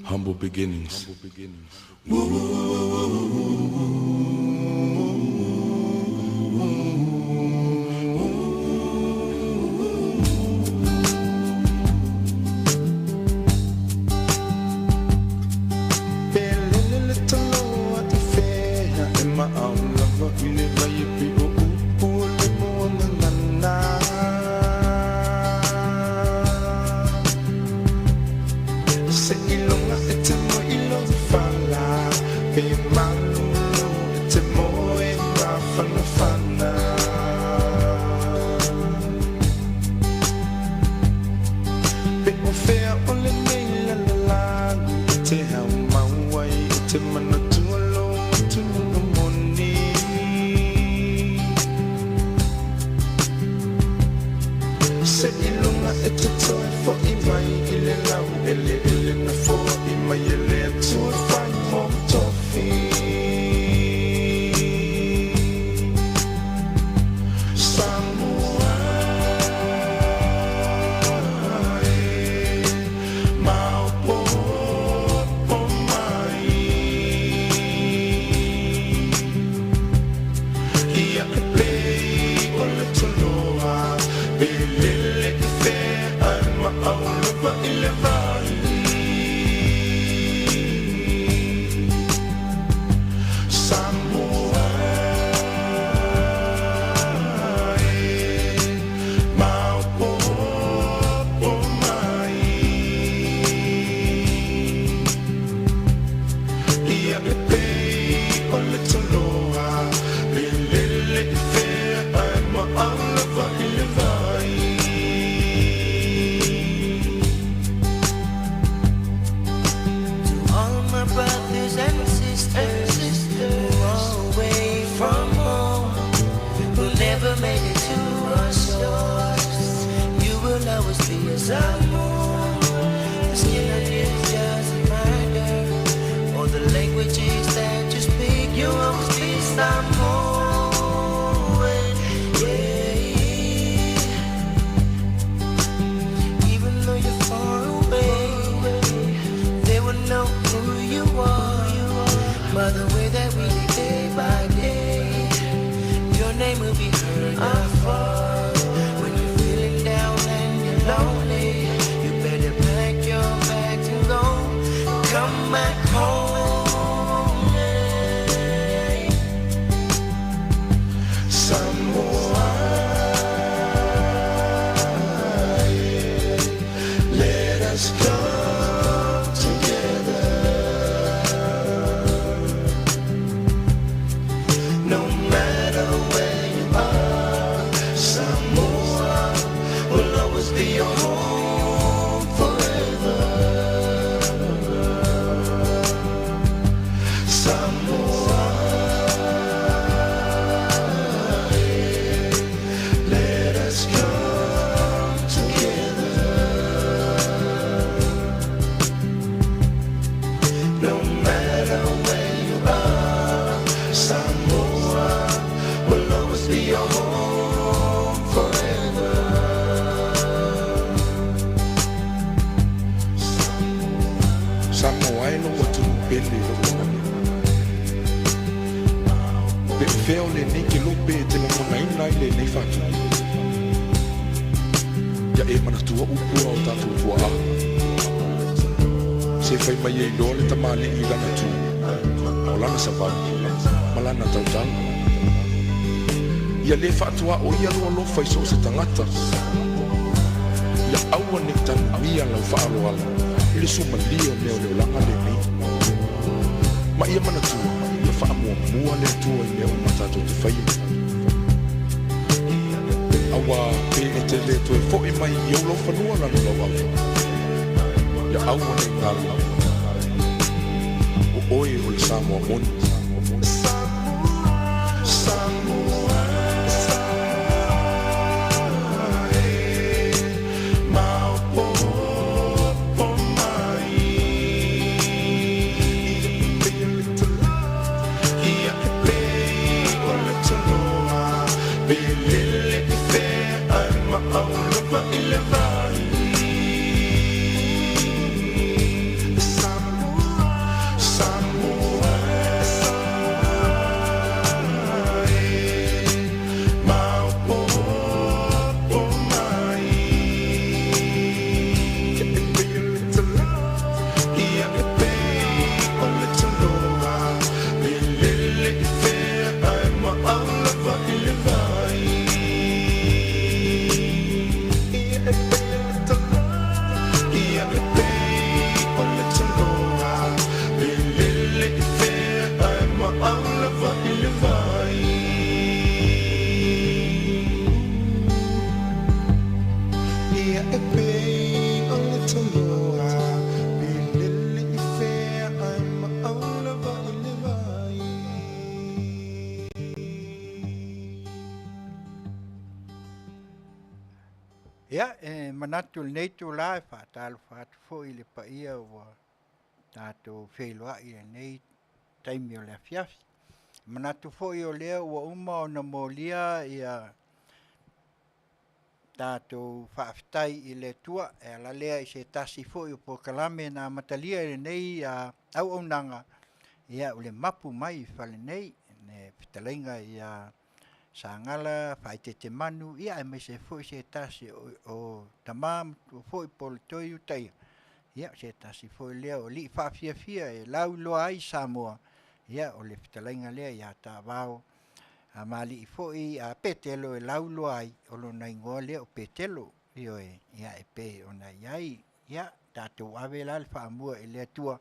Humble beginnings. Yeah, play, all my brothers and sisters who are away from home, who never made it to our shores, you will always be a Samoa. The skin on you doesn't matter, or the languages that you speak, you will always be Samoa. Know who you are, by the way that we live day by day. Your name will be heard afar. When you're feeling down and you're lonely, you better pack your bags and go. Come back home. Samoa, let us go. Feo le ni ke lope te mo na ina ile nei fatu. Ya e mana tua upu o tatu fua. Se fai mai e do le tamale I lana tu. O lana sapa. Malana Tautai. Ya le fatua o ia lo fai so se tangata. Ya aua ni tan mia la fa alo ala. Ile suma lio le langa le ni. Ma ia mana tua. Fa mua le tua I leo matatu te whai awa pene te le tue fo I mai I olo whanua lana lau au ia awa ne ngala o oe o le Samoa moni Manatu nei tu la fa tal fa fo I le pa ia o tato wheloa I nei taimi o le Afiafi. Manatu fo I o lea ua uma o na molia ia tato whaafitai I le tua e ala lea I se tasi fo I o po kalame na matalia I nei au au nanga ia o le mapu mai fale nei ne pitalenga ia Sangala faite te manu ia me se foi se tasi o tamam foi pol toi utai ia se tasi foi lea o li Faafia e lau lo ai Samoa ia o le fitalenga lea ia ta vao a mali foi a petelo e lau lo ai o lo na ingoa lea o petelo io ia e pe ona iai ia tatu ave la fa mua e le tua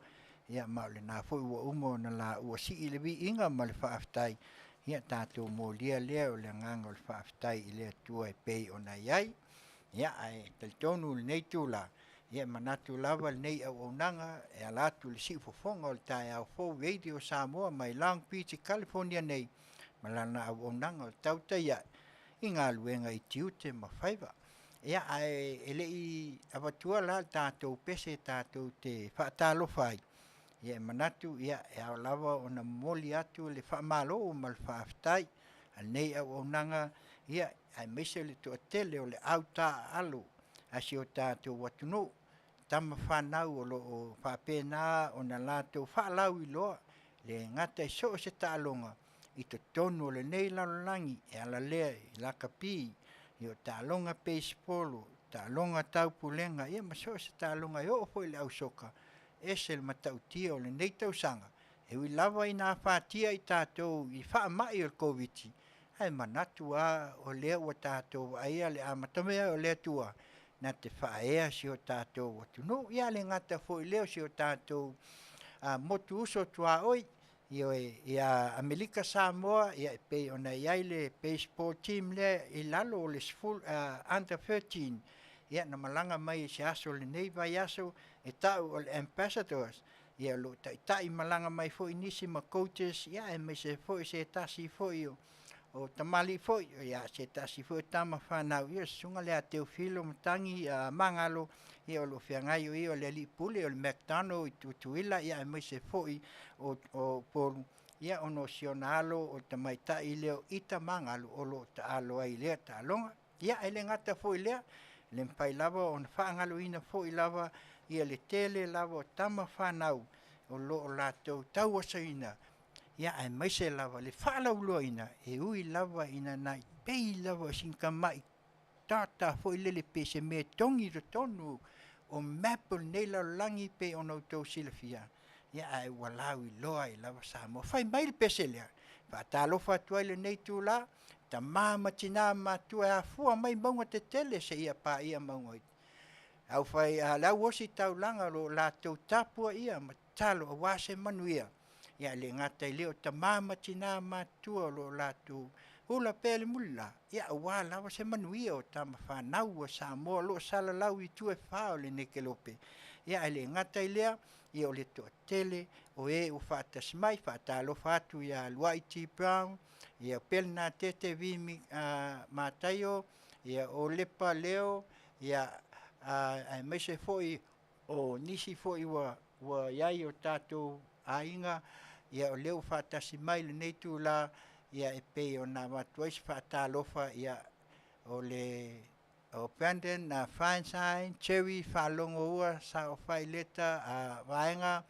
ia ma le na foi o umo na la o si le vi inga ma le faaftai ia tātou mōlia lea o le nganga o le whaafitai i lea tua e pei o nei ai. Ia ai talitonu le nei tūla. Ia manatu lava le nei au nanga e alatu le si fofonga o le tae au fōu radio Samoa mai Long Beach, California nei. Malana au nanga o le Tautai ia i ngā luenga i Tiute ma Faiva. Ia ai ele i awatua la tātou pese tātou te whaatalofa ai. Ia manatu ia e au lava o na moli atu le whaamalo o mal whaafitai. Nei au nanga ia ai meise le toa tele o le au tā alu. Asi o tātou watunu. Tama whanau o lo o whapena o na lātou whaalau i loa. Le ngata i so se tālonga. I to tonu o le nei lalolangi e ala lea i laka pi. I o tālonga peisipolo. Tālonga taupulenga. Ia maso se tālonga i o foi le au soka. Ese le matautia o le nei tausanga. E ui lava i nā whātia i tātou i whaamai o le COVID-19. Ai manatu a o lea ua tātou aia le amatamea o lea tua. Na te whaea si o tātou watu. No, ia le ngata fo i leo si o tātou motu uso tua oi. I a Amerika Samoa, ia e pei o nei ai le baseball team le i lalo o le under 13. Ia na malanga mai si aso le nei vai aso e tau o le ambassadors. Ia lo tai malanga mai fo i nisi ma coaches. Ia e me se fo i se tasi fo i o tamali foi ia se tasi foi tama whanau ia sunga lea teo filo matangi mangalo ia o lo whiangai ia o le lipule o le McDonald i tutuila ia e mai se foi o polu ia o no sionalo o tamaita i leo ita mangalo o lo taalo ai lea talonga ia ele ngata foi lea le mpai lava o na whaangalo ina foi lava ia le tele lava o tama whanau o lo o latou tau asaina. Ia ai mai se lava le whaalau loa ina e ui lava ina nai pei lava sinka mai tata fo i lele pese me tongi ro tonu o maple nei lau langi pe o nau tau silafia. Ia ai walau i loa i lava Samoa. Fai mai le pese lea. Whaatalo whatua i le nei tū la ta mama tina matua e a fua mai maunga te tele se ia pa ia maunga i. Au fai lau osi tau langa lo la tau tapua ia ma talo a wase Manuia. Ia le ngata i leo ta mama tina matua lo latu hula pele mula. Ia wa lawa se Manuia o tama whanau a Samoa lo sala lau i tue whao le nekelope. Ia le ngata i lea ia o le toa tele o e u whaatas mai whaatalo whatu ia Whitey Brown ia pele na tete vimi mataio ia o lepa leo ia ai meise foi o nisi foi wa iai o tatou ainga ia o leo whaatasi mai le nei tū la ia e pei o nā watuais whaatalofa ia o le o Brandon na Feinstein, Cherry, whalongo ua, sa o whai leta a waenga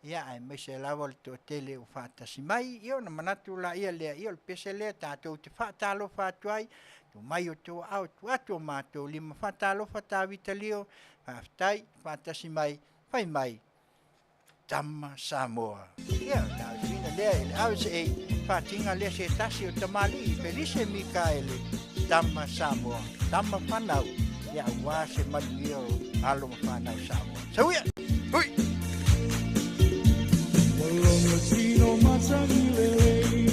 ia ai meise lawa le tō tele o whaatasi mai ia o na manatu la ia lea ia o le pese lea tātou te whaatalofa atuai tu mai o tō au tu atu o mātou lima whaatalofa tā vitalio whaafitai, whaatasi mai, whai mai Tama Samoa. Ia, nā whina lea, au se e whātinga lea se tasi o tamali i Felice Mikaele, Tama Samoa, Tama whanau, ia wā se Manuia o aloma whanau Samoa. Sauia, hui! Walonga sino matangi lelei,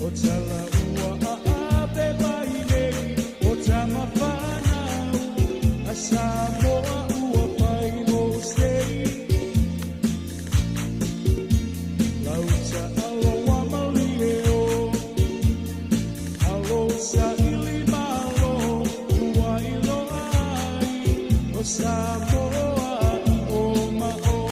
o tala ua a ape mai nei, o tama whanau, a Samoa ua pai mo stei. Samoa o mao,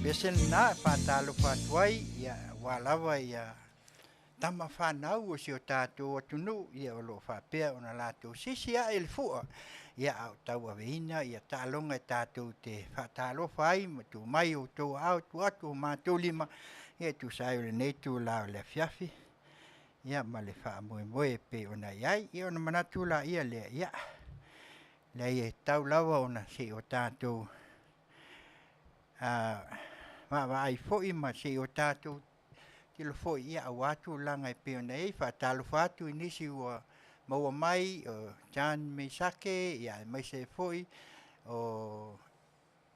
Pesen na whātalo whātuai, ia wālawa ia tama whanau o si o tātou atunu, ia o lo whapea o na lātou sisi a ele fua. Ia au tau aveina, ia tālonga e tātou te whātalo whai, ma tu mai o tō au, tu atu o mātou lima, ia tu sai o le nei tu lao le Afiafi. Ia ma le wha moe moe pe o na iai, ia o na manatu la ia le ia. Le ia tau lawa o na si o tātou ai foi ma se o tātou tilo foi ia au atu langa e peo nei whaatalo whātu inisi ua maua mai o Jan Meisake ia mai se foi o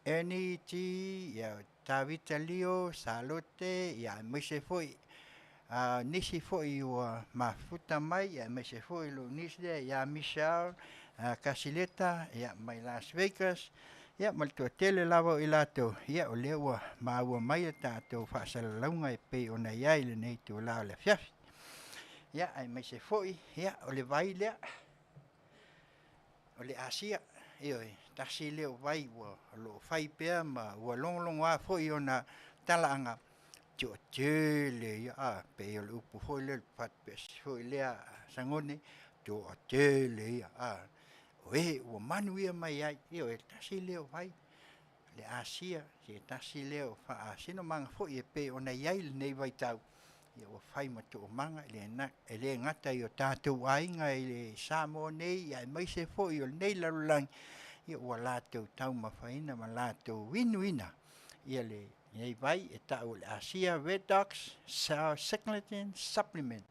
NET ia Tavita Leo Salote ia mai se foi nisi foi ua mafuta mai ia mai se foi lo nisi ia Michelle Casileta ia mai Las Vegas Ia mal to tele lava i latou. Ia o lea ua maua mai a tātou whaasalalaunga e pei o nei ai le nei tu lao le Afiafi. Ia ai mai se foi, ia o le vai lea. O le asia, ioi, tasi leo vai ua lo fai pea ma ua longlongo a foi o na talaanga. Tio tele ia pe o le upu foi le pat pes foi lea sangone. Tio tele ia oe ua Manuia mai ai, ioi, tasi leo vai. Le asia, se tasi leo faa sino manga foi e pe o na iai le nei vai tau. Ia ua fai ma to manga ele ngata i o tātou ainga i le Samoa nei, ia mai se foi o nei larulang, ia ua lātou tau mawhaina ma lātou winuina. Ia le nei vai e tau le Asia Red Dogs Sour Seculatin Supplement.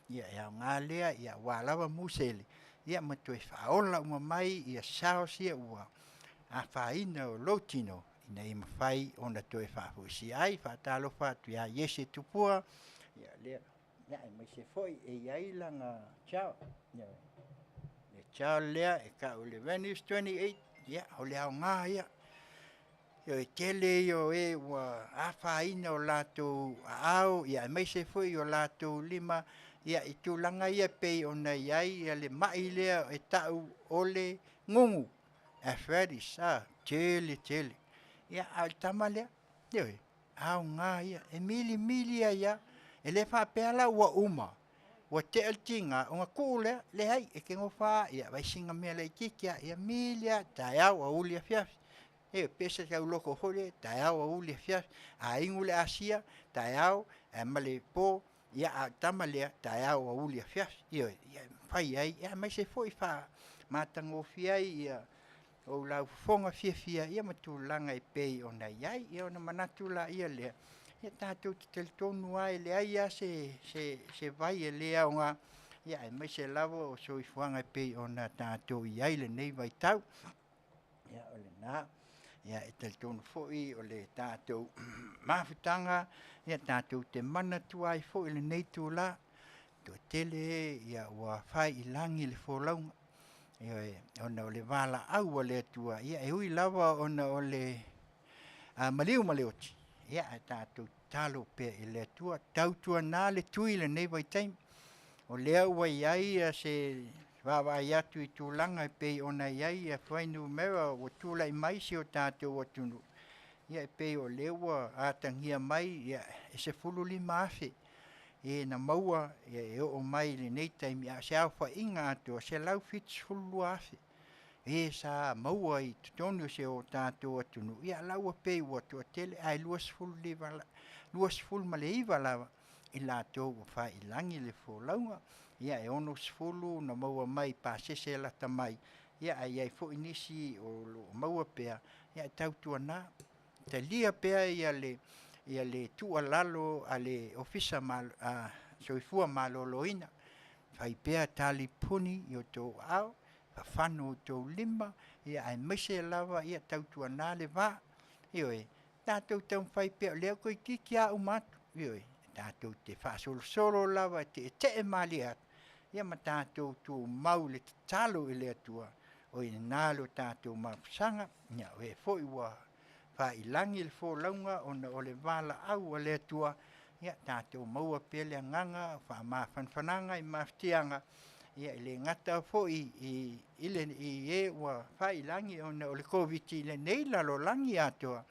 Ia ngā lea, ia wālawa musele. Ia matoi whaola uma mai, ia saos ia ua a whaina o lotino. Ina i mawhai o na toi whaafusi ai, whaatalo whaatu ia yese tupua. Ia lea, ia mai se foi e iai langa chao. Ia le chao lea e ka o le Venus 28, ia o le au ngā ia. Ia e tele io e ua a whaina o lato au, ia mai se foi o lato lima, ia i tūlanga ia pei o na iai, ia le mai lea e tau o le ngungu. Afradis, tele. Ia al tama lea, ia au ngā ia, e mili ia, e le whapeala ua uma. Ua te altinga, unga kūlea, le hai, e ke ngofa, ia vai singa mea le kikia, ia milia, tai au a uli Afiafi. E pesa tau loko hole, tai au a uli Afiafi, a ingu le Asia, tai au, e male po, ia a tama lea, tai au a uli Afiafi. Ia whai ai, ia mai se foi wha, mātango fiai, ia, o lau fonga fia, ia matu langa e pei o nei ai, ia ona manatu la ia lea. Ia tātou te teltonu ai le ai ia se vai e lea o ngā, ia e mai se lawa o soifuanga e pei o na tātou i ai le nei vai tau. Ia o le nā, ia e teltonu foi o le tātou mawhutanga, ia tātou te manatu ai foi le nei tū la, to tele ia ua whai i langi le wholaunga. Ia ona o le wala au o le tua, ia e hui lawa ona o le maliu maleoti. Ia e tātou talo pe i le tua, tautua nā le tui le nei vai taim. O lea ua iai se wawai atu i tūlanga i pei ona iai a whainu mera o tūla i maisi o tātou o tunu. Ia e pei o lewa ātangia mai, ia e se fulu lima afe. E na maua e o mai le nei taim, ia se au wha inga atu, se lau fits fulu afe. E sa maua i tutonu se o tātou atunu. Ia laua pei ua tua tele, ai luas fulu ma le iwa lawa. I lātou o wha i langi le fōlaunga. Ia e ono sfulu na maua mai pa sese lata mai. Ia ai fo inisi o maua pea. Ia tautua nā. Te lia pea ia le tua lalo a le ofisa soifua maloloina. Whai pea tali puni i o tō au. Whanu tō lima, ia ai maise lawa, ia tautua nā le wā. Ioi, tātou tau whai pēo leo koe kiki a umatu. Ioi, tātou te whaasolo lawa, te e mali atu. Ia ma tātou tū mau le talo i lea tua. Oi nālo tātou mapusanga, ia oe fōi wā. Wha i langi le fōlaunga, ona o le wāla au a lea tua. Ia tātou maua pēle nganga, wha mawhanwhananga i mawhtianga. Ia le ngata foi i le i wa fai langi ona o le COVID le nei lalo langi atoa.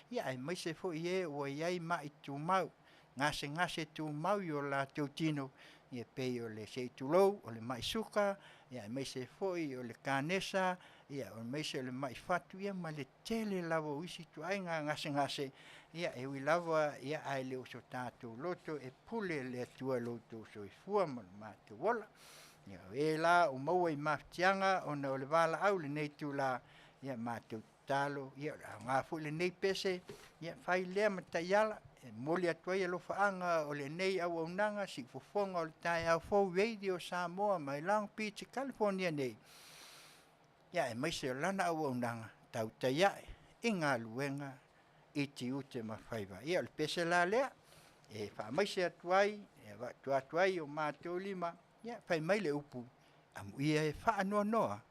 Ia ai mai se foi o iai mai tu mau. Ngase tu mau yo la tino. Ia pei o le seitulou, o le mai suka, ia mai se foi o le kanesa, ia o mai se le mai fatu ia ma le tele lavo isi tu ai ngase. Ia e ui lava ia ai le oso tātou loto e pule le tua loto so i fua ma te wola. Ia e la o maua i maftianga o na o le wala au le nei tu la ia mātou talo ia ngā fu le nei pese ia whai lea mataiala e moli atuai e lofaanga o le nei au aunanga si fofonga o le tai au fau radio Samoa mai Long Beach, California nei. Ia e maise o lana au aunanga Tautai i ngā luenga i Tiute ma Faiva. Ia o le pese la lea e wha maise atuai e atuai o mātou lima. Ia, whai mai le upu, amu ia e wha noa,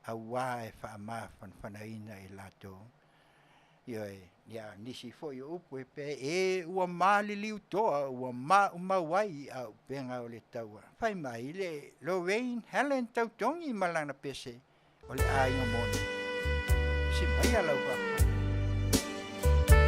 aua e whaama whanwhanaina e lato. Ia nisi fo i upu e pe e ua maliliu toa, ua umawai au penga o le taua. Whai mai le Lorraine Helen tautongi malana pese o le ainga moni. Si mai alau whaka. Thank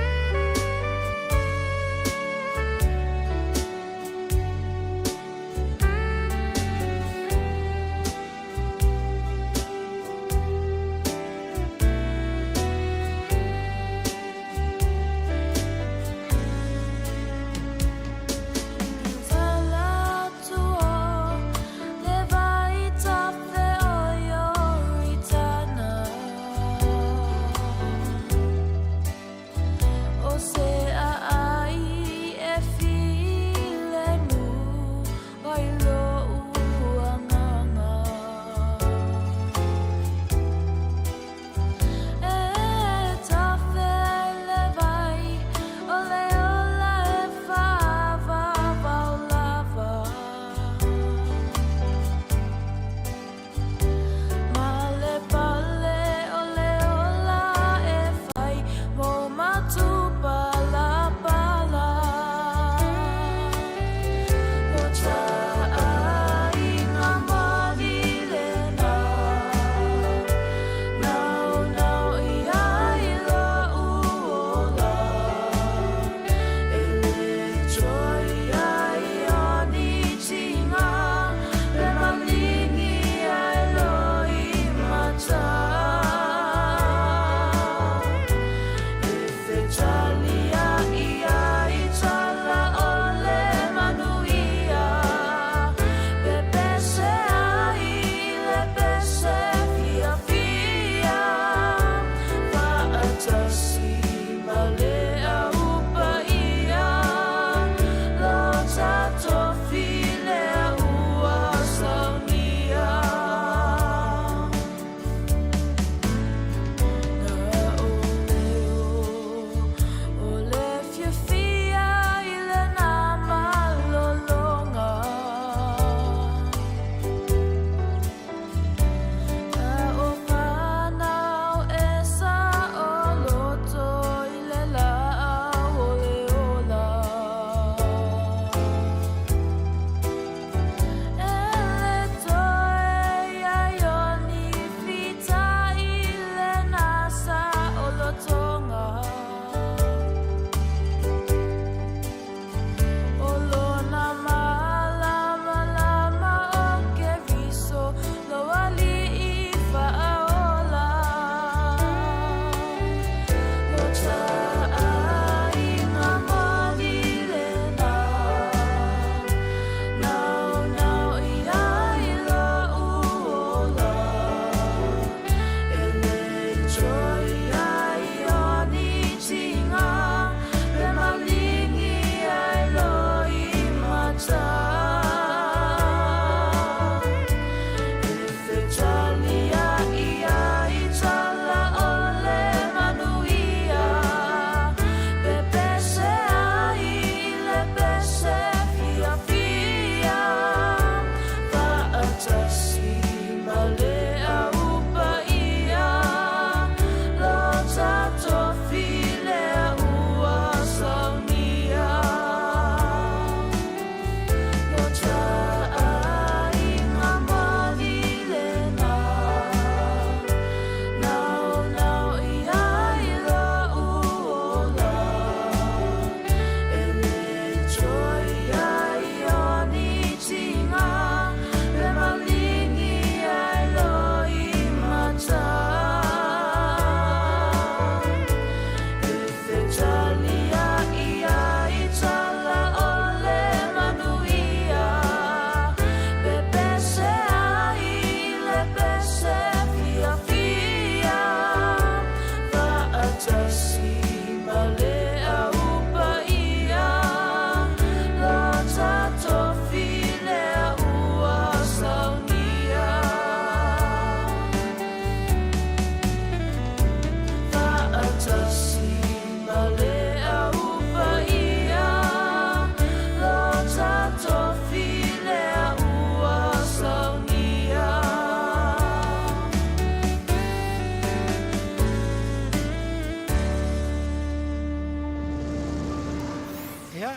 Ia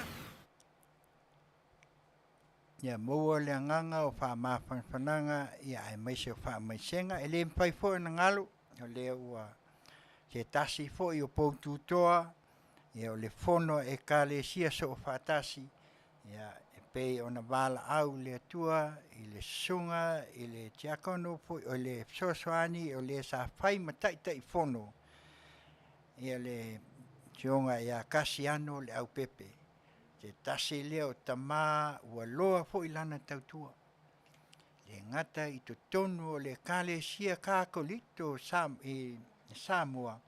maua le nganga o whaamawhanwhananga ia ai maise o whaamaisenga e le mwhai fo na ngalu o le ua te tasi fo i o poututoa ia o le fono e ka le sia so o whaatasi ia e pei o na wala au le atua i le sunga i le tiakono fo o le sosoani o le sa whai mataitai fono ia le tionga ia kasi ano le au pepe te tasi leo tama ua loa fo ilana tautua. Le ngata i to tonu o le kale sia kākolito i Samoa,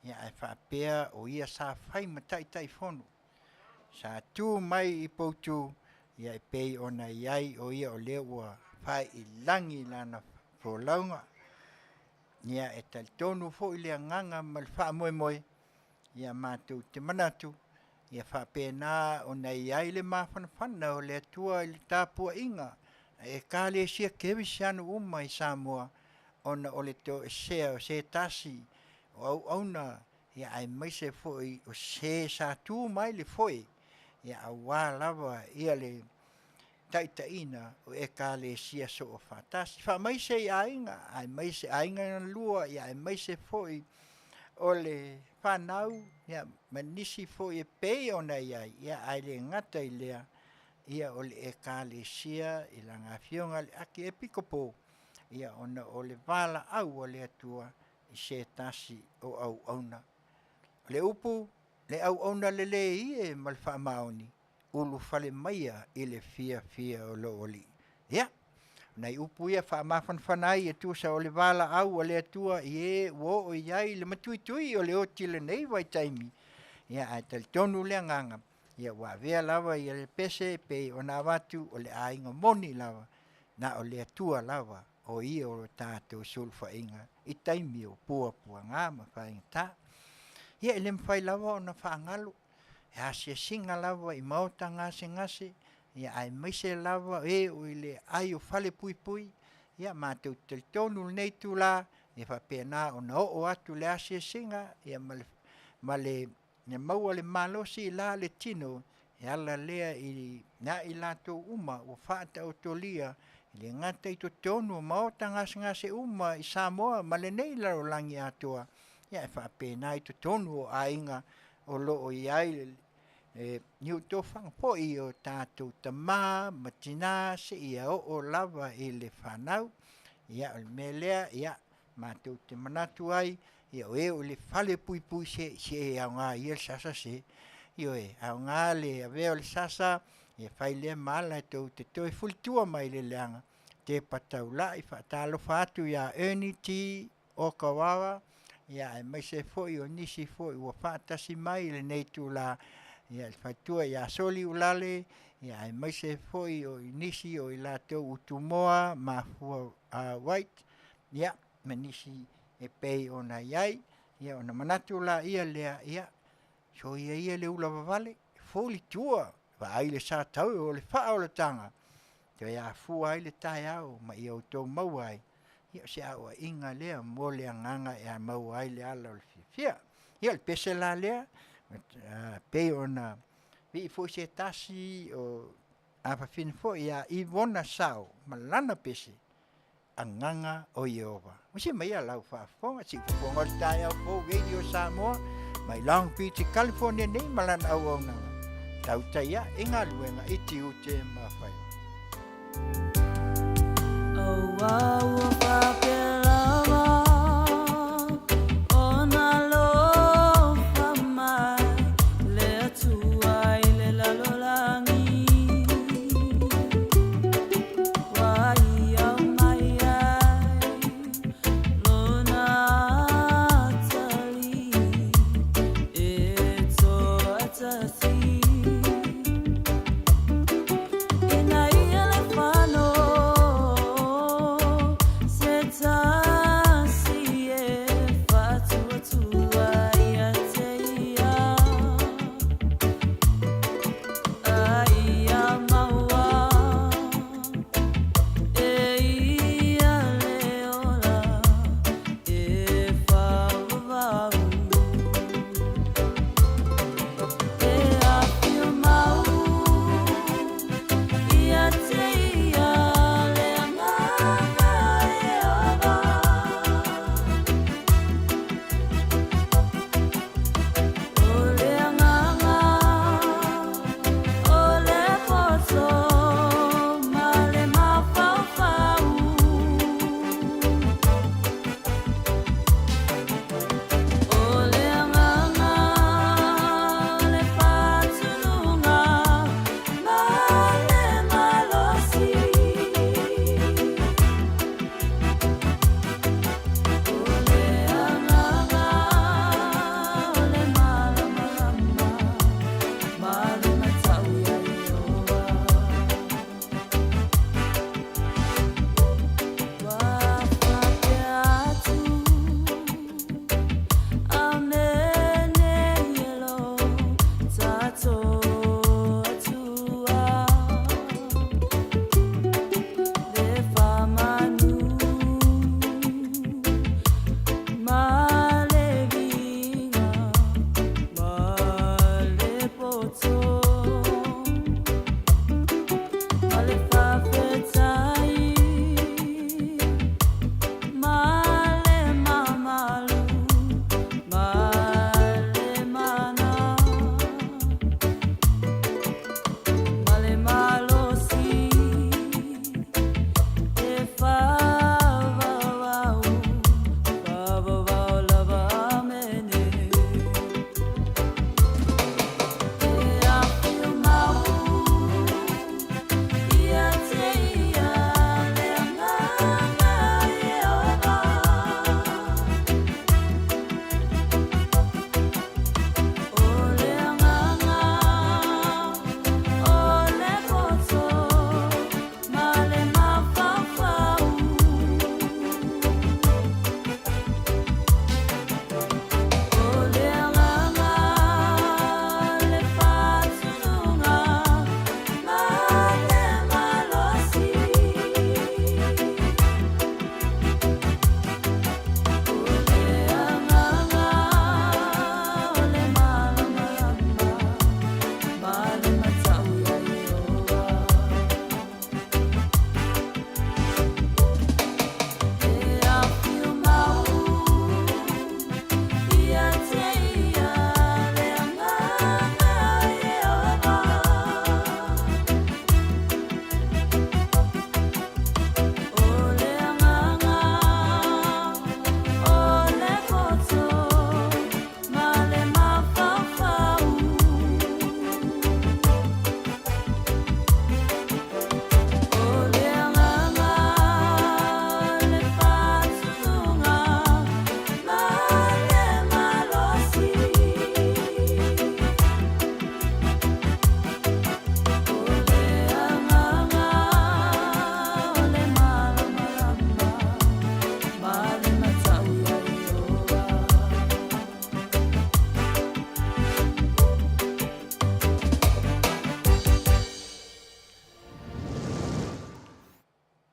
ia ai whapea o ia sa whai mataitai fono. Sa tū mai i poutu, ia i pei ona iai o ia o leo ua whai i langi lana wholaunga. Ia e tal tonu fo i lea nganga mal wha moe moe, ia mātou te manatu, ia whapena o nei ai le mawhanawhana o le atua i le tāpua inga. E ka le sia kewi siano uma i Samoa, ona o le to sea o se tasi, o au auna, ia ai maise foi o se sa tū mai le foi, ia au wā lava ia le taitaina o e ka le sia so o whatasi. Wha maise i ainga, ai maise ainga na lua, ia ai maise foi o le whanau, ia manisi fo e pei o nei ai, ia ai le ngata i lea, ia o le e ka le sia, i langa Afioga le ake e pikopo, ia ona o le wala au o le atua, i se tasi o au auna. Le upu, le au auna le le ie mal wha maoni, ulu fale maia i le fia o lo oli. Ia, nei upu ia wha mawhanwhanai e tusa o le wala au o le atua i e wo o iai le matuitui o le oti le nei vai taimi. Ia ai tal tonu le nganga. Ia wa vea lava i le pese pe o na watu o le ainga moni lava. Na o le atua lava o i o tātou sulfa inga. I taimi o pua ngā ma whainga tā. Ia ele mwhai lava o na whaangalu. Ia se singa lava i maota ngase. Ia ai maise lava e o ile ai o fale pui. Ia mātou tal tonu nei tu la. Ia whapena o na o atu le ase singa. Ia male ne maua le malosi la le tino e ala lea i na i lato uma o whaata o tolia le ngata i to tonu o maota ngase uma i Samoa ma le nei laro langi atua ia e whapena i to tonu o ainga o lo o iai niu tofang po i o tātou tama matina se ia o lava i le whanau ia o me lea ia mātou te manatu ai ia o e o le fale pui se e au ngā i el sasa se io e au ngā le aveo le sasa ia fai le mala e tau te toi fulitua mai le leanga te patau la i whaatalo whaatu ia Erniti o kawawa ia e mai se foi o nisi foi ua whaatasi mai le neitu la ia le whaitua ia soli ulale ia e mai se foi o nisi o i la tau utumoa ma fua white ia me nisi e pei ona iai, ia ona manatu la ia lea ia, so ia le ula wawale, fōli tua, wa ai le sa tau o le wha o le tanga, te ia fua ai le tai au, ma ia o tō mau ai, ia se aua inga lea, mo lea nganga ia mau ai le ala o le fia, ia le pese la lea, pei ona, vi fo se tasi o Afafin fo ia i wona sao, ma lana pese, anganga o Yehova. Masi mai lau Faafofoga, si Fofoga le tai au fo radio Samoa, mai Long Beach, California nei malan au au nanga. Tautai ia, e Galuega i Tiute ma Faiva. Oh, wow, papelava, ona lo famai, le atua i le lalolangi.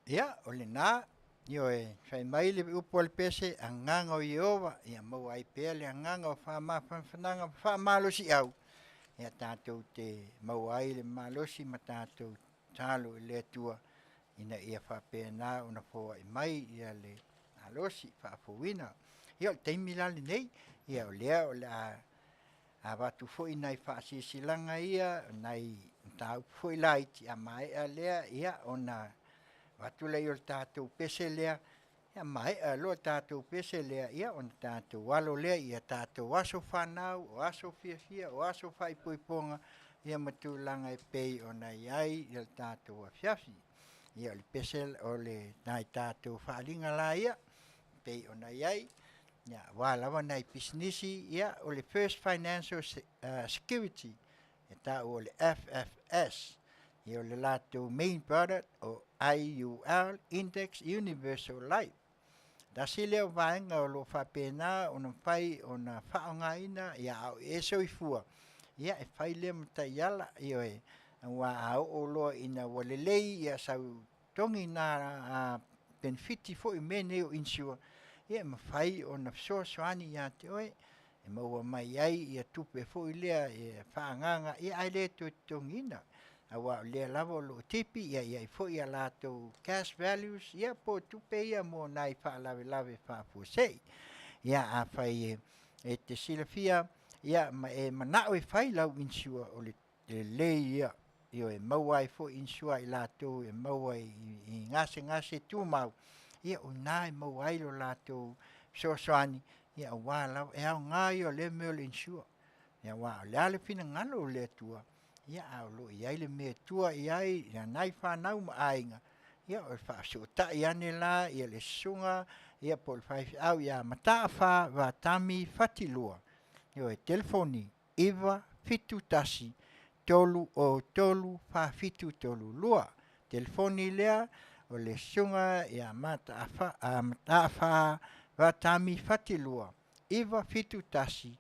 Ia, o le nā, io e whai mai le upo le pese, a nganga o Iova, ia mau ai pēr le a nganga o whananga, whamalosi au. Ia tātou te mau ai le malosi ma tātou tālo i le tua, ina ia whapēnā una fōa i mai, ia le malosi, Faafofoga'aga. Ia o teimi lale nei, ia o lea o le a watu fōi nai whaasisilanga ia, nai tāu fōi laiti a mai a lea, ia o na watu lei o tātou pese lea, ia mai a loa tātou pese lea, ia o na tātou walo lea, ia tātou aso whanau, o aso fiafia, o aso whaipoiponga, ia matulanga e pei o na iai, ia tātou Afiafi. Ia o le pese o le nai tātou whaalinga la ia, pei o na iai, ia walawa nai pisnisi, ia o le First Financial Security, ia tāu o le FFS, ia o le lātou main product o IUL, Index Universal Life. Dasi leo vaenga o lo whapena o na whai o na whaongaina, ia au e soifua. Ia e whai lea mataiala, ia e wa au o loa ina walelei, ia sau tongi na benefiti fo i mene o insua. Ia ma whai o na soani ia te oe, e maua mai ai, ia tupe fo i lea, ia whaanganga, ia ai lea tu tongina. Awa lea lava o lo tipi, ia i fo i a lato cash values, ia po tupe ia mo nai whaalawe lawe whaafosei. Ia a whai e te silafia, ia ma e manao e whai lau insua o le lei ia. Io e maua i fo insua i lato, e maua i ngase tu mau. Ia o nai maua i lo lato soani, ia o wā lau, e au ngā i o le meo le insua. Ia wā o le ale pina ngalo o le tua. Ia au lo iai le mea tua iai, ia nai whanau ma ainga. Ia o whaaso ta i ane la, ia le sunga, ia po le whaifi au, ia mataa wha wa tami whatilua. Ia e telefoni, iwa fitu tasi, tolu o tolu wha fitu tolu lua. Telefoni lea, o le sunga, ia mataa wha wa tami whatilua. Iwa fitu tasi,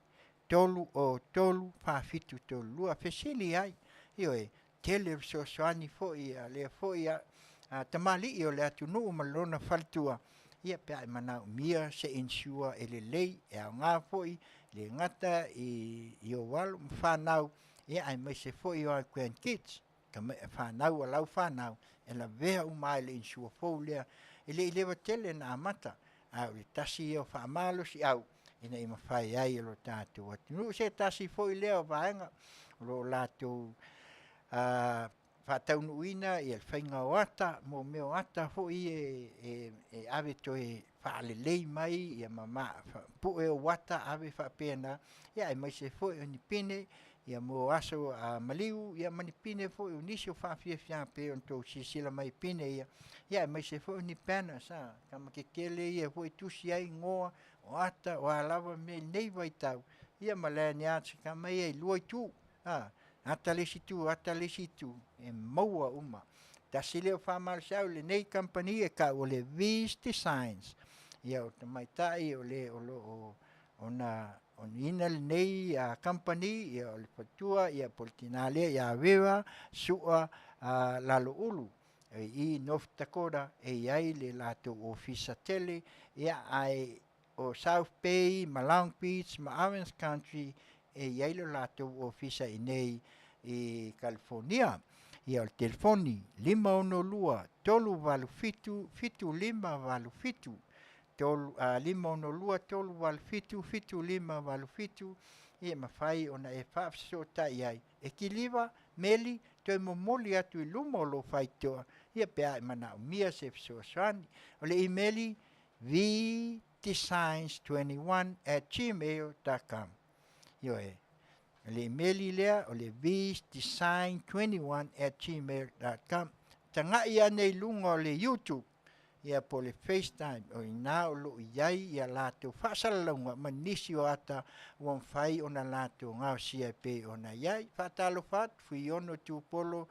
tolu o tolu whaafitu tolu lua fesili ai. Io e tele soani fo ia le fo ia tamali io le atu no malona faltua. Ia pe ai mana mia se insua ele lei e ngā fo i le ngata i o wal whanau ia ai mai se foi o Grand Kids ka mai whanau a lau whanau e la vea umai le insua fou lea e le lewa tele na amata au le tasi o whaamalo si au ina ima whai ai lo tātou atu nu se tasi foi lea o vaenga lo lātou whātau nuina i al whainga o ata mo meo ata foi e ave to e whaalelei mai ia mama pu e o wata ave whapena ia e mai se foi o ni pine ia mo aso a maliu ia mani pine foi o nisio Afiafi pe on to sila mai pine ia mai se foi ni pena sa kama ke kele ia foi tusi ai ngoa o ata o alava me nei vai tau ia malani ats kama ia loi tu ata lesi tu e maua uma ta sile o famal sau le nei company e ka o le Vis Designs ia o mai tai o le o ona on ina nei a company ia o le fatua ia poltinale ia viva sua lalo ulu i North Dakota e ai le lato ofisa Tele ia ai o South Bay, Long Beach, Orange Country e ia le lato ofisa i nei i California ia o telefoni 512 325 7525 512 325 7525 ia mawhai ona e whaafesotai ai e kiliwa meli toi momoli atu i luma o lo whaitoa ia pea e mana o mia se fesoaswani o le emaili vdesigns21@gmail.com io e le emaili lea o le vdesign21@gmail.com tanga ia nei lunga o le YouTube ia po le FaceTime o ina o lo iai ia lato whaasalaunga manisi o ata uam whai o na lato ngau CIP o na iai whaatalo whaat fui ono tupolo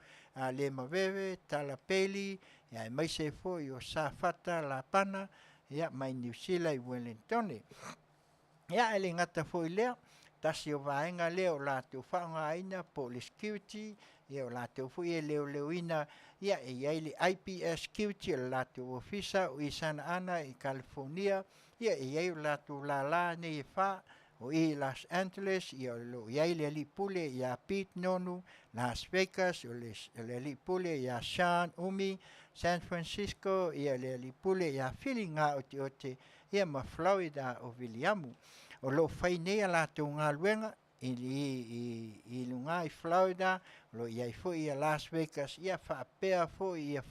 le maweve talapeli ia mai se foi o sa whata la pana ia mai New Zealand i Wellington ia ele ngata foi lea tasi o vaenga leo lato whaanga aina po le security ia o lato fui e leo ina ia e iaile IPS security o lato ofisa o i Santa Ana i California ia e iaile lato la ne e wha o i Los Angeles ia o lo iaile ali pule ia Pete Nonu Las Vegas o le ali pule ia Sean Umi San Francisco ia le ali pule ia Whilinga o Tiute ia ma Florida o Viliamu o lo whainea lato ngā luenga i lunga i Florida lo ia foi ia Las Vegas ia whaapea foi ia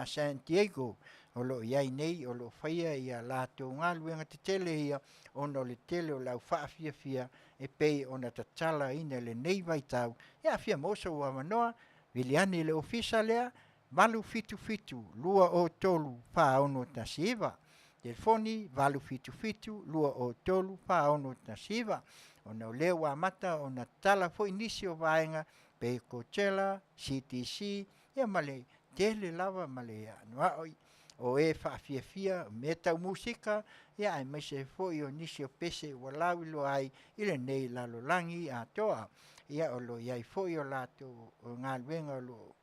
San Diego o lo ia nei o lo whaia ia lato ngā luenga te tele ia ono le tele o lau whaafia e pei ona tatala ina le nei vai tau ia fia moso ua manoa viliani le ofisa lea valu fitu lua o tolu wha ono tasiva telefoni valu fitu lua o tolu wha ono tasiva ona o leo wa mata ona tala foi nisi o vaenga pe Coachella, CTC, ia male tele lava male anua o e Faafia meta musika ia ai mai se foi o nisi o pese o lau lo ai ile nei lalo langi a toa ia o lo iai foi o lato o ngā luenga lo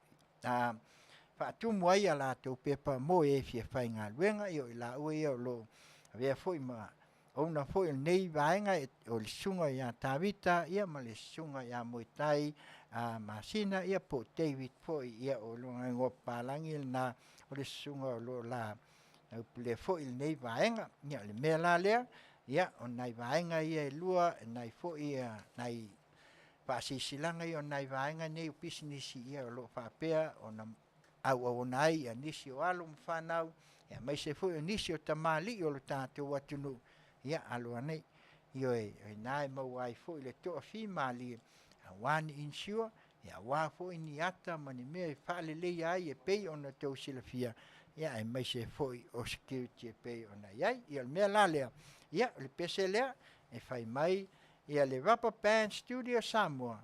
whaatumu ai a lato pepa mo e fia whai ngā luenga i o la ue o lo avea foi ma ona foi nei vaenga o le sunga ia Tavita ia ma le sunga ia Moitai Masina ia po David foi ia o lo ngo palangi na o le sunga o lo la le foi nei vaenga ia le mela lea ia o nai vaenga ia lua nai foi ia nai pasisilanga ia nai vaenga nei business ia o lo whapea ona au nai a nisi o alo mfanau ia mai se foi nisi o tamali o lo tātou atunu ia alo nei io e nai mau ai foi le to fi mali a one insure ia wa foi ni ata mani me fale le ai e pei ona to silafia ia e mai se foi o security e pei ona ia me lale ia le pesele e fai mai ia le Rubber Band Studio Samoa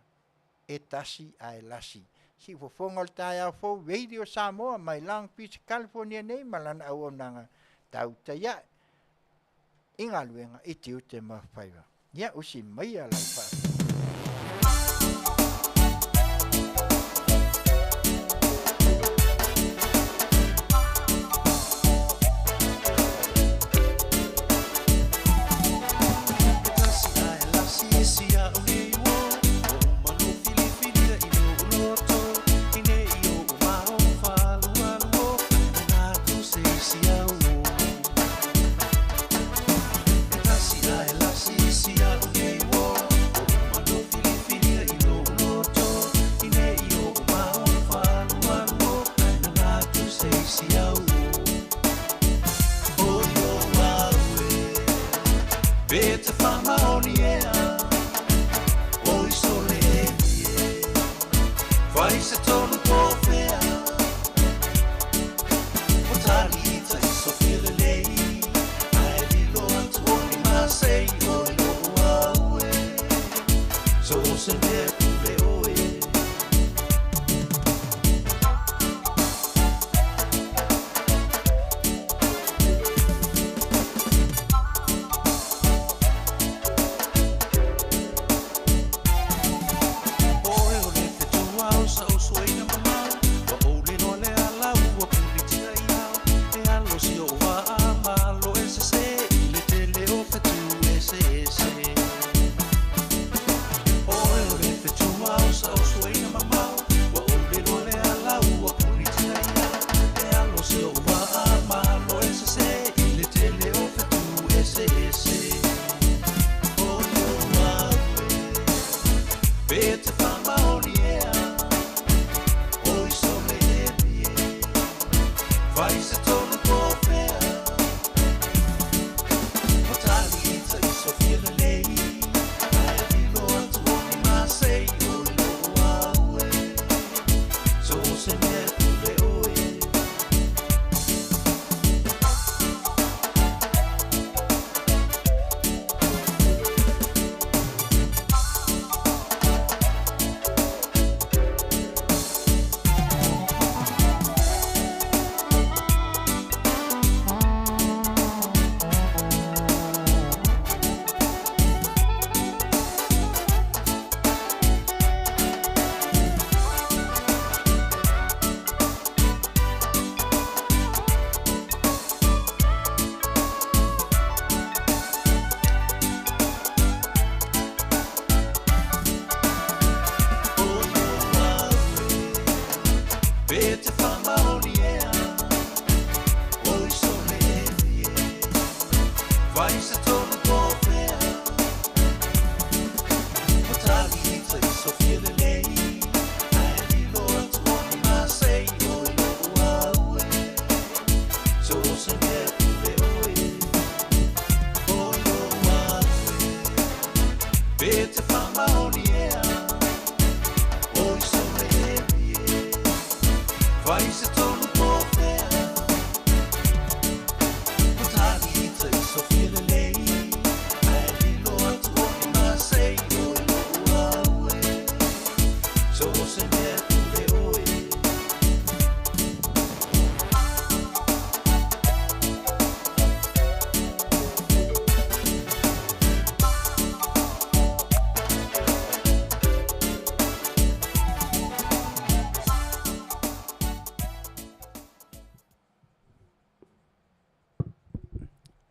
e tasi ai lasi si fofonga tai au fo radio Samoa mai Long Beach California nei malana au onanga Tautai inga luenga i Tiute ma Faiva ia usi mai ala fa Sia o ni wo o manu so o se mea tu e oi.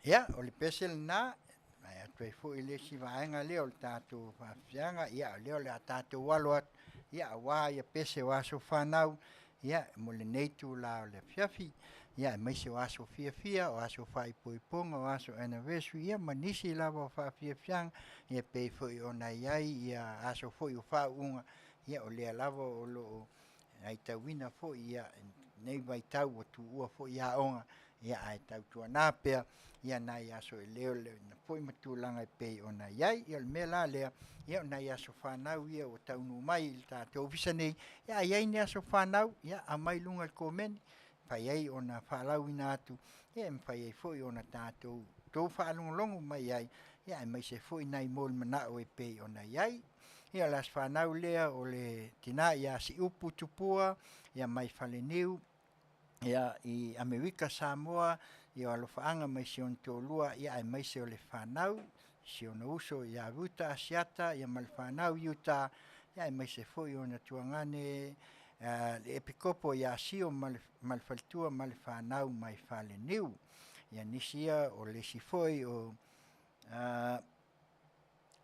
Ia, o le pesel na, mai atu e fo i le si vaenga leo le tātou whawhianga, ia, leo le a tātou waloat, ia, wā ia pese waso whanau, ia, mo le neitu la o le Afiafi, ia, mai se waso fia, waso whaipoiponga, waso anniversary, ia, manisi lava o whawhianga, ia pei fo i ona iai, ia, aso fo i o whaunga, ia, o lea lava o lo, ai tauina fo, ia, nei vai tau o tu ua fo i aonga, ia, ai tau tua nāpea, ia nai aso e leo le na foi matulanga e pei ona iai ia le mela lea ia nai aso whanau ia o taunu mai il tātou visa nei ia iai ne aso whanau ia a mai lunga komeni pai ai ona whalau ina atu ia pai ai foi ona tātou tau whaalongolongo mai iai ia mai se foi nai mol manao e pei ona iai ia las whanau lea o le tina ia si upu tupua ia mai whaleniu ia i Amerika Samoa ia alofaanga mai se on tolua ia ai mai se o le whanau se ona uso ia ruta asiata ia mal whanau iuta ia ai mai se foi ona tuangane le epikopo ia sio mal faltua mal whanau mai whale niu ia nisia o le si foi o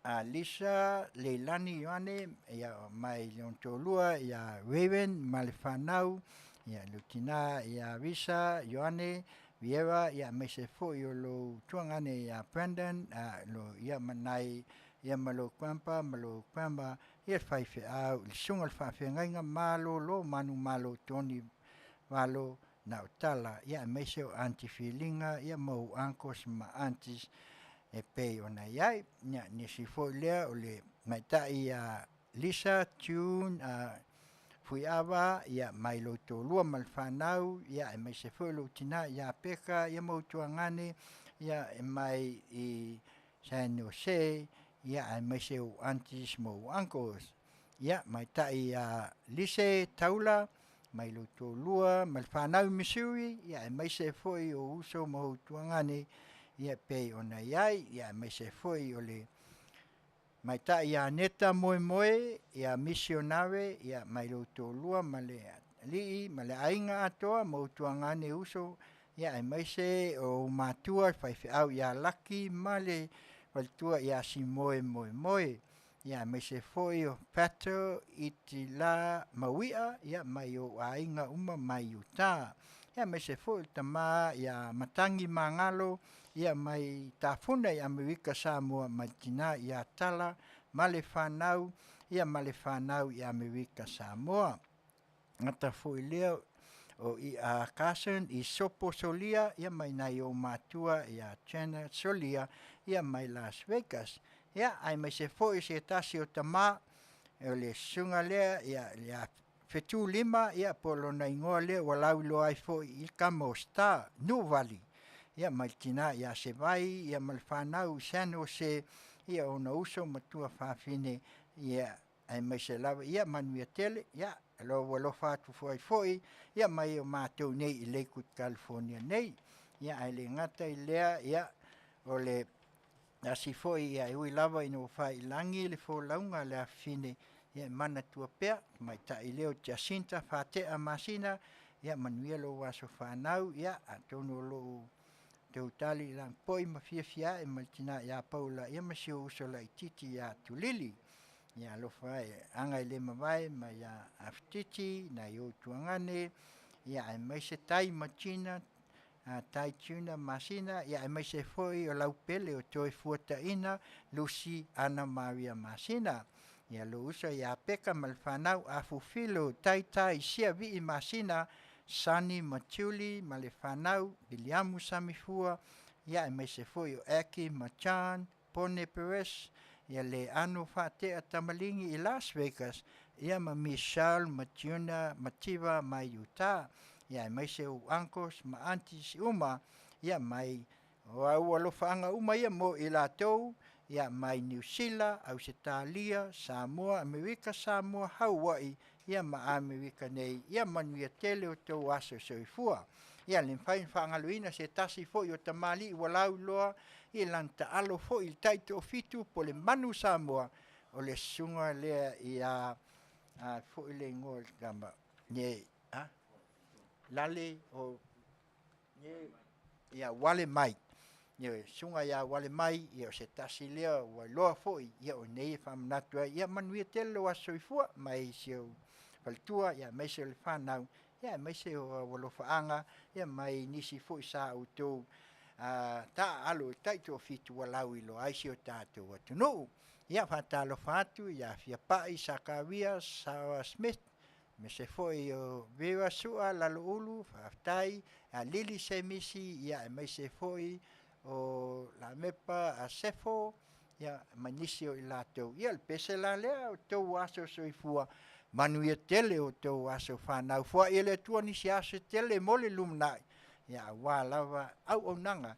a Lisa Leilani Ioane ia mai on tolua ia Raven mal whanau ia lutina ia Risa Ioane Viera ia mai se fo i o lo tuangane ia Brandon lo ia manai ia malo kwampa ia whaife au il sunga le whawhengainga malo lo manu malo toni malo na utala ia mai se o anti-feelinga ia mau ankos ma antis e pei ona iai ia nisi fo lea o le maitai ia Lisa Tune Faiva ia mai lo tolua mal whanau ia mai se folo tina ia peka ia mau tuangane ia mai i San Jose ia mai se o antis mo uncles ia mai tai ia lise taula mai lo tolua mal whanau Missouri ia mai se foi o uso mau tuangane ia pei ona iai ia mai se foi o le mai ta ia neta moe ia missionare ia mai lo tolua male li male ainga atoa mo tuangane uso ia mai se o matua fai au ia laki male wal tua ia si moe ia mai se foi o pato itila mawia ia mai o ainga uma mai uta ia mai se foi tama ia matangi mangalo ia mai tafuna i Amerika Samoa mai tina ia tala male whanau i Amerika Samoa. Ngata fui leo o i a cousin i sopo solia ia mai nai o matua ia China solia ia mai Las Vegas. Ia ai mai se foi se tasi o tama o le sunga lea ia fetu lima ia polo na ingoa lea walau lo ai foi i Kamosta nu vali. Ia mai tina ia se vai ia mal whanau sano se ia ona uso matua whawhine ia ai mai se lava ia Manuia Tele ia lo walo fatu foi ia mai o mātou nei i Lakewood California nei ia ai le ngata i lea ia o le asi foi ia ui lava ino whai langi le fo launga le awhine ia mana tua pea mai ta i leo Jacinta Fatea Masina ia Manuia lo waso whanau ia atono lo Tautali lang poi mafia e maltina ya paula ia masio uso la ititi ya tulili ya lo fai anga ile mavai ma ya Afutiti na yo tuangane ya mai se tai machina tai tuna Masina ya mai se foi o lau pele o toi fuata ina Lucy Ana Maria Masina ya lo uso ya peka malfanau afufilo tai sia vi Masina Sani Machuli Malefanau Biliamu Samifua ia mai se foi o Eki Machan Pone Perez ia le ano fatea tamalingi i Las Vegas ia ma Michelle Matiuna Mativa mai Utah ia mai se o uncles ma aunties uma ia mai o alofaanga uma ia mo i latou ia mai New Zealand, Australia, Samoa, Amerika, Samoa, Hawaii, ia ma Amerika nei, ia Manuia Tele o tau aso soifua. Ia le whai whaangaluina se tasi fo i o tamali i walau loa, i lanta alo fo i taito o fitu po le manu Samoa, o le sunga lea i a fo i le ngol kama, ne, lale o, ne, ia wale mai. Ia sunga ia wale mai, ia se tasi lea wa loa fo i, ia o nei whamanatua, ia Manuia Tele o aso soifua, mai se o Faltua, ia mai se o le whanau, ia mai se o Walofaanga, ia mai nisi fo i sa o tō ta alo taito o fitu walau ilo aisi o tātou atunu. Ia whatalo whatu, ia Afiafi, Sakawia, Sawa Smith, me se fo i o Vera Sua, Lalo Ulu, Tautai, Lili se misi, ia mai se fo i o La Mepa, a Sefo, ia mai nisi o i lātou. Ia le pese la lea o tau aso soifua, Manuia Tele o tau aso whanau. Fua i le tua nisi aso Tele mole lumnai. Ia wā lawa au o nanga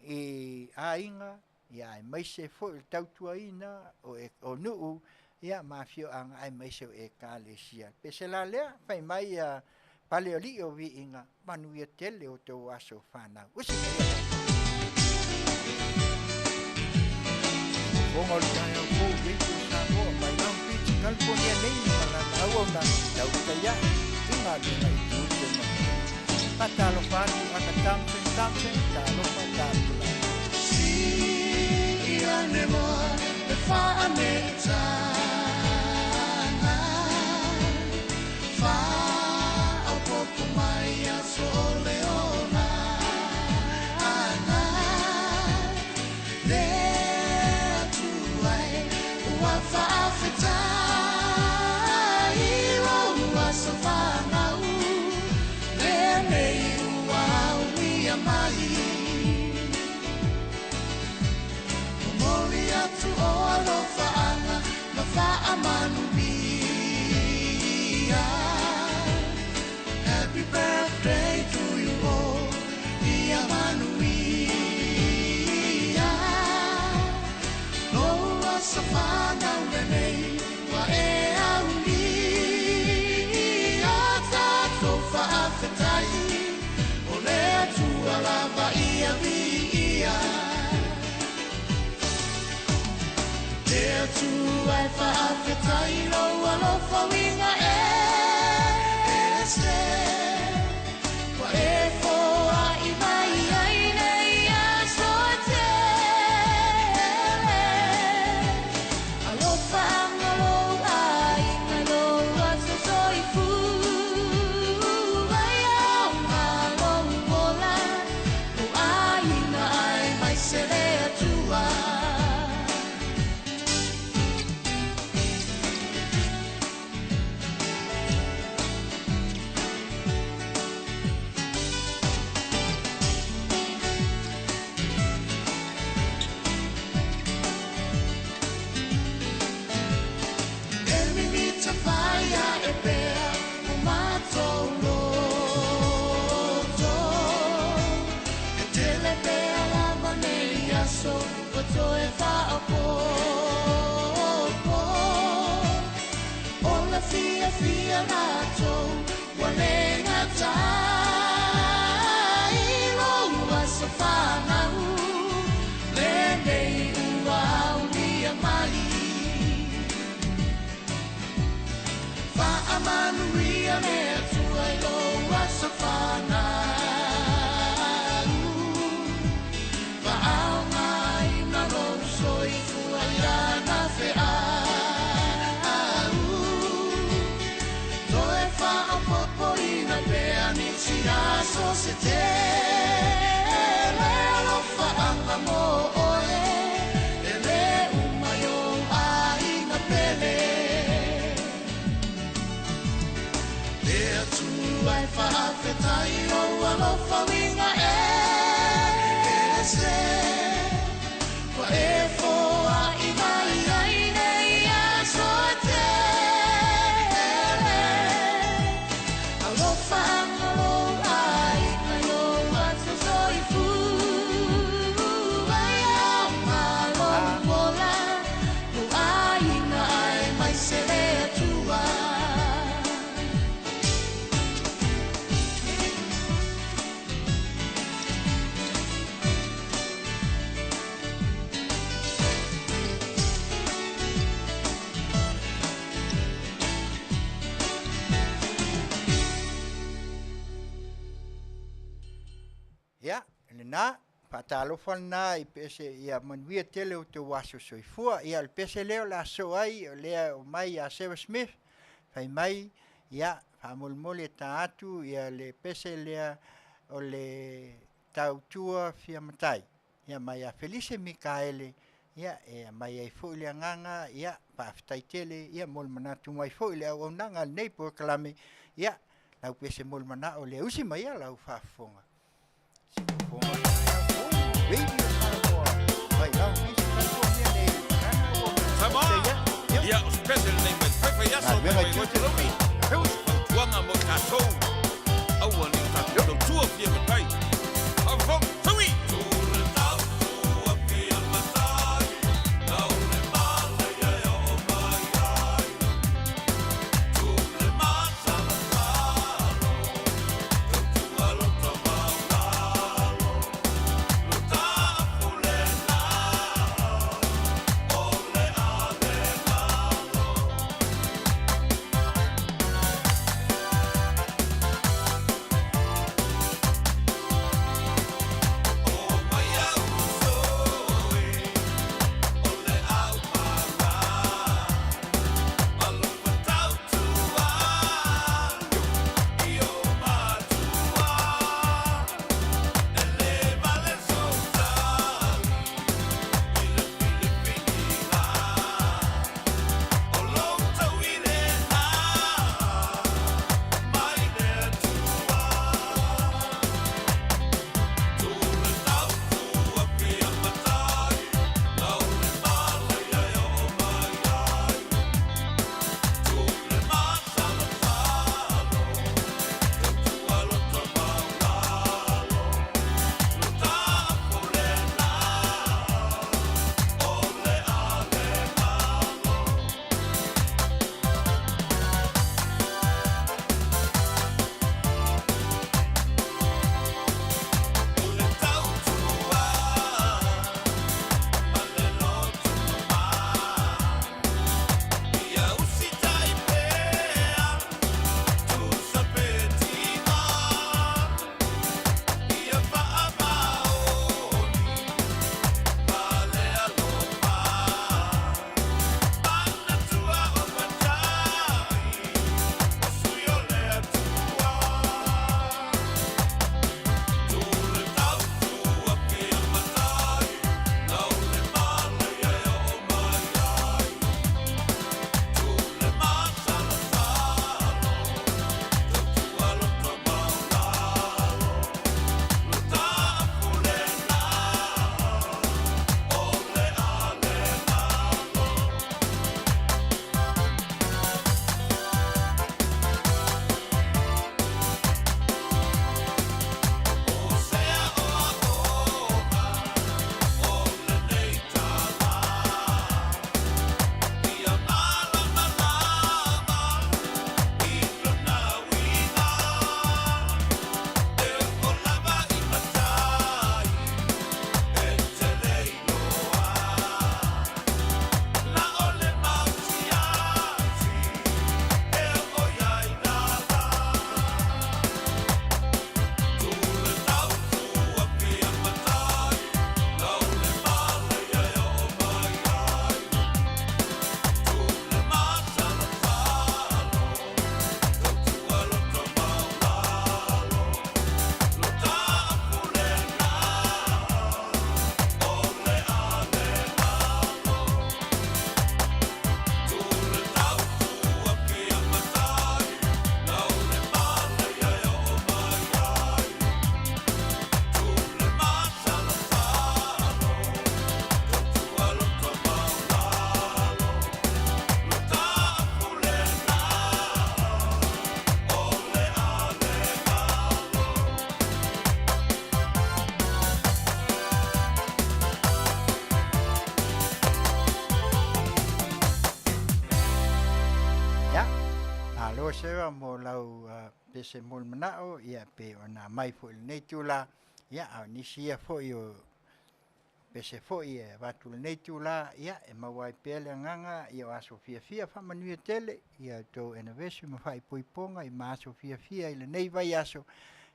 i a inga, ia mai se fo i tautua ina o nuu, ia Afioga ai mai se o e kālesia. Pese la lea, whai mai pale o li o vi inga, Manuia Tele o tau aso whanau. Usi Bongo le kaya o kou veiku Samoa, mai Mount Beach, California nei, malana au au na Tautai inga luna i Tiute ma. Patalo whatu, aka tamsen, talo whatapula. Si ane moa, me wha me tana. Wha au popo mai a sole ona. Happy birthday to you all, dear Manuia. No wasafana wenei wa e auli. Atato faafetai, ole tua lava ia via. There to I faafetai lo alofa winga Fia nato, walenga tai, lo wasafana lende ua ulia mali. Fa amanuia me tua lo wasafana. Fa au mai na lo soi fuaira na fea. So se tele lo whaanga mo oe e le umayo ai na pele lea tu ai whaafetai o alofa winga e se wa e foa i mai ai nei a so tele alofa ia le na patalofa na I pese ia manuia tele o te waso soifua ia le pese leo la so ai o lea o mai a Sarah Smith fai mai ia famolmole ta atu ia le pese lea o le tautua fia matai ia mai a Felice Mikaele ia e mai ai fo le nganga ia pa ftai tele ia mol manatu mai fo le o nanga nei po klame ia lau pese mol mana o le usi mai ia lau Faafofoga Radio Samoa vai lau isi California nei Samoa ia o special nei mai Faiva yaso mai Tiute lomi tuanga mo katou au ni tatou tua fia matai avong tui sewa mo lau pese mol manao ia pe ona mai fo nei tula ia a nisia fo io pese fo ia vatu nei tula ia e mawai pele nganga ia aso fia fa Manuia Tele ia to anniversary ma fai poiponga i ma aso fia ile nei vai aso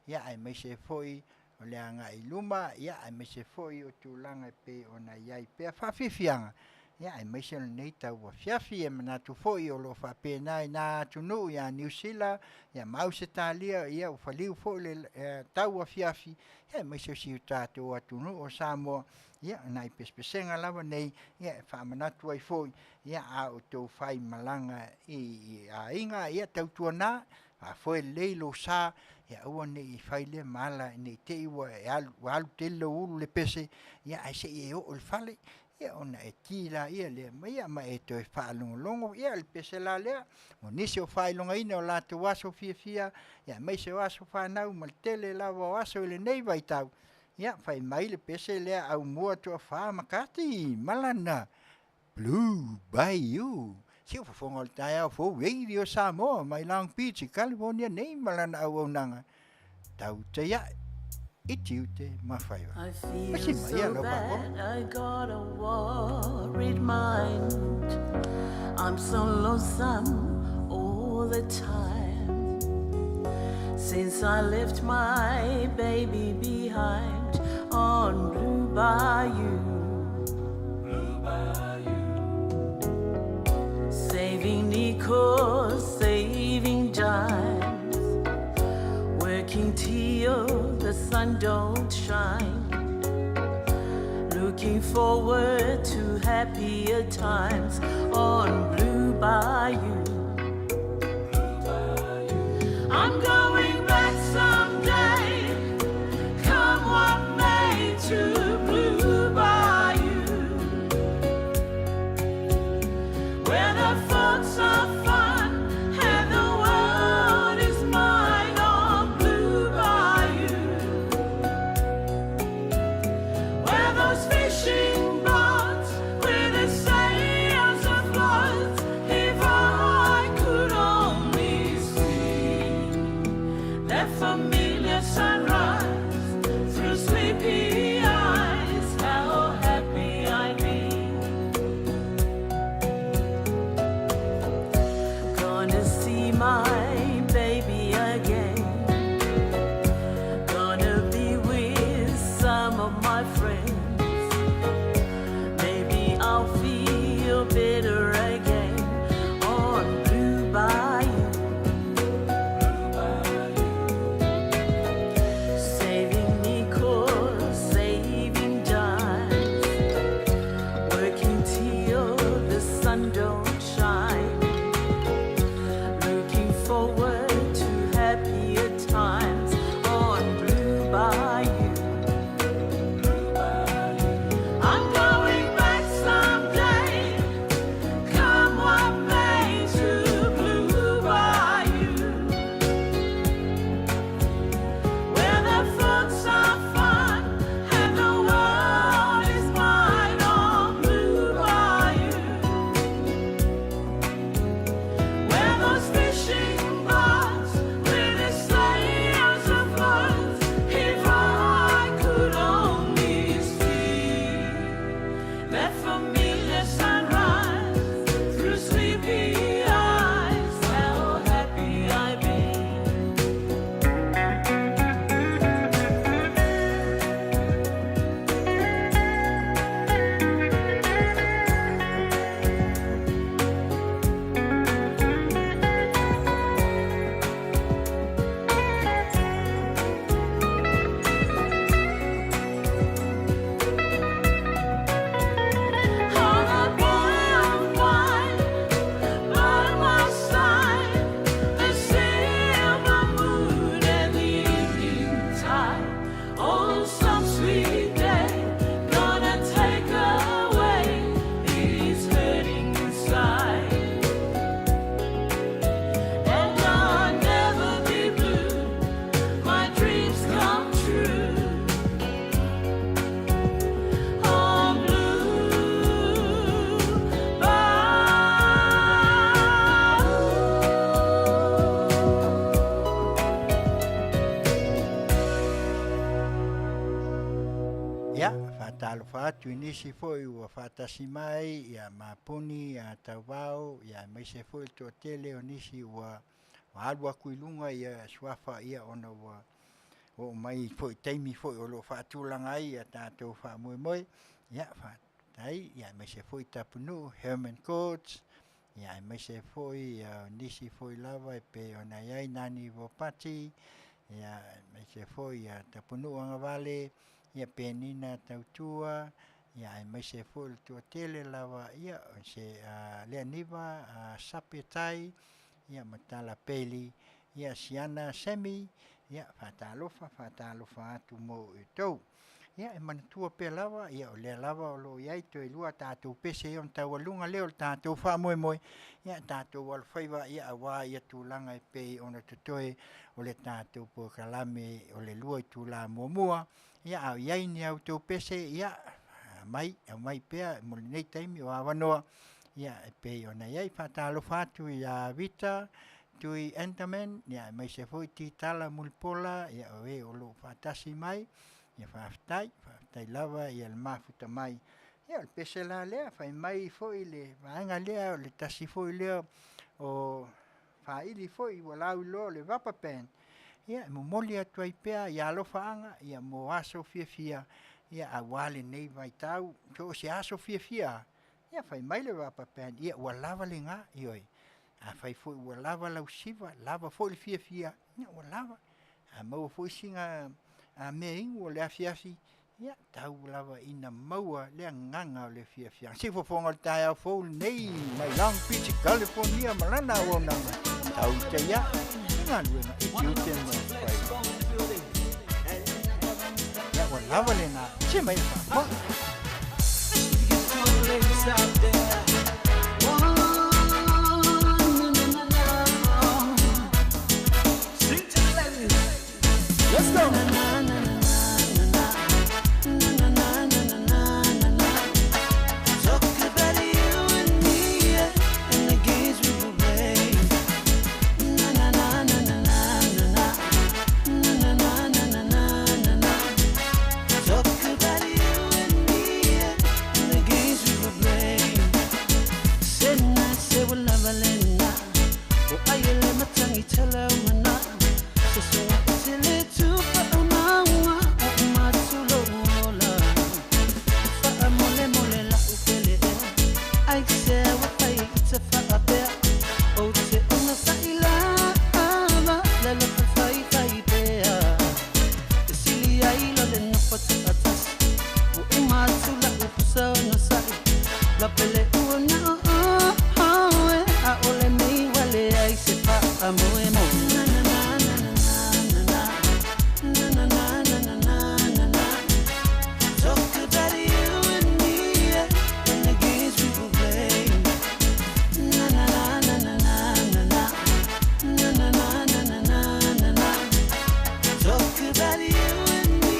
ia ai mai se foi o le anga I luma ia ai me se foi o tūlanga pe ona iai pe whawhiwhianga ia ai me se nei tau wa Afiafi e manatu foi o lo whapena na tunu ia New Zealand ia mau se talia ia o whaliu foi le tau Afiafi ia me se si tātou atunu o Samoa ia nai pespesenga lava nei ia whamanatu ai foi ia a o tau whai malanga I a inga ia tau tuana a foi leilo sa ia ua nei whai le mala nei te iwa alu te lo ulu le pese ia ai se e o le fale ia ona e tila ia le ia ma e to whaalongolongo ia le pese la lea o nisi o whailonga ina o la te waso fia ia mai se waso whanau ma le tele lawa waso le nei vai tau ia whai mai le pese lea au mua to wha makati malana Blue Bayou si o fonga le tai au fo radio Samoa mai Long Beach California nei malana au nanga Tautai I Tiute ma Faiva. I feel so bad, I got a worried mind. I'm so lonesome all the time. Since I left my baby behind on Blue Bayou. Saving nickels, saving dimes, working till the sun don't shine, looking forward to happier times on Blue Bayou. I'm going back someday, come what may, to Blue Bayou, where the folks are fun and the world is mine on Blue Bayou, where those fishing boats with the sails afloat, if I could only see that familiar sunrise through sleepy eyes, how happy I'd be. Gonna see my baby again, gonna be with some of my friends, maybe I'll feel better again on Blue Bayou. Saving nickels, saving dimes, working till the sun don't shine, looking forward to happier times on Blue Bayou. I'm going back someday, come what may, to Blue Bayou, where the folks are fun and the world is mine on Blue Bayou, where those fishing boats with the sails afloat, if I could only see that familiar sunrise through sleepy eyes, how happy I'd be. On a bonfire by my side, the silver moon and the evening tide. Oh, some sweet day, gonna take away these hurting inside, and I'll never be blue. My dreams come true on Blue Bayou. Ia whatalo whatu inisi foi ua whatasi mai ia mapuni a tauwao ia mai se foi to Tele o nisi ua alua kuilunga ia swafa ia ona ua o mai foi taimi foi o lo whaatulanga ai a tātou wha moe ia whaatai ia mai se foi tapunu Herman Coates ia mai se foi nisi foi lava e pe o na iai nani Vopati ia mai se foi tapunu anga vale ia penina tautua ia mai se foi tua Tele lava ia se lea niva sapetai ia matala peli ia siana semi ia whatalofa atu mo i tau. Ia manatua pe lava, ia o lea lava o lo iai toi lua tātou pese on tau alunga leo tātou wha moe. Ia tātou al Faiva ia awa ia tūlanga e pei ona tutoe o le tātou po kalame o le lua i tūla mua. Ia au iai ni au tau pese ia mai pea mo le nei taimi o awanoa. Ia e pei ona iai whatalofa atu i a vita. Tui Enterman, ia mai se foi ti tala mulpola, ia oe o lo whatasi mai, ia whaafitai lava, ia le mafuta mai. Ia le pese la lea, whai mai foi le vaenga lea, le tasi foi lea, o whaili foi, walau lo le vapapen. Ia momoli atu ai pea, ia alofa anga, ia mo aso fia, ia awale nei vai tau, so se aso fia. Ia whai mai le vapapen, ia walava le ngā, ioi. A fai foi ua lava lau siva, lava foi le fia, ia ua lava. A maua foi singa a mea ingu o le Afiafi, ia tau lava ina maua le nganga o le fia. Si fofonga le tae au fou nei, mai Long Beach, California, malana o nanga. Tautai ia, inga luenga, i Tiute mo Faiva. Ia ua lava le nga, se mai fa. Let's go. Talk about you and me and the games we will play. Na na na na na na na na na na na na. Talk about you and me and the games we will play. Say we love Elena. Oh, I let my tongue tell her mana. So I tell it to la pele una a ole mi wale ai se pa amoemo na na na na na na na na na. Talk about you and me and the games we will play. Na na na na na na na na na na na. Talk about you and me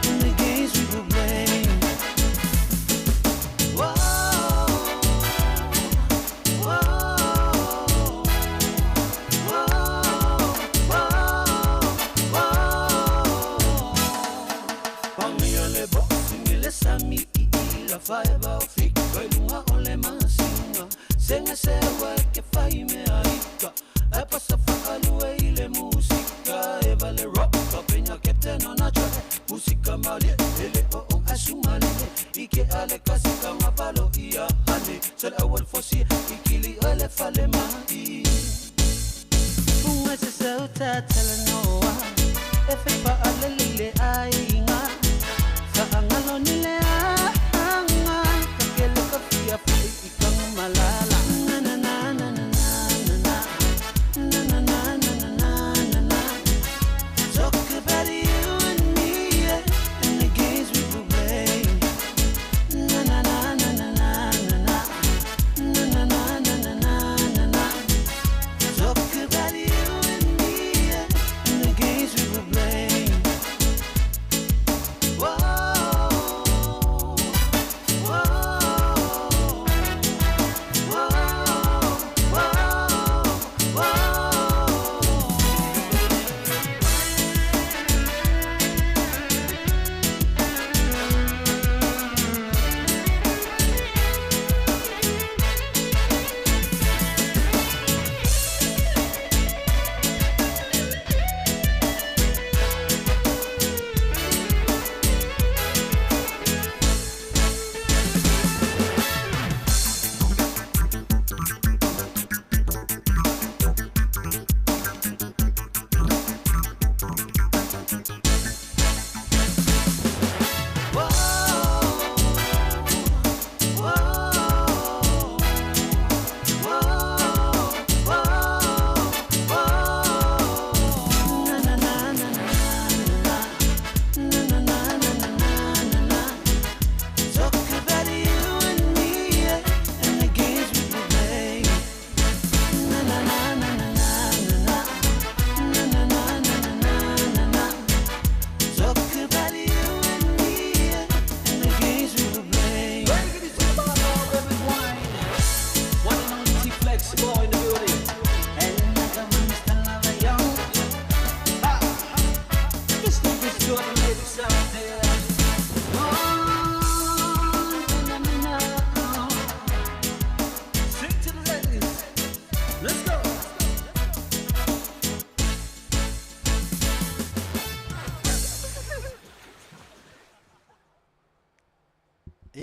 and the games we will play. Sami la Faiva fika lunga ole Masina senga sewa ke fai me aika e passa fa alue ile musica e vale rock peña que te no nacho música mali ele o asumali ike ale kasika mapalo ia hane sel awal fosi ikili ale fale mai Fumese sauta telenoa e fa ale lile ainga Angalo nile anga kakele kafia fai ikang malala na na na na na na na na na na. Talk about you and me and the games we will play. Na na na na na na na na na. Talk about you and me and the games we will play.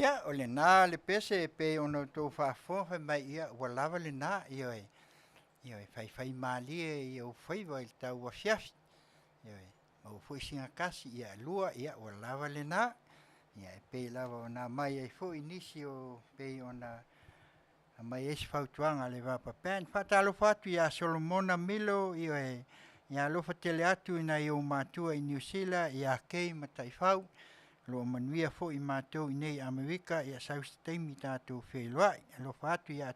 Ia, o le nā le pese pe ono tō whaafofa mai ia, ua lava le nā, ia e whai mālie ia o Faiva i tau Afiafi. Ia e, mau fuisinga kasi ia lua, ia ua lava le nā. Ia e pe lava o nā mai e fo inisi o pe o nā mai esi whautuanga le wapa pen. Whatalo whatu ia Solomona Milo, ia lofa tele atu ina i o mātua i New Zealand, ia kei matai whau. Lo Manuia fo i mātou i nei Amerika, ia sausta teimi tātou whailuai. Lo whatu ia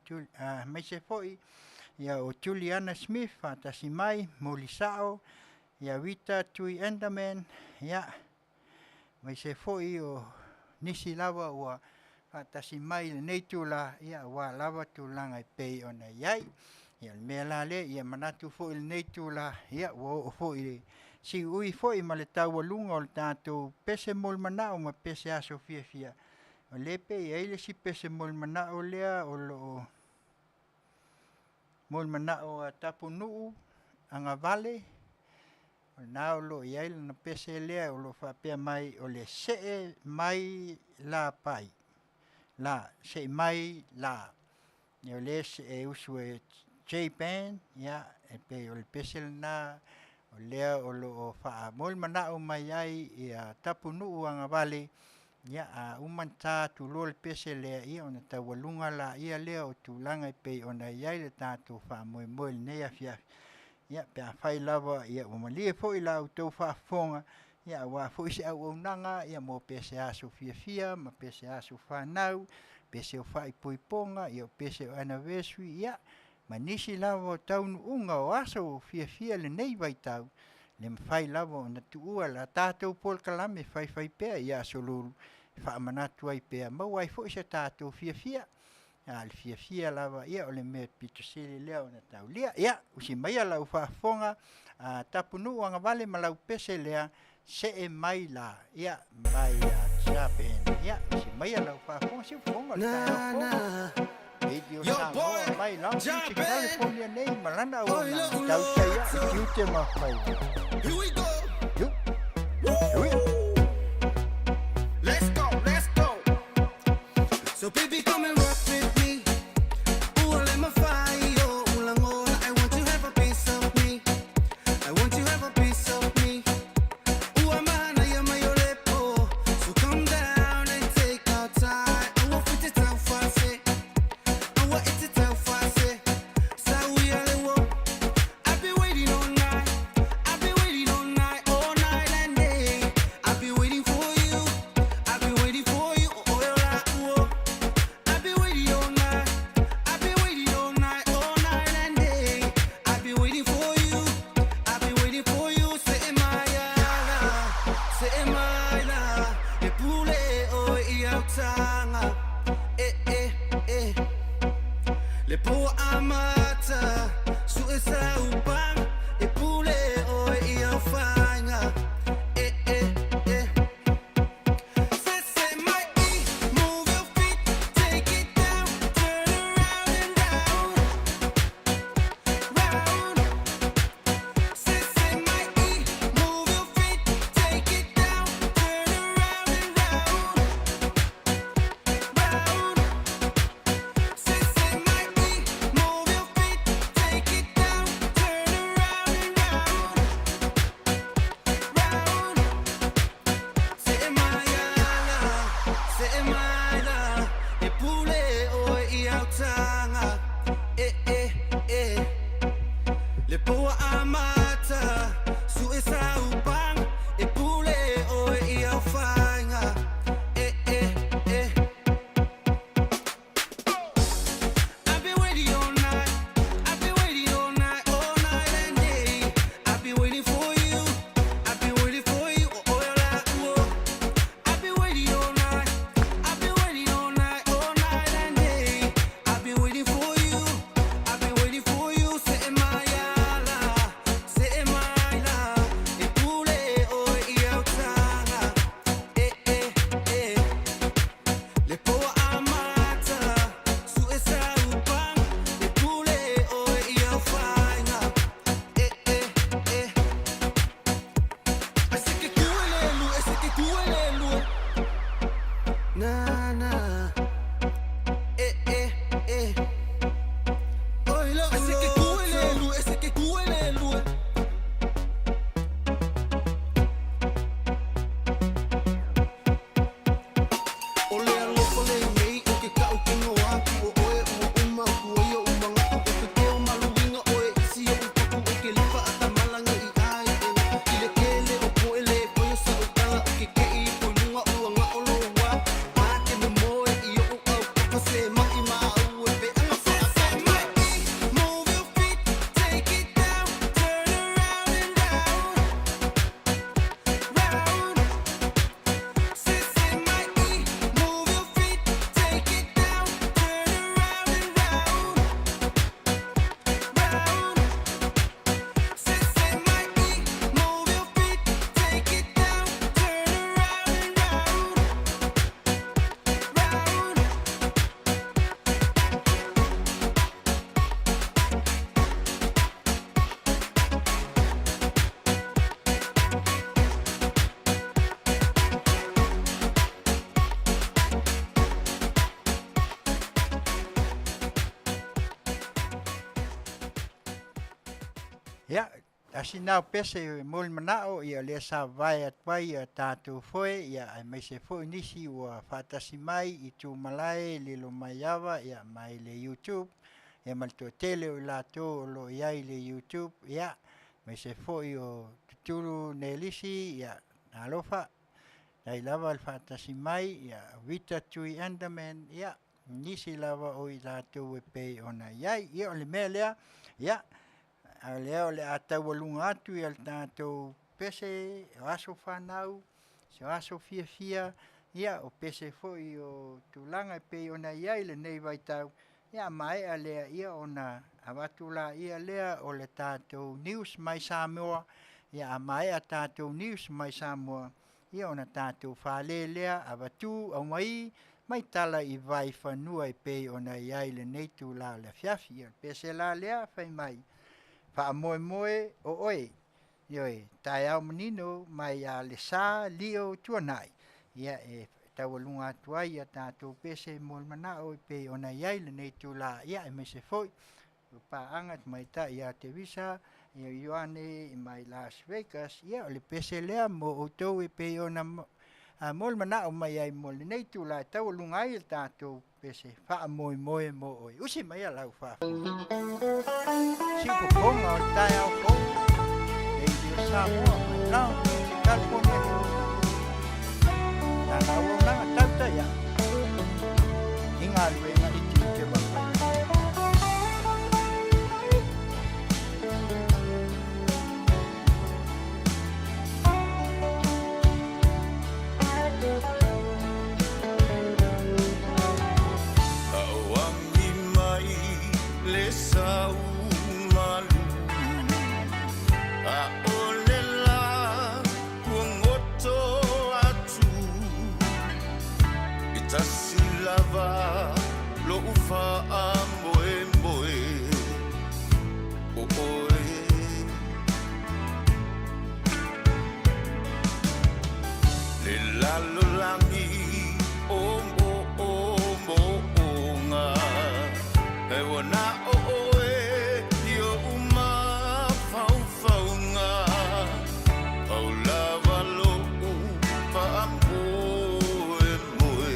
mai se fo ia o Juliana Smith, whatasi mai, Molisao, ia Rita Tui Enderman, ia mai se fo o nisi lava ua whatasi mai le nei tūla, ia ua lava tūlanga i pei o na iai. Ia mea la le, ia manatu fo i le nei tūla, ia ua o fo i si ui fo i ma le tau alunga o le tātou pese mol manao ma pese aso fia. O le pe i eile si pese mol manao lea o lo mol manao a tapu nuu, anga vale, o nao lo i eile na pese lea o lo whapea mai o le see mai la pai. La, see mai la. Ia o le se usu e J-Band, ia, e pe o le pese na o lea o lo wha mol manao mai ai ia tapu nuu anga vale, ia a umanta tu lo le pese lea ia o na tawalunga la ia lea o tūlanga i pei o na iai le tātou wha moe moe le nei Afiafi. Ia pe a whai lava ia o malie fo i la o tau whaafonga, ia wa fo i se au nanga ia mo pese aso fia, ma pese aso whanau, pese o whai puiponga, ia o pese o anniversary, ia ma nisi lava o taunu unga o aso fia le nei vai tau, le mawhai lava o na tuua la tātou pol kalame whai pēa ia solulu, whaamanatu ai pēa, mau ai fo i se tātou fia, le fia lava ia o le mea pitusili lea o na tau lia, ia usi mai ala u whaafonga, tapu nuu anga vale ma lau pese lea, se e mai la, ia mai Japan, ia usi mai ala u whaafonga, si ufonga le tātou video Samoa mai lau Tiute California nei malana o na Tautai a Tiute ma Faiva. Here we go. Here we go. Let's go. So baby, come and rock with me. Ooh, let my fire. I want to have a piece of me. I want to have a piece of me. Ooh, I'm a my lepo. So come down and take our time. Ooh, fit it out fast. I've been waiting all night. I've been waiting all night. Ia, asinau pese mol manao ia le sa vai atwai a tātou foe ia ai mai se foe nisi ua whātasi mai I tū malai le lo mai awa ia mai le YouTube ia mal tō tele o lātou o lo iai le YouTube ia mai se foe o tuturu ne lisi ia alofa ai lava le whātasi mai ia Vita Tui Andaman ia nisi lava o I lātou e pei ona iai ia o le mea lea ia a lea o le atau alunga atu I al tātou pese o aso whanau, se o aso fia ia o pese foi o tūlanga pei ona iai le nei vai tau, ia mai a lea ia ona awatula ia lea o le tātou news mai Samoa, ia a mai a tātou news mai Samoa, ia ona tātou whale lea awatu au mai tala I vai whanua pei ona iai le nei tūla le Afiafi, ia pese la lea whai mai. Pa moe moe o oe. Ioi, tai au manino mai a le sā lio tuanai. Ia e tawalunga tuai ia tātou pese mol manao I pe ona iai le nei tūla. Ia e me se foi. Pa angat mai ta ia te visa. Ia Ioane I mai Las Vegas. Ia o le pese lea mo o tau I pe ona mol manao mai ai mol nei tūla. Tawalunga ai tātou pese. Pa moe moe mo oe. Usi mai a lau fa. Sipo konga o tai au konga e dio Samoa mai lau California Nana uonanga Tautai ya Inga luenga I Tiute wakai Awangi mai le sau Lava lo ufa amboe mboe oe le lalo langi o nga e wana oe yo uma fau nga au lava lo ufa amboe mboe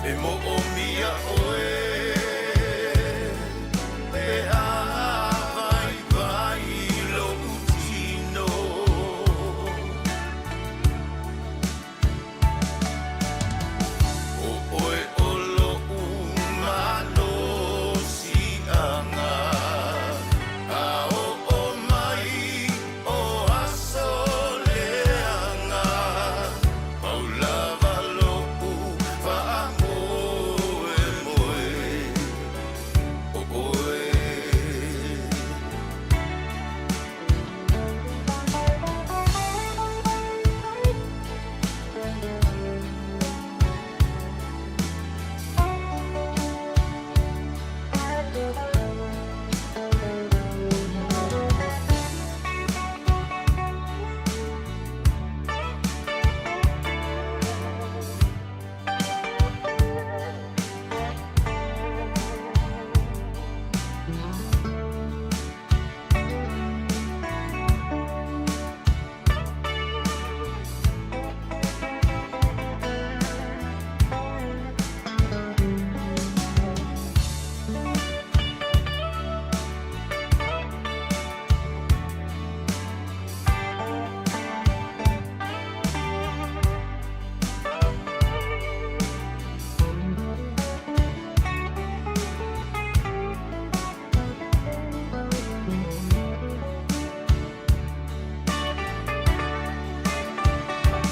E mo o mia oe e a vai vai lo utino o oe o lo umano si anga a o mai o asoleanga paulava lo u fa moe moe o oe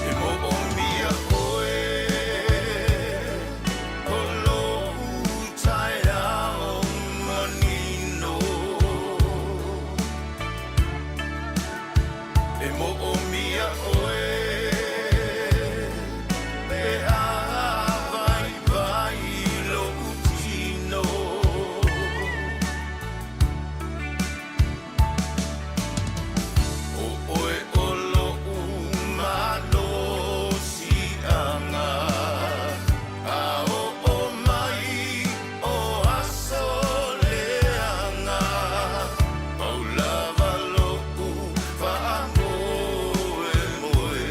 e mo o mia oe o lo utai ao manino e mo o mia oe e a vai vai lo utino o oe o lo umano si anga a o mai o asoleanga paulava lo u fa moe moe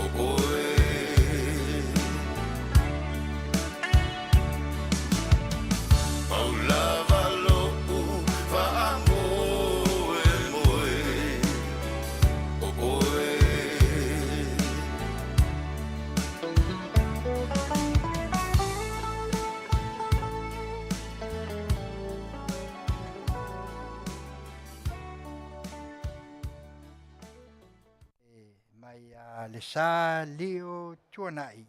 o oe paulava lo u fa moe moe o oe mai a le sa leo tuanai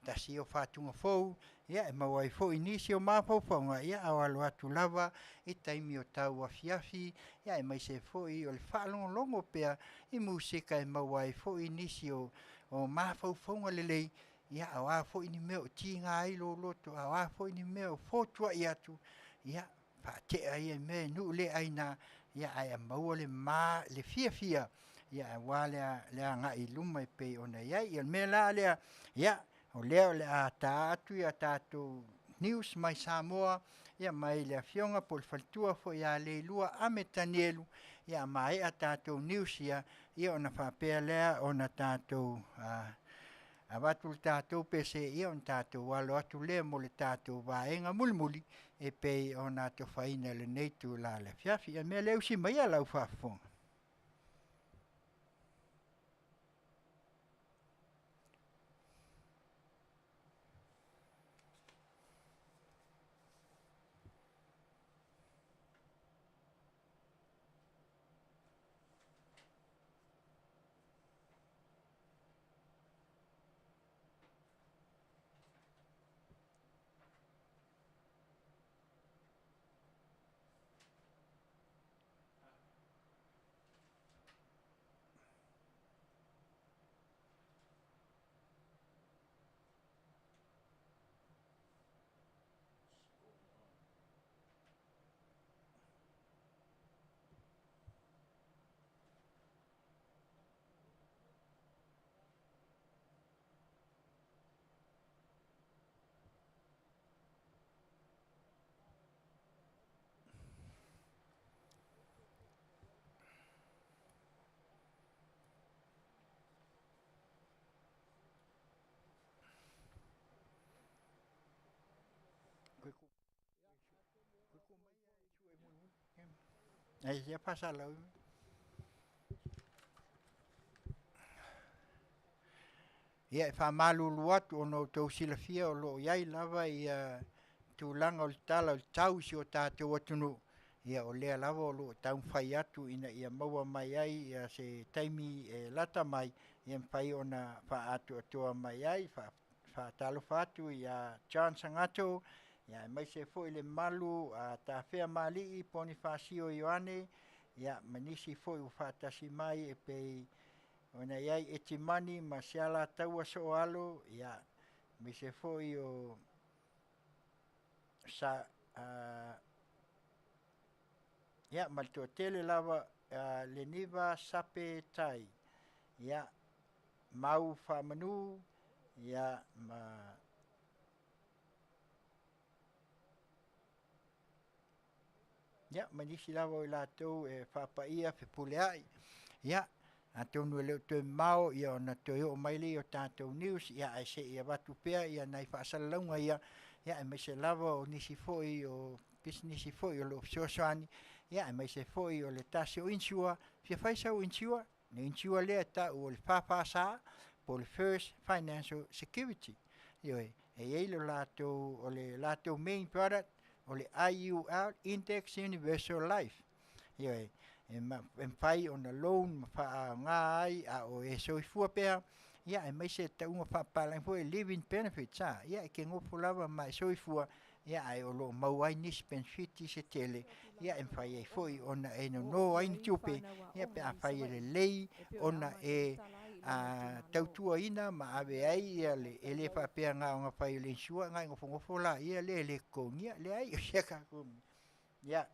tasi o fatunga fou ia e mawai fou inisi o mafaufaunga ia au alo atu lava i taimi o tau Afiafi ia e mai se fou i o le whaalongolongo pea i musika e mawai fou inisi o mafaufaunga lelei ia au a fou ini meo ti ngā ilo loto au a fou ini meo fotua i atu ia whaatea ia me nu le aina ia ai a maua le fia fia ia wa lea ngai luma i pei ona ia i me la lea ia o lea le a tātu ia tātu news mai Samoa ia mai le Afioga po le falitua fo ia le lua ame tanielu ia mai a tātu news ia ona whapea lea ona tātu a watu tātou pese ia on tātou walo atu lea mo le tātou waenga mulimuli e pei ona to whaina le neitu la le Afiafi ia me leu si mai a lau Faafofoga'aga. Ai se pasa lau. Ia e whamalulu atu ono tau silafia o loo iai lava ia tūlanga o le tala o le tau si o tātou atunu. Ia o lea lava o loo tau whai atu ina ia maua mai ai ia se taimi e lata mai ia mwhai ona wha atu atua mai ai wha talo whatu ia John Sangato ia mai se fo ile malu a ta whea mali i poni whasio Ioane ia manisi fo i whatasi mai e pei ona iai e timani ma siala taua so alo ia mi se fo i o sa ia ma to tele lava le niva sape tai ia mau fa manu ia ma ia manisi lava o latou e whapaia fe puleai ia a tonu leo te mau ia ona te o mai le o tātou news ia ai se ia watu pea ia nai whaasalaunga ia e mai se lava o nisi foi o business foi o lo soani ia e mai se foi o le tasi o insua fia faisa o insua ne insua le ta o le fafasa po le first financial security io e ei lo lato o le lato main product o le IUL index universal life io e fai ona loan ma fa nga ai a o e soifua pea ia e mai se taunga whapalang fo e living benefits ia e ke ngofu lava mai soifua ia ai o lo mau ai nis benefiti se tele ia e fai e foi ona e no ai ni tupe ia pe a fai e lei ona e tautua ina ma ave ai ia le ele fa pea nga nga fai le insua nga ngofu la ia le kongia le ai o seka ia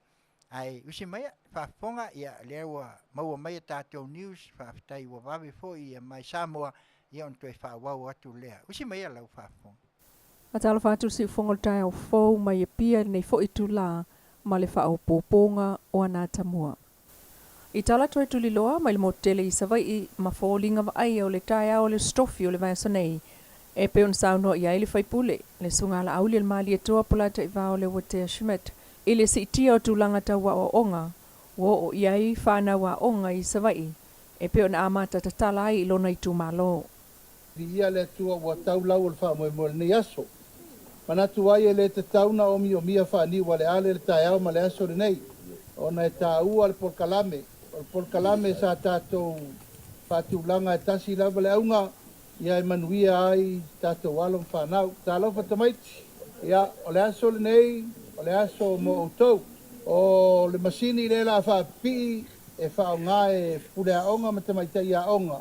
ai usi mai Fafofoga ia lewa mau mai tātou news whaftai wa wawe fo ia mai Samoa ia on toi whawau atu lea usi mai lau Fafofoga a tala whātu si whongal tai au fau mai e pia nei fo i tu la ma le whao pōponga o ana tamua i tala toi tuli loa mai le mo tele i savai i ma fōlinga wa ai o le tai au le stofi o le vaisa nei e peon sauno i ai le whaipule le sungala au le mali e toa polata i vao le Watea Schmidt i le si tia o tūlanga taua o onga, wo o iai whāna wa onga i savai, e peo na amata tatala ai ilona i tūmalo. Ia le tua wa tau lau o le wha moe moe nei aso. Mana tu ai e le te tauna o mia whani wa le ale le tai au ma le aso le nei. Ona e tā ua le polkalame. O le polkalame sa tātou whātūlanga e tasi lava le aunga. Ia e manuia ai tātou alon whanau. Tā lau whatamaiti. Ia o le aso le nei. O le aso mo outou, o le masini le la whaapi e whaonga e pulea onga ma tamaitai a onga.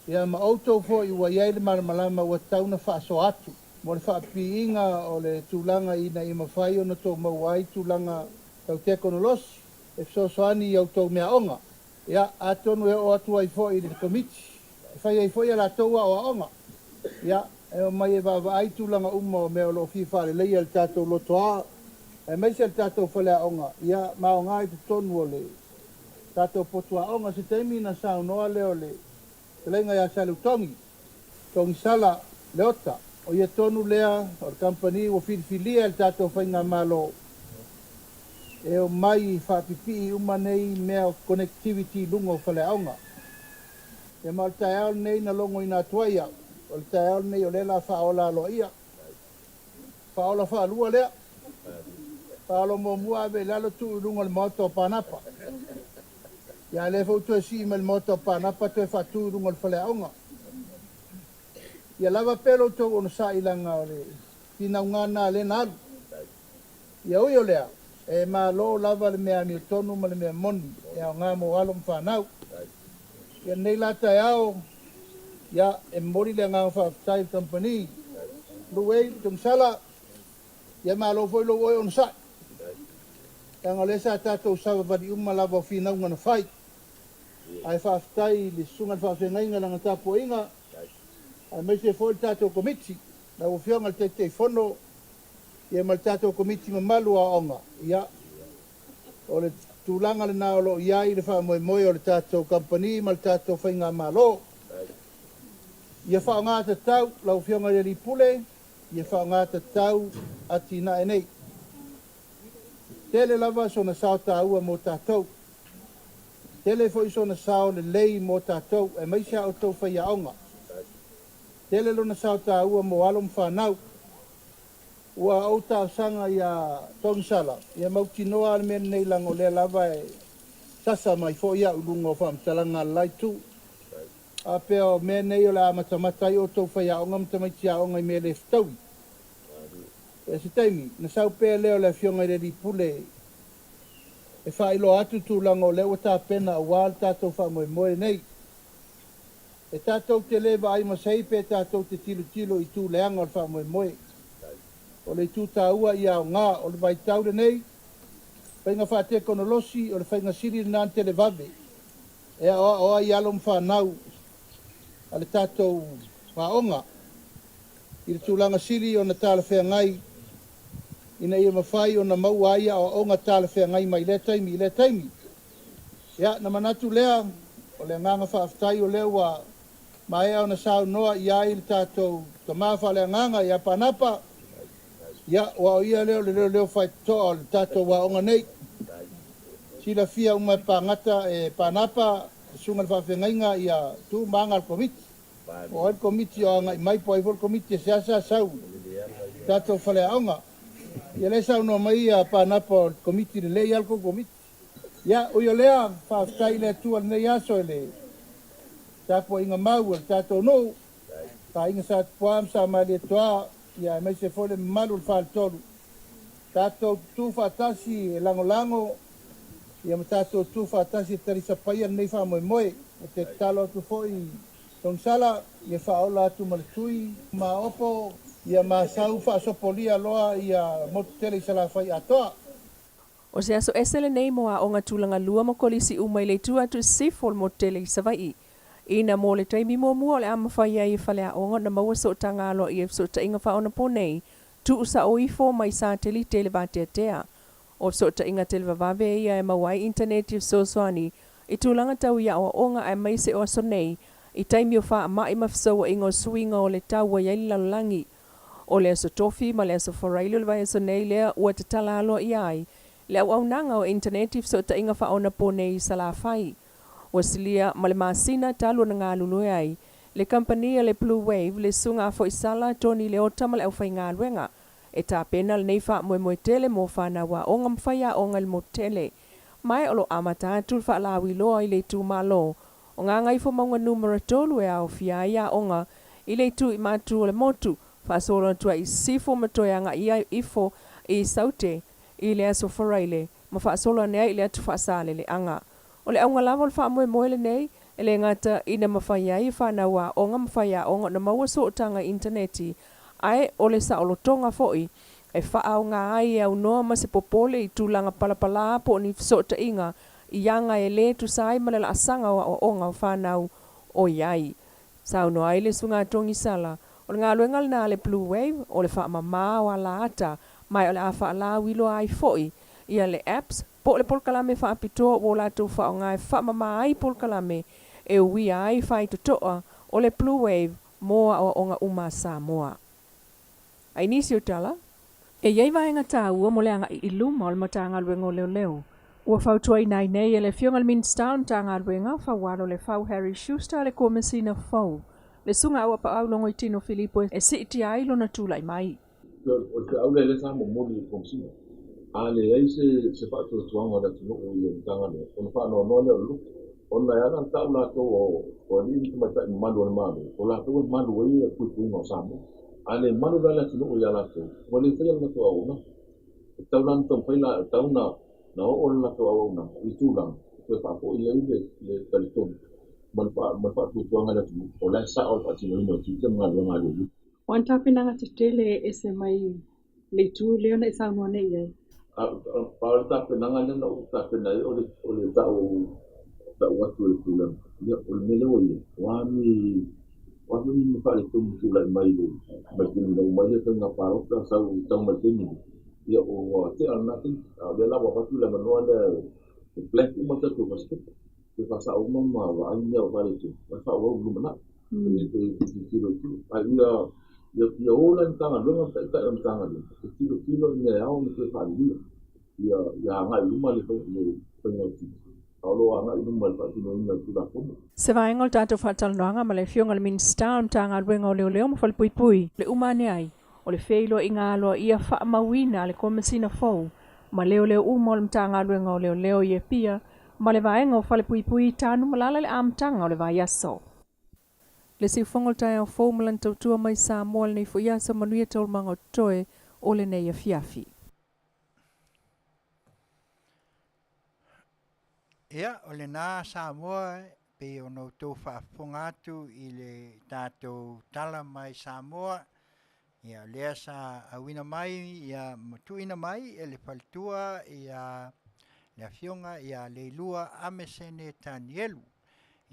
Ia ma outou fo i wa iai le malamalama wa tauna whaaso atu. Mo le whaapi inga o le tūlanga ina i mawhai o na tō mawai tūlanga tau te konolosi. E fsosoani i outou mea onga. Ia atonu e o atu ai fo i le komiti. E whai ai fo i a la toua o a onga. Ia e o mai e wawa ai tūlanga uma o mea o lo whiwhare leia le tātou lotoa. E mai se tātou whalea onga, ia mao ngā i te tonu o le tātou potua onga se teimi na sao noa leo le te lenga ia salu tongi sala leota o ia tonu lea o le company o whiriwhilia le tātou whainga malo e o mai whapipi uma nei mea connectivity lungo whalea onga e ma le taeal nei na longo i nā tuaia o le taeal nei o lela whaola aloa ia whaola whaalua lea Palo mo mua ave lalo tu lungo le moto panapa. Ya le fo tu si me moto panapa tu fa tu lungo le fale onga. Ya lava pelo to ono sa ilanga ole. Tina ngana le na. Ya o lea. E ma lo lava le mea mi tonu ma le mea moni. Ya nga mo alo mfa nau. Ya nei lata yao. Ya e mori le nga fa tai company. Luei tum sala. Ya ma lo foi lo o ono sa. Tanga lesa tātou sawa wadi lava whina unga na whai. Ai whaftai li sunga whawhenga inga langa tāpo inga. Ai mai se fōi tātou komiti. Na o whionga te te whono. Ia mal tātou komiti ma malu a onga. Ia. O le tūlanga le nā olo iai le wha moe moe o le tātou company ma le tātou whainga malo. Ia wha ngā te tau lau whionga le li pule. Ia wha ngā te tau ati na enei. Tele lava so na sao tā ua mo tātou. Tele fo iso na sao le lei mo tātou e maisa o tau whaiaonga. Tele lo na sao tā ua mo alom whanau. Ua au tā sanga ia tonsala. Ia mautinoa al mea nei lango lea lava e tasa mai fo ia ulungo whamtalanga lai tu. A peo mea nei o la matamata o tau whaiaonga matamaitia aonga i mea le ftaui. E se taimi, na sau pea leo le fionga i redi pule e whailo atu tūlango leo tā pena a wāl tātou whamoe nei. E tātou te lewa ai masai pe tātou te tilo i tū leanga o whamoe. O le tū tā ua i au ngā o le vai taure nei. Whainga whātea konolosi o le whainga siri nān tele vave. E oa i alom whanau a le tātou whaonga. I le tūlanga siri o na tāla whea ngai. Ina ia mawhai o na maua aia o onga tāla whea ngai mai le taimi. Ia, na manatu lea, o le nganga whaafitai o leo wa maea o na sao noa i ai le tātou ta mawha le nganga i a panapa. Ia, wa o ia leo le leo whai toa o le tātou wa onga nei. Sila fia umai pāngata e panapa, sunga le whawhia ngainga i a tū maanga al komiti. O el komiti o anga i mai po aifol komiti e seasa sau. Tātou whale aonga. Ia le sau no mai a panapa o komiti le lei alko komiti. Ia, o ia lea, whaafitai le tua nei aso le. Tāpua inga mau le tātou no. Ka inga sa tuam sa mai le toa. Ia, mai se fole malu le whaal Tātou tū whaatasi e lango. Ia ma tātou tū whaatasi e tarisa paia nei whamoe. O te talo atu foi tong sala. Ia whaola atu maletui. Ma opo. Ia ma sau whaasopolia loa ia motu tele i sala whai atoa. O se aso esele nei moa o ngā tūlanga lua mo kolisi umai le tu atu sifol mo tele i savai. Ina mo le taimi mua le ama whai ai whale a onga na maua so tanga alo i so ta inga whaona po nei. Tu usa o ifo mai sa tele vate tea. O so ta inga tele vavave ia e mawai interneti so soani. I tūlanga tau ia o onga ai mai se o aso nei. I taimi o wha mai mafsaua ingo suinga o le tau wa yai lalangi. O le aso tofi ma le aso wharailo le vai aso nei lea ua te tala alo i ai. Le au nanga o interneti so ta inga whaona po nei sa la whai. O silia ma le Masina talu na ngā lulu ai. Le kampania le Blue Wave le sunga fo isala toni le ota ma le au whai ngā luenga. E tā pena le nei wha moe tele mo whana wa onga mwhaya onga le mo tele. Mai olo amata tul wha lawi loa i le tū malo. O ngā ngai fo maunga numera tolu e au fia ia onga i le tū i matu o le motu. Whaasolo tua i sifo matoyanga ia ifo i saute i le aso wharaile. Ma whaasolo nea i le atu whaasale le anga. O le aunga lava le wha moe le nei, e le ngata ina mawhaya i whanawa o ngā mawhaya o ngā maua sootanga interneti. Ai o le sa olotonga foi, e whaau ngā ai au noa ma se popole i tūlanga palapala po ni soota inga, i anga e le tu sai ma le la asanga o ngā whanau o iai. Sau no ai le sunga tongi sala, o le ngā luenga na le Blue Wave, o le wha mamā o la ata, mai o le a wha la wilo ai foi, ia le apps, po le polkalame wha apitoa o la tau wha o ngai wha mamā ai polkalame, e ui ai whai tutoa o le Blue Wave, moa o onga uma Samoa. Ai nisi o tala? E iei vaenga tā ua mo le anga i iluma o le matanga luenga o leo leo. Ua whautua i nai nei e le fionga le Minstown tanga luenga, whawalo le whau Harry Schuster le kua Masina fau. Le sunga awa pa au longo i tino Filipo e si iti ai lona tūlai mai. O te au le sa mo moni i Masina. A le ai se whaatua tuanga na tino o i tanga le. O na whanau noa leo lu. O na yana tau lato o ni i mata i manu o manu. O lato o manu o i a kuipuinga o Samoa. A le manu la tino o i a lato. O le whea lato au na. Tau lan tau whaila tau na o lato au na. I tūlanga. Koe whaapo i ai le talitoni. Man whaatua tuanga na tino. O la sa o patino ino tita mga luanga lu. Wan tapinanga te tele e se mai le tū leo na isa unua nei ai. Para tapinanga nena o tapinai o le tau atu e tūlanga. O le mele o ia. Wami ni whare tumu tūlai mai lo. Mai tini nau mai le tanga parota sau tau mai tini. Ia o te anati. Le lawa watu le manoa le plank umata tu maske. Te whasa au mama wa aina o whare tu. Wa wha au lumana. Te tiro. Ai ia ola ni tanga lunga tai ni tanga lunga. Te tiro ni au ni te whare ia ngai luma le whangoti. Aoloanga i numa le whaatino inga tula komo. Se vaenga o tātou whātalanoanga ma le fionga le minsta o tāngā ruenga o leo leo ma whalipui le umane ai o le feilo i ngā aloa ia whaamawina le ko Masina fau ma leo leo uma o le tāngā ruenga o leo leo ia pia ma le vaenga o whalipui tānu malala le amtanga o le vai aso. Le si whongo tai au fau malan tautua mai Samoa le nei fo iasa Manuia taulmanga o toe o le nei Afiafi. Ia, o le nā Samoa, pe ono tō whaafongatu i le tātou tala mai Samoa. Ia, lea sa awina mai, ia matuina mai, e le palitua, ia le Afioga, ia le ilua amesene tanielu.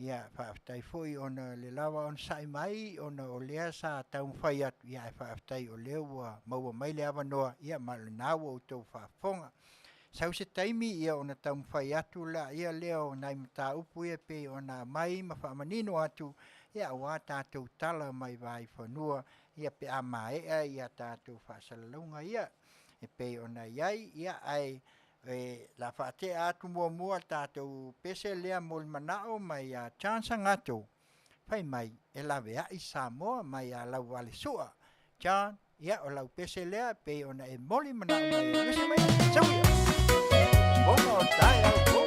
Ia, whaaftai foi ona le lawa on sai mai, ona o lea sa tau mwhai atu, ia e whaaftai o leua maua mai le awanoa, ia ma le nawa o tō whaafonga. Sau se taimi ia ona tau mwhai atu la ia leo nai mta upu ia pe ona mai ma whaamanino atu ia wā tātou tala mai vai whanua ia pe a maea ia tātou whaasalalunga ia e pe ona iai ia ai la whaate atu mua tātou pese lea mol manao mai a chansa ngato whai mai e lawe a i Samoa mai a lau wale sua chan ia o lau pese lea pe ona e moli manao mai e wese mai sauia Bongo tai au ko.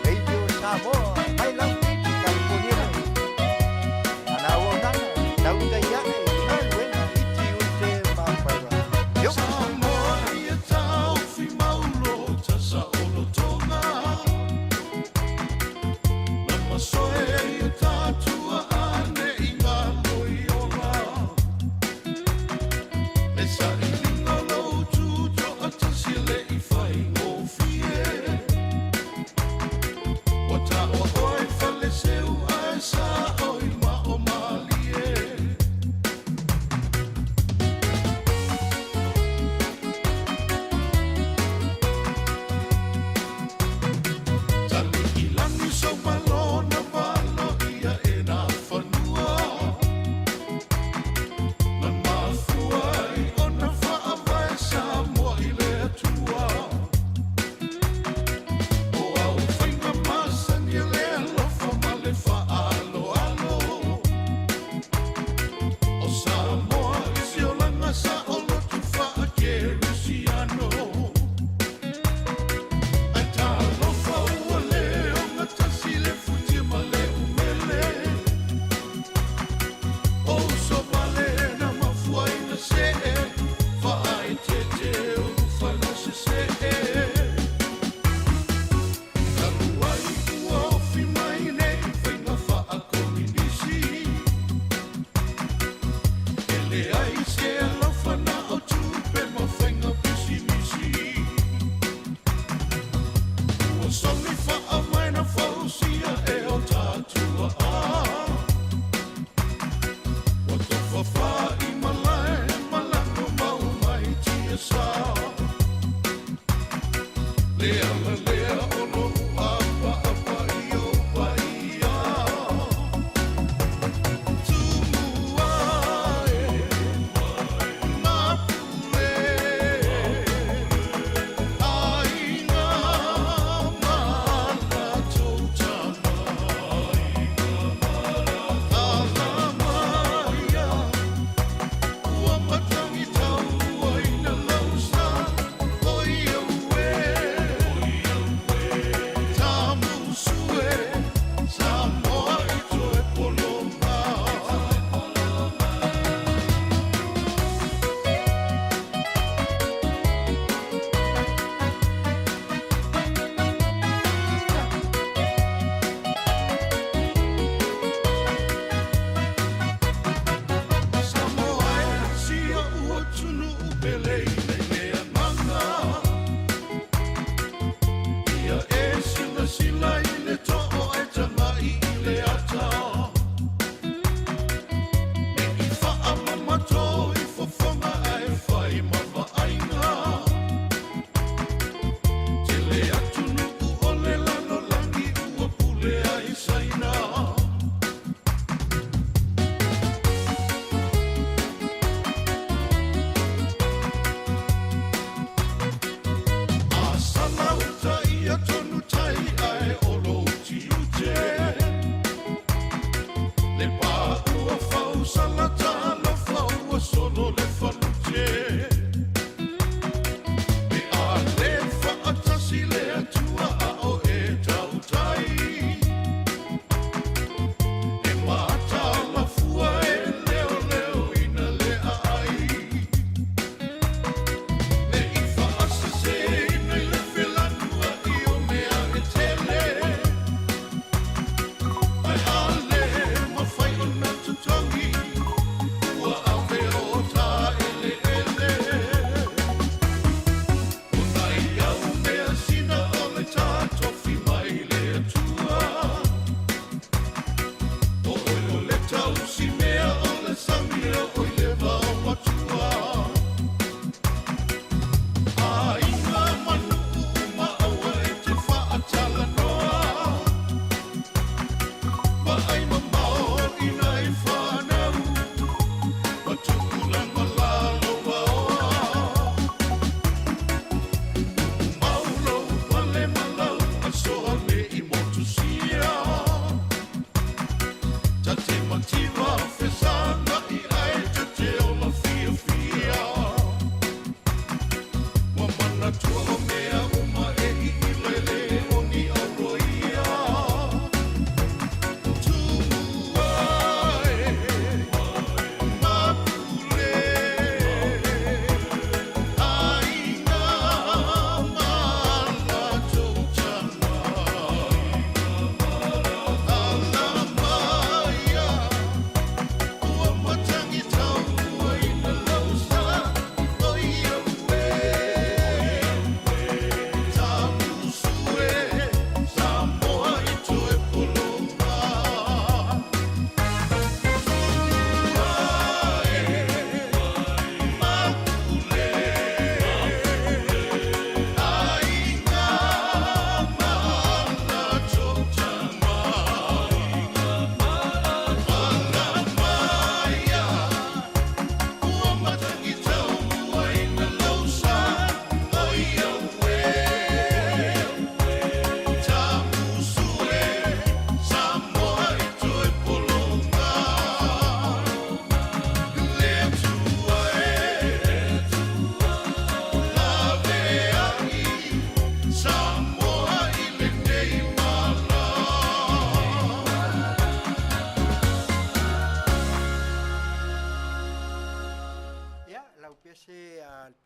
Radio Samoa, mai lau ki California. Ana ona, Tautai ya ina luena i Tiute ma Faiva. Yo. Samoa ia tau fi maulo tasa olo tonga. Na masoe ia tatua ane i ngā loiona. Me sa i linga lau tuto atasi le i fai ngofie. Wata o oi fale seu ai sa oi ma o malie. Tali i langi so malona malo ia e nā whanua. Na mafuai o na whaawai Samoa i le atua. O au whainga masani e le alofa ma le whaalo alo. O Samoa i si o langa sa o lotu wha Kerusiano. Ai tā lofa ua leo ngā tasi le futia ma le umele. O so vale na mafuai na se e, whaai te te o whala se se e. Taruai ua ofi mai nei, whainga wha kominisi. Ele ai se alofa na o tupe ma whainga pisimisi. Ua songi wha mai na whausia e o tātua a. Ua tofa wha i malai, malako mau mai tia sa. Lea la lea ono apa apa i o paia. Tumua e mai.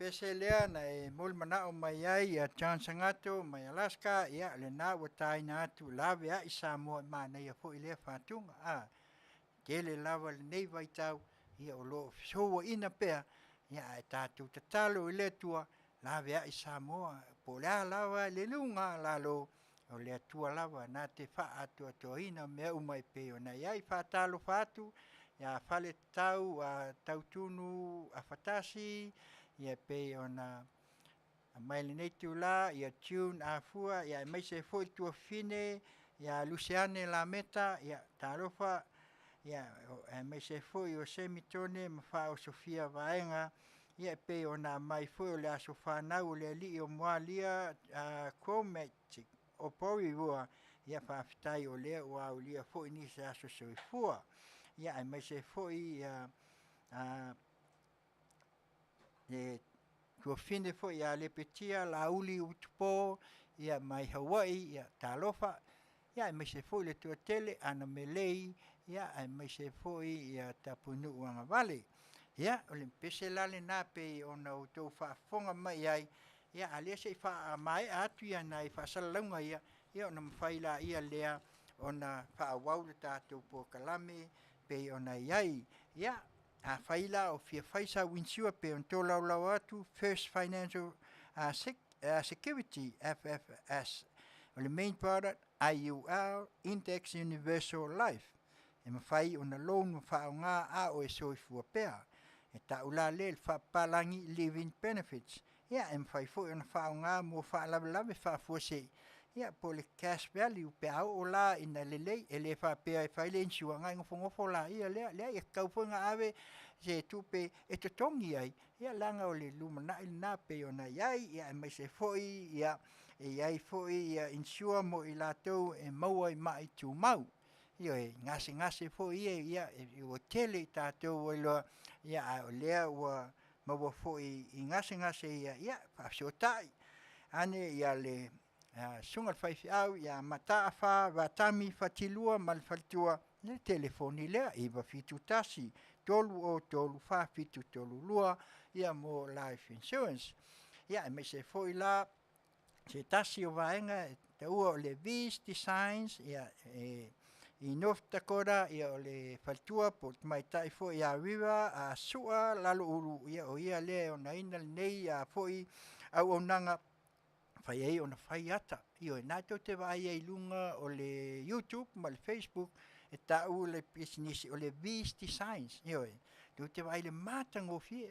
pese lea na e mol mana o mai ai a chance ngato mai Alaska ia le na wa tai na atu lave a Samoa mana ia fo ile fatunga a tele lava le nei vai tau ia o lo so ina pea ia tatu tatalo ile tua lave a Samoa po la lava le lunga la lo o le tua lava na te fa atu to ina me o mai pe ona ia fa talo fatu ia fale tau a tautunu a fatasi ia pe ona mai le nei tula ia tune a fua ia mai se foi tua fine ia Luciane la meta ia tarofa ia mai se foi o semitone ma fa o Sofia vaenga ia pe ona mai foi o le asofa na o le li o moalia a cometic o poi voa ia fa fitai o le o au lia foi ni se aso fua ia mai se foi e tua fine foi ia le petia la uli utpo ia mai Hawaii ia talofa ia mai se foi le tua tele ana melei ia mai se foi ia tapunu anga vale ia o le pese lale na pe ona o tau Faafofoga mai ai ia alia se fa mai atu ia nai fa salunga ia ona mfaila ia lea ona fa wau le tatu po kalame pe ona iai ia a faila o fia faisa winsua pe on to lau atu First Financial Security FFS o le main product IUL Index Universal Life e mafai ona loan mafaonga a o e soifua pea e taula le fa palangi living benefits ia e mafai fo ona faonga mo fa lave fa fose ia po le cash value pe au o la ina lelei e le fa pe ai fai le insua ngai ngofo la ia le e kau fonga ave se tupe e totongi ai ia langa o le lumana ina pe ona iai ia mai se foi ia e iai foi ia insua mo i latou e maua i mai tu mau ia e ngase foi ia e o tele tatou o lo ia o lea ua maua foi i ngase ia fa sotai ane ia le sunga faifi au ia mataafa watami fatilua malfaltua le telefoni lea iwa fitu tasi tolu o tolu fa fitu tolu lua ia mo life insurance ia me se foi la se tasi o vaenga te ua o le vis designs ia i North Dakota ia o le faltua po mai tai fo ia viva a sua lalo uru ia o ia le o naina nei a foi au onanga fai ai ona fai ata io na to te vai ai lunga o le YouTube ma le Facebook e tau le business o le vis designs io tu te vai le matangofi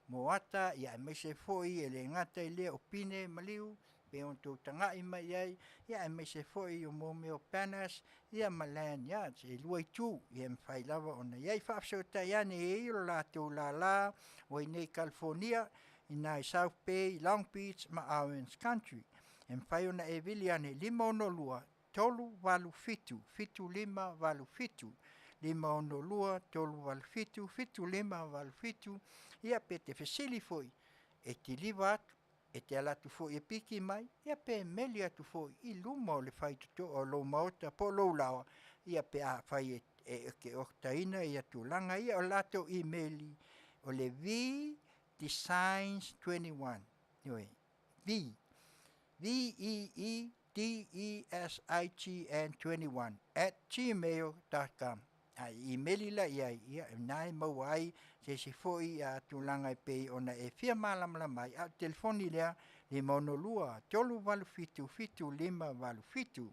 mo ata ia me se foi e le ngata i le opine maliu pe on tu tanga i mai ai ia me se foi o mo me o panas ia malan ia se luai tu ia me fai lava ona ia fa so taiane e la tu la o nei California in South Bay, Long Beach, ma Orange Country. En fai ona e viliane lima ono lua, tolu walu fitu, fitu lima walu fitu. Lima ono lua, tolu walu fitu, fitu lima walu fitu. Ia pe te fesili foi, e te liwa atu, e te alatu foi e piki mai, ia pe meli atu foi, i luma o le fai tuto o lo maota po lo lawa. Ia pe a fai e ke oktaina ia tulanga, ia o lato emaili o le Designs 21. Anyway, VEEDESIGN 21 @gmail.com. Email la ia nai mawai se foi a tulanga pe ona e fia malam mai a telefoni le le monolua tolu valu fitu lima valu fitu.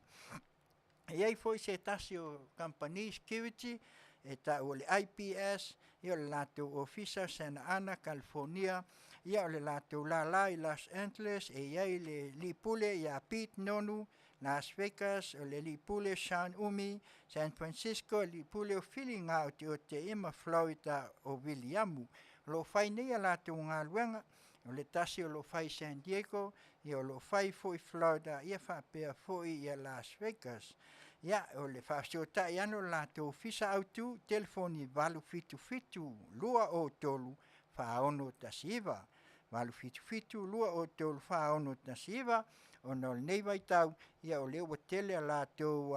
Ia foi se tasio company security eta o le IPS ia le lato officer Santa Ana, California, ia le lato la i Los Angeles, e ia le lipule ia Pete Nonu, Las Vegas, o le lipule San Umi, San Francisco, lipule o Filinga o Tiute ima Florida o Williamu. Lo fai nei lato ngā luenga, o le tasi o lo fai San Diego, ia o lo fai foi Florida, ia whapea foi ia Las Vegas. Ia o le whasiota i ano lato fisa autu, telefoni valu fitu, lua o tolu, whaono tasiva. Valu fitu, lua o tolu, whaono tasiva, o no nei vai tau, ia o leo Tele lato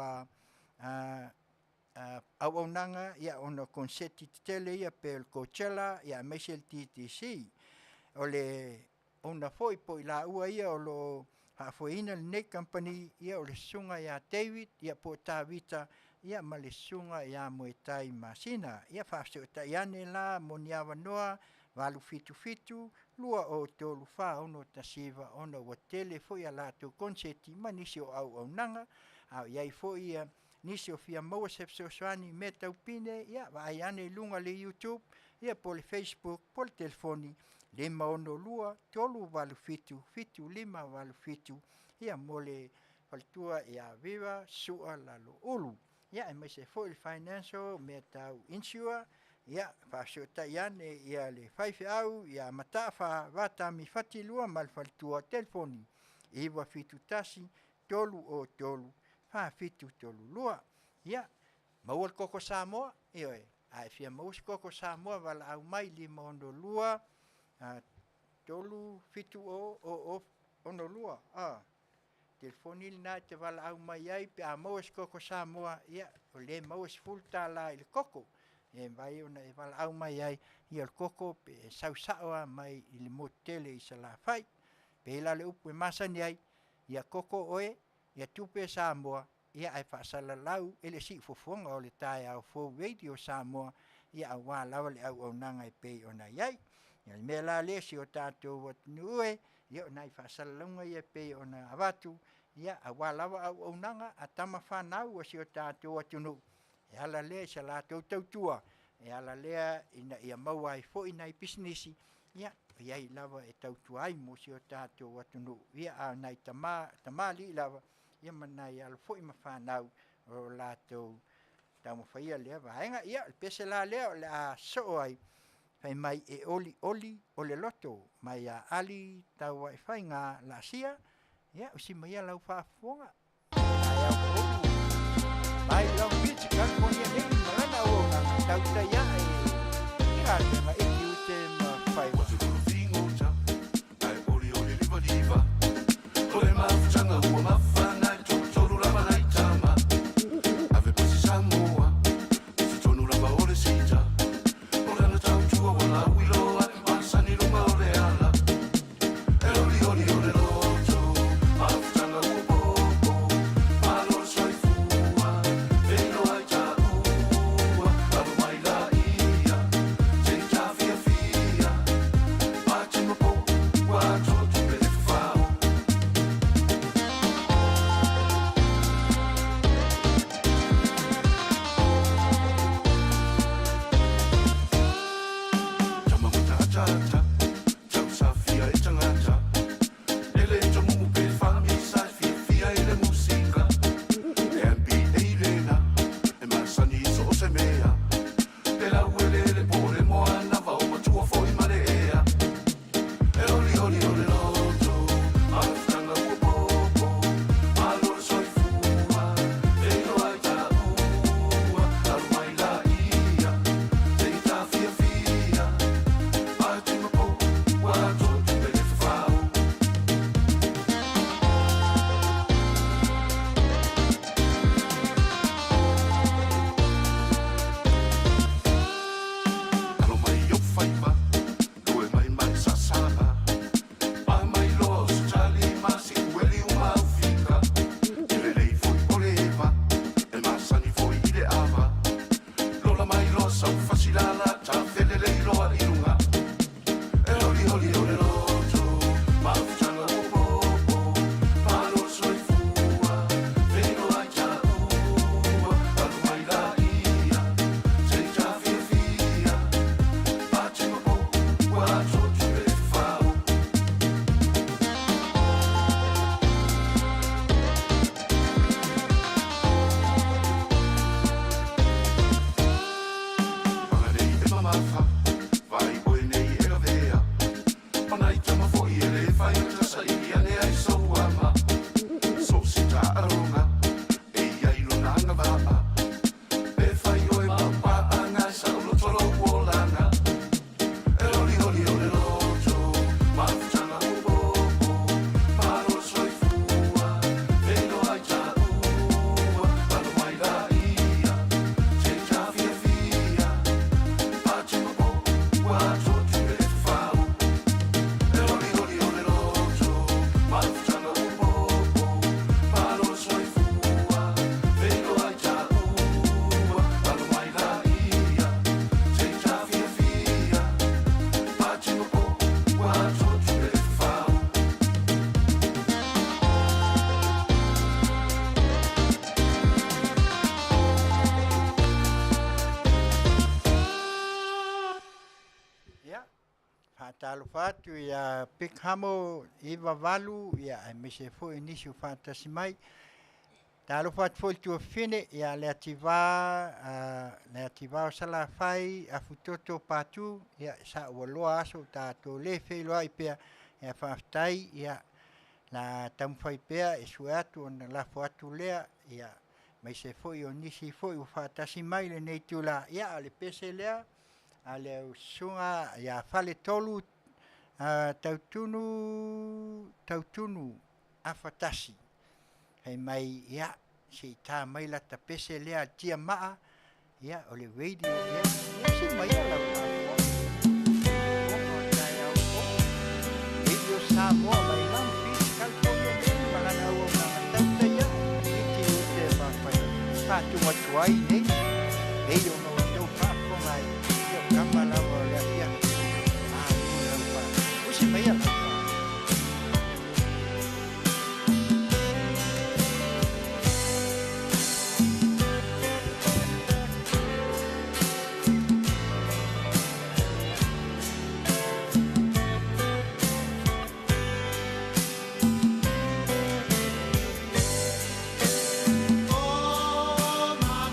au nanga, ia o no konseti Tele, ia pe el Coachella, ia mesel TTC. O le ona foi po la ua ia o lo hafoina le nei company ia o le sunga ia David ia po tavita ia ma le sunga ia moetai Masina ia fafse ta iane la moniava noa valu fitu lua o tolu fa ono tasiva ono wa Tele foi ala to konseti manisi o au nanga au ia foi ia nisi o fia mo se swani meta upine ia va iane lunga le YouTube ia po le Facebook po le telefoni lima ono lua tolu valu fitu lima valu fitu ia mole faltua ia viva sua lalo ulu ia me se foi financial meta insure ia fa sota iane ia le Faiva au ia matafa vata mi fati lua mal faltua telefoni iwa fitu tasi tolu o tolu fa fitu tolu lua ia mawal koko Samoa ia ai fia maus koko Samoa vala au mai lima ono lua tolu fitu o ono lua telefoni na te vala au mai ai pe a maus koko Samoa ia o le maus fulta la il koko e vai ona e vala au mai ai ia il koko pe sausawa mai il motele i sala fai pe la le upu masani ai ia koko oe ia tupe Samoa ia ai fasala lau ele si fofonga o le tai au fo radio Samoa ia awa lawa le au nanga e pe ona iai ia me la le si o tato wat nue ia nai fasala lunga ia pe ona avatu ia awa lawa au nanga atama fanau o si o tato wat nu ia la le sa la tautua ia la le ina ia mau ai fo ina i business ia ia lava e tautua ai mo si o tato wat nu ia nai tamali lava ia manai al foi ma fanau o lato tamo faia le vaenga ia pese la le a so ai fai mai e oli o le loto mai a ali tau ai fainga la sia ia o si mai lau Faafofoga'aga ai Long Beach California nei mana o na Tautai ai ia ma e Tiute ma Faiva ai oli liva ole ma fanga o ma fanga tolu la mana itama ave posi Samoa si tonu la ba ole sita ole na tau tua wala wilo a sani lunga ole ala oli ole loto ma fanga o popo ma lo sai fua velo ai ta ua alo mai la ia senza fia tangata, tau sa fia e tangata. Ele e tamu pe whangi sa fia e le musika. E ambi e ilena, e masani so o se mea. E lau ele le po le moa na vau matua foi mare ea. E oli oli ole loto, alftanga ua popo, alor soi fua, e no ai ta ua, alu mai la ia, te i ta fia fia, a te mapo, ua to tu pe le fafau. Alo mai o Faiva, lue mai mai sasana. Ai mai los tali masi ueli uma ufika. Ele lei foi oleva, e masani foi ile ava. Lola mai los au fasilala, ta fele lei loa ilunga. E oli oli ole loto, ma ufitanga o popo, ma lo soi fua, veno ai ta ua, alu mai la ia, se ta fia fia, bate mapo, ua to tu e fau. Pana nei e mamafa, vai boi nei e gavea. Pana i tama foi e le fai o tasa i ane ai sauama. So si ta aronga, e ai luna anga vaa. E fai o e papa anga sa ulo tolo uolanga. E oli oli ole loto, ma futanga o popo, ma lo soi fua, veno ai ta ua, alu mai la ia, te ta fia fia, bate mapo, ua to tu e fafau. E oli oli ole loto, ma futanga o popo, ma lo soi fua, veno ai ta ua, alu mai la ia, te ta fia fia, bate mapo, ua to tu e fafau. Ia, whātalo whātu ia pikhamo i wawalu ia e mise fo i nisu whātasi mai. Talo whātu fo i tua whine ia lea tiva o sala whai a futoto pātu ia sa ua loa aso tātou le whailoa i pia ia whaftai ia na tamu whai pia e sue atu o na lafo atu lea ia mai se fo i o nisi fo i o whātasi mai le nei tula ia ale pese lea a le sunga ia fale tolu tautunu a fatasi hei mai ia si tā mai la ta pese lea tia maa ia o le radio ia si mai ala radio Samoa mai lampi California nei malana o na Tautai ia i Tiute patu watuai nei radio no tau Faafofoga'aga ia kamala o le Afiafi o si mai ala Oh, my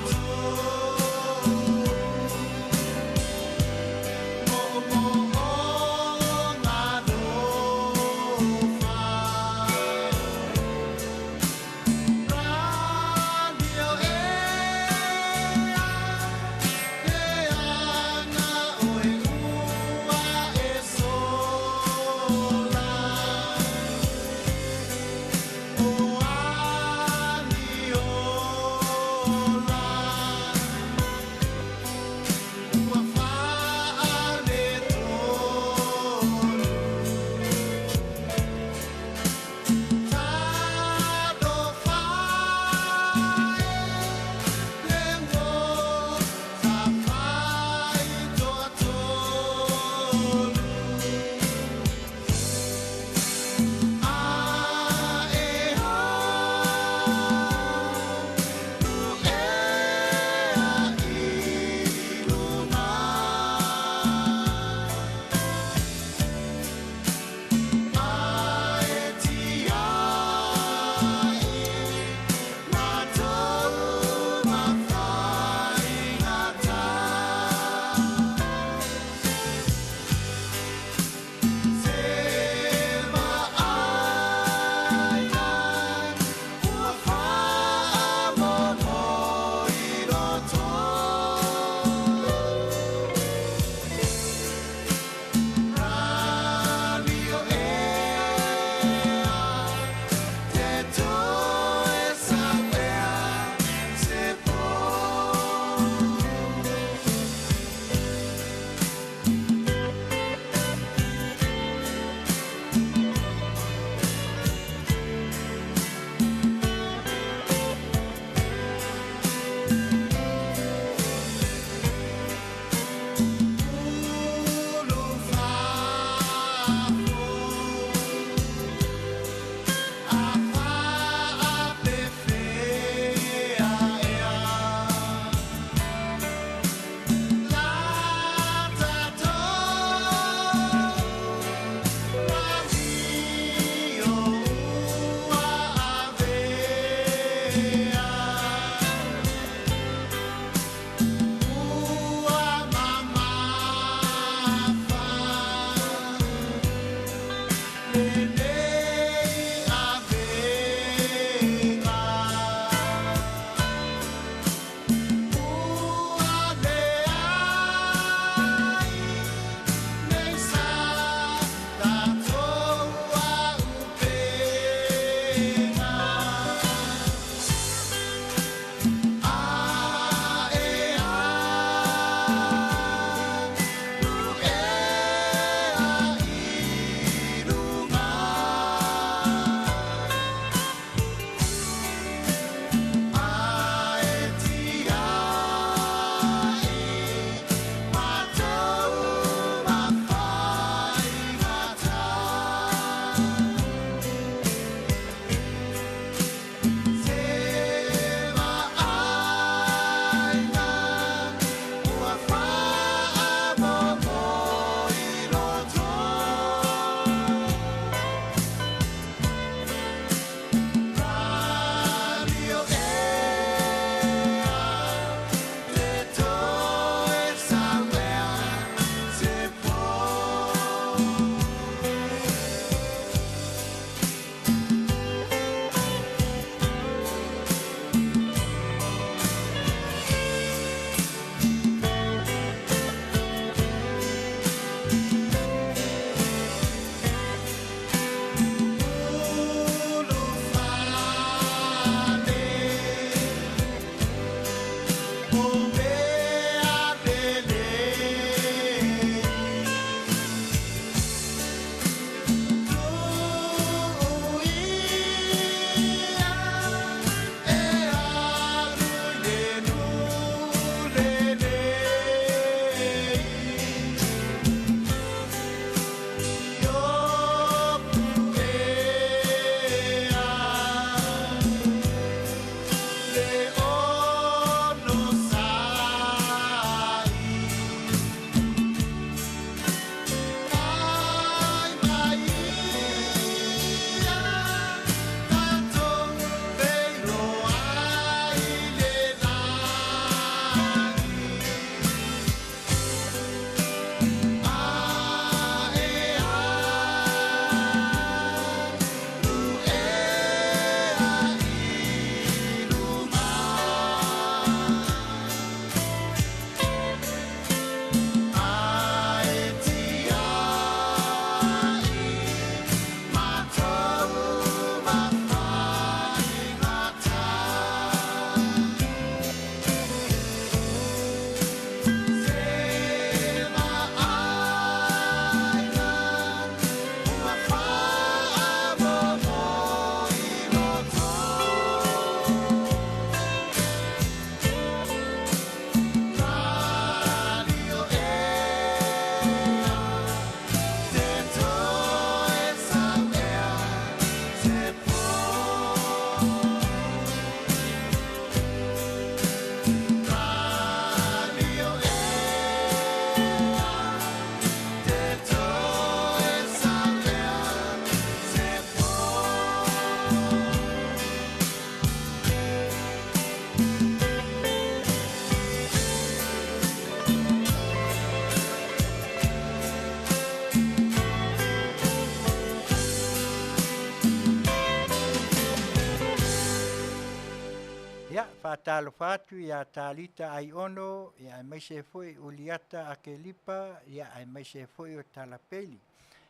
Talo fatu ia talita ai ono ia mai se foi uliata a ke lipa ia ai mai se foi o talapeli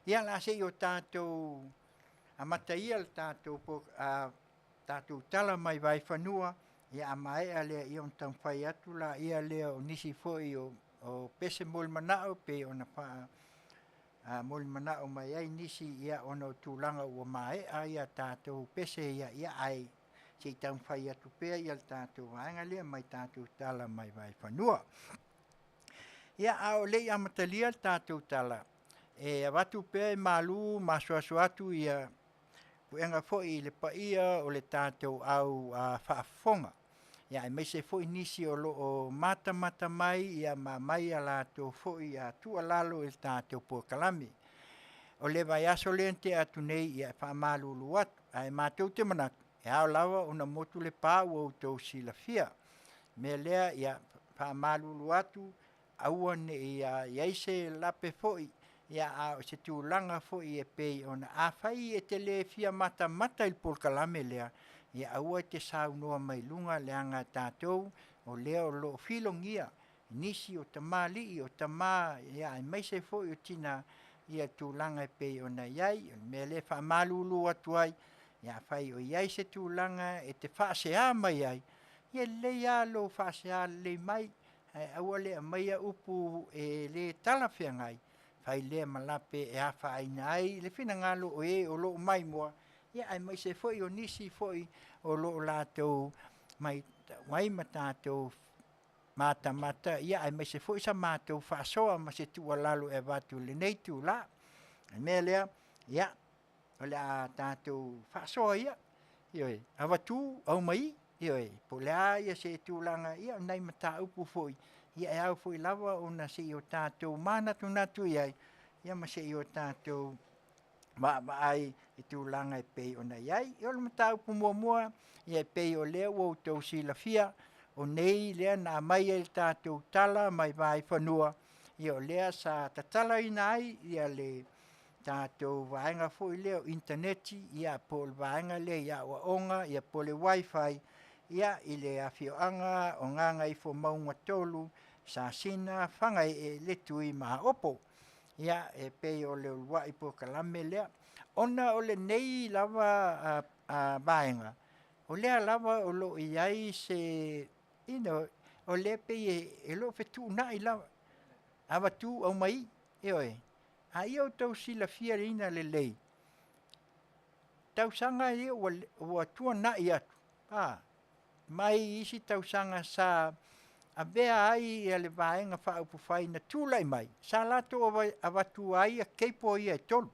ia la se o tatou a mataia le tatou po a tatou tala mai vai fanua ia a mai ale ia un tan fai atu la ia le o nisi foi o pese mol manao pe ona pa a mol manao mai ai nisi ia ona tulanga o mai ia tatou pese ia ai se tau fai atu pea i al tātou vaenga lea mai tātou tala mai vai whanua. Ia au lei amatalia al tātou tala. E watu pea i malu masuasu atu ia puenga foi le paia o le tātou au Faafofoga. Ia mai se foi nisi o loo mata mai ia mai a lātou foi a tua lalo il tātou Puakalami. O le vai aso lente atu nei ia whamalulu atu. Ai mātou te manatu. E au lawa una motu le pā ua utou silafia. Me lea ia whamalulu atu, aua ne ia ise lape foi, ia au se tūlanga foi e pei ona awhai e Tele fia mata il Puakalame lea, ia aua te saunua mai lunga leanga tātou, o lea o lo filongia, nisi o tamali o tama, ia ai mai se foi o tina, ia tūlanga e pei ona iai, me lea whamalulu atu ai, ia fai o iai se tūlanga e te whaasea mai ai. Ia leia lo whaasea le mai, aua lea mai a upu e le talawhiangai. Fai lea malape e awha aina ai, le whina ngalo o o lo mai mua. Ia ai mai se foi o nisi foi o lo lātou mai matātou mata. Ia ai mai se foi sa mātou whaasoa ma se tua lalo e watu le nei tū la. Mea lea, ia. Ole a tātou whaasoa ia, ioi, awatu, au mai, ioi, po lea ia se tūlanga, ia nei mata upu foi, ia e au foi lawa o na se o tātou mānatu natu iai, ia ma se o tātou ai e tūlanga e pei o na iai, ia le mata upu mua, ia e pei o lea o tau silafia, o nei lea na mai e tātou tala mai vai whanua, ia o lea sa tatala ina ai, ia le tātou vaenga foi leo interneti, ia po le vaenga le ia o onga, ia po le wifi, ia i le Afioga o nganga i fo maunga tolu, sa sina whangai e le tui maha opo. ia e pei o le ulua'i po kalame lea. Ona o le nei lava a vaenga. O lea lava o lo i ai se, o le pei e lo fetu na i lava. Awa tu au mai, oe. A ia o tau sila fia reina le lei. Tau sanga i o tua na i atu. Mai isi tau sanga sa a bea ai e le vaenga wha upu whai na tūlai mai. Sa lato a watu ai a keipo i e tolu.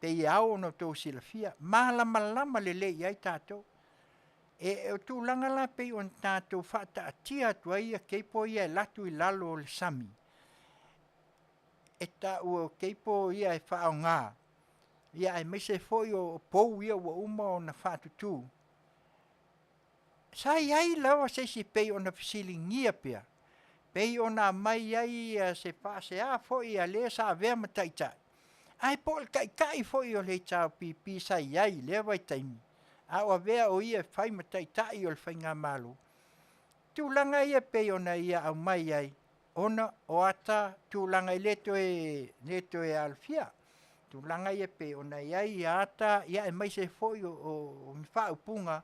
Pe i au no tau sila fia. Malama lama le lei ai tātou. E o tūlanga la pe on tātou whata a tia tu ai a keipo i e latu i lalo o le sami. E ta ua keipo i e wha o ngā. Ia e meise foi o pou ia ua uma o na whatutu. Sai ai lawa se si pei o na fisilingia pia. Pei o na mai ai se pase a foi a le sa vea mataitai. Ai pol kai foi o le tau pipi sai ai le vai taimi. A o vea o ia fai mataitai o le whainga malu. Tūlanga ia pei o na ia au mai ai. Ona o ata tūlanga i leto e alfia. Tūlanga ia pe o na iai ata ia e mai se foi o mwha upunga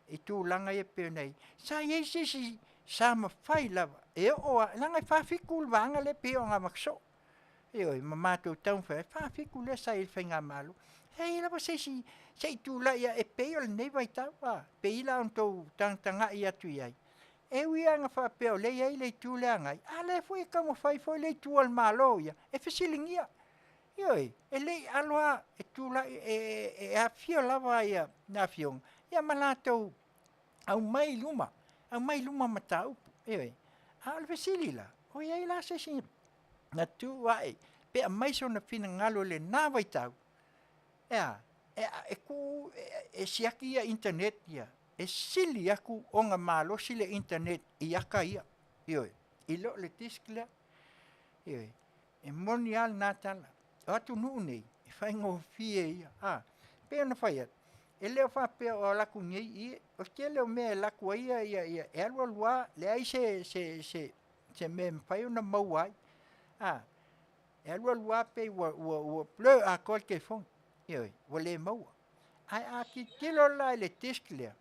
i tūlanga ia pe o nei. Sa iei si sa mawhai lava. E o langa i whawhiku wanga le pe o ngā makso. E oi, mamatou taunwhai, whawhiku le sa i whainga malu. Hei lava se i tūla ia e pe o le nei vai tau. Pe ila on tau tanga i atu iai. E uia nga whapeo le iai le tūlea ngai. A le fui ka mo whai foi le tūal malo ia. E whisilingia. Ioi, e lei aloa e tūla e afio lava ia na Afioga. Ia malatou au mai luma mataupu. Ioi, a le vesili la. O iai la se si na tū wae. Pe a maiso na fina ngalo le nā vai tau. Ea, e siaki ia internet ia. E sili aku o ngā malo sile internet i aka ia. Ioi, ilo le tiskila. Ioi, e moni al nātala. O atu nuu nei, e whai ngō fie ia. Pea na whai atu. E leo whapea o laku ngei i, o stia leo mea laku ia, e alua lua, le ai se mea mwhai o na mau ai. E alua lua pe ua pleu a kol ke fong. Ioi, ua le maua. Ai a ki tilo la le tiskilea.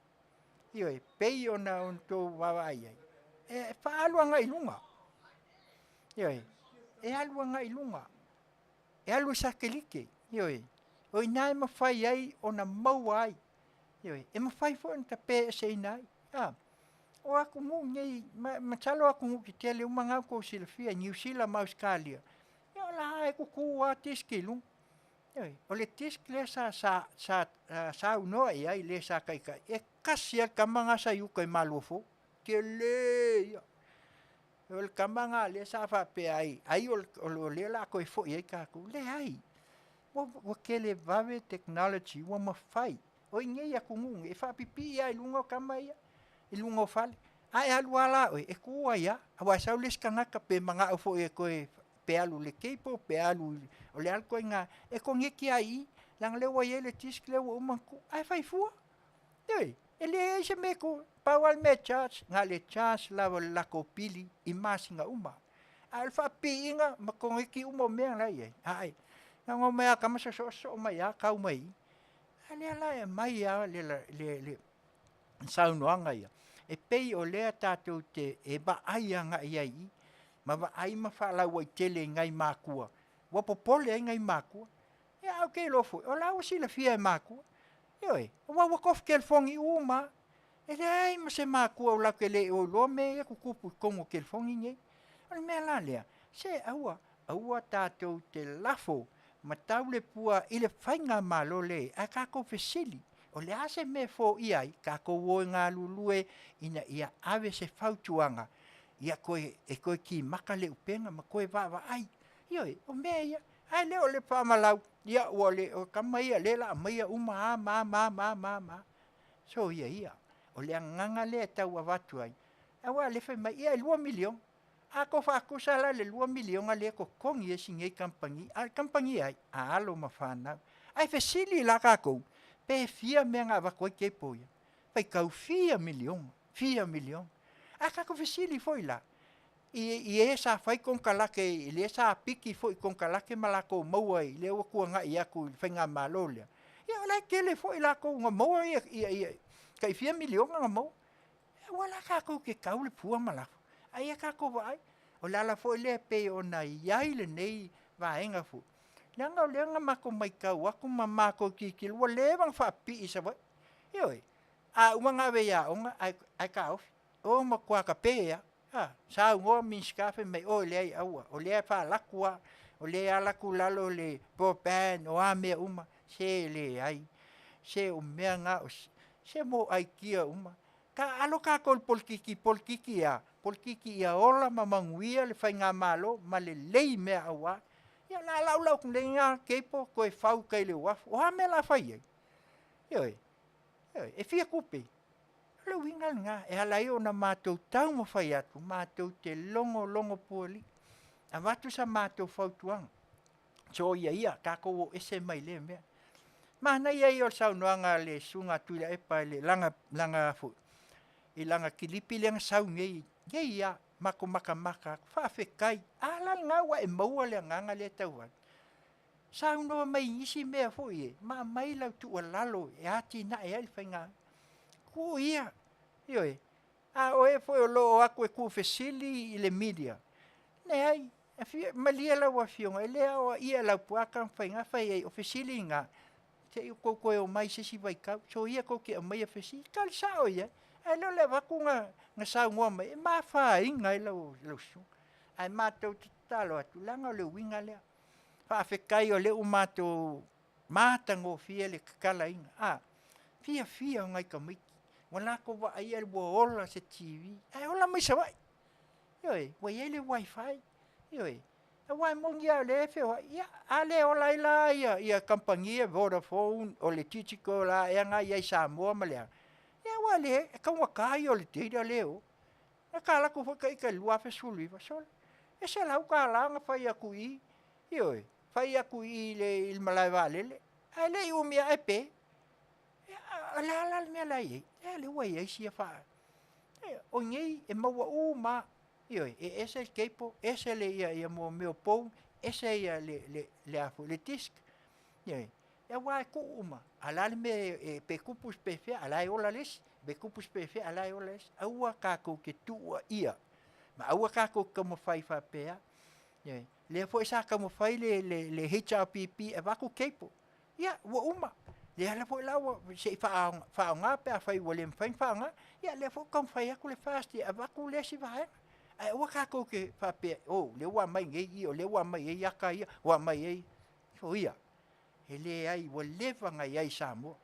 Ioi, pei o na on tō wawa ai ai. E wha alua ngai lunga. Ioi, e alua ngai lunga. E alu sakelike, ioi. O inai mawhai ai o na mau ai. Ioi, e mawhai fo na tape e se inai. O aku mu ngei, matalo aku mu ki tele umangau ko silafia, New Zealand ma Australia. Ia la e kuku a tiskilung. Ioi, o le tiskile sa unoa i ai le sa kaikai. E kasi al kamanga sa yuka i malofo. Tele, ia. O le kamanga le sa whape ai. Ai o le la koe fo i kaku. Le ai. Wa kele vave technology wa mawhai. O ingei aku ngunga. E whapipi ai lunga o kama ia. I lunga o whale. Ai alu ala oi. E kua ia. Awa sau les kangaka pe mga o fo i koe pe alu le keipo. Pe alu o le al koe ngā. E ko ngeki ai. Lang lewa i le tisk lewa umanku. Ai whai fua. Ei. E le e se me ko. Pawal me charge, nga le charge lava lako pili i masinga uma. Alfa pi inga makongeki uma mea la ye. Ai. Nga mea kama so mai a kau mai. Ale ala e mai a le saunoanga ia. E pei o lea tātou te e ba ai anga iai. Ma ba ai ma whala wai tele ngai mākua. Wapopole ngai mākua. E au kei lofo. O lau sila fia e mākua. Ioi. Wa wakof kelfongi uma. E le ai ma se mākua o lake le o loa me e kukupu kongo kelfongi nge. O le mea la lea. Se aua tātou te lafo. Ma tau le pua i le whainga malo le. A kako fesili. O le ase me fo iai. Kako woe ngā lulue. Ina ia ave se fautuanga. Ia koe ki maka le upenga. Ma koe wawa ai. Ioi. O mea ia. Ai leo le whamalau. Ia o le o kamaia le la maia uma ma. So ia. O le nganga le tau avatu ai. Awa le fai mai ia 2 milion. Ako whakusa la le 2 milion a le ko kongi e singei kampangi. A kampangi ai. A alo mawhanau. Ai fesili la kako. Pe fia mea ngā wakoi ke poia. Pai kau 4 milion. 4 milion. A kako fesili foi la. I sa fai kon kalake, I le sa piki fo I kon kalake malako maua I le o kua ngai aku I whainga malolea. Ia ola kele fo I lako ngā maua kai 4 milionga ngā maua. Wala kako ke kaule pua malako. Ai kako vai. O lala fo le pe ona iai le nei vaenga fo. Langa lenga mako mai kau aku mamako kikil wa lewang fa pi isa vai. Ioi. A umanga ve ya onga ai ka of. O makwa ka pe ya. Sa ngo min skafe me o le aua. O le fa lakua. O le ala ku lalo le broadband o ame uma se le ai. Se o mea nga se mo ai kia uma. Ka alo ka kol polkiki ya. Polkiki ya ola mamanguia le whainga malo ma le lei mea awa. Ia la lau kung le ngā keipo koe whau kai le wafu. O ha mea la whai ai. Ioi. E fia kupe. Le wingal ngā. E halai o na mātou tau ma whai atu. Mātou te longo puali. A watu sa mātou whau tuanga. So ia kako o ese mai le mea. Mana ia o saunoanga le sunga tuila e pa le langa fu. I langa kilipi le sau ngei. Ia mako maka whaafekai. Ala ngā wa e maua le nganga le tauan. Saunoa mai isi mea fu e. Ma mai lau tua lalo e ati na e alfa ngā. Ku ia. Ioi. A o e fu o lo aku e ku fesili I le media. Ne ai. Malia lau a fionga. E lea o ia lau puaka whainga whai ei o fesili ngā. Te i koe o mai sesi vai kau. So ia koe ke o mai a fesili. Kali sao ia. Ai lo le waku nga sau ngoa mai. E maa wha inga I lau su. Ai mātou te talo atu. Langa o le winga lea. Whaafekai o le o mātou mātango fia le kakala inga. Fia o ngai ka miki. Wana ko wa ai al bo ola se TV. Ai ola mai sa vai. Ioi. Wa ia le wifi. Ioi. A wai mongi a le fe wa. Ia. A le ola ila ia kampangia Vodafone o le titiko la e nga ia Samoa ma lea. Ia wale, e ka wakai o le teira leo. E ka lako whaka I ka lua fe suli wa sol. E se lau ka langa whai aku I. Ioi, whai aku I le ilmalai walele. Ai le I umia e pe. Ala mea lai e. E le wai e si a wha. O ngei e maua ma. Ioi, e ese keipo, ese le ia mo meo pou, ese ia le afu, le tisk. Ioi. E wai ko uma. Alale me pe kupus pe fe alai ola les. Be kupus pe fe alai ola les. Aua kako ke tua ia. Ma aua kako ka mo Faiva pea. Le foi sa ka mo fai le HRPP e wako keipo. Ia, wa uma. Le ala foi lawa se fa nga pe fai wole mfai fa nga. Ia le foi kom fai aku le fast e wako le si vai. Ai aua kako ke fa pe. Oh, le wa mai ngai o le wa mai e yaka ia, wa mai e. So ia. Ele ai wa leva ngai ai Samoa.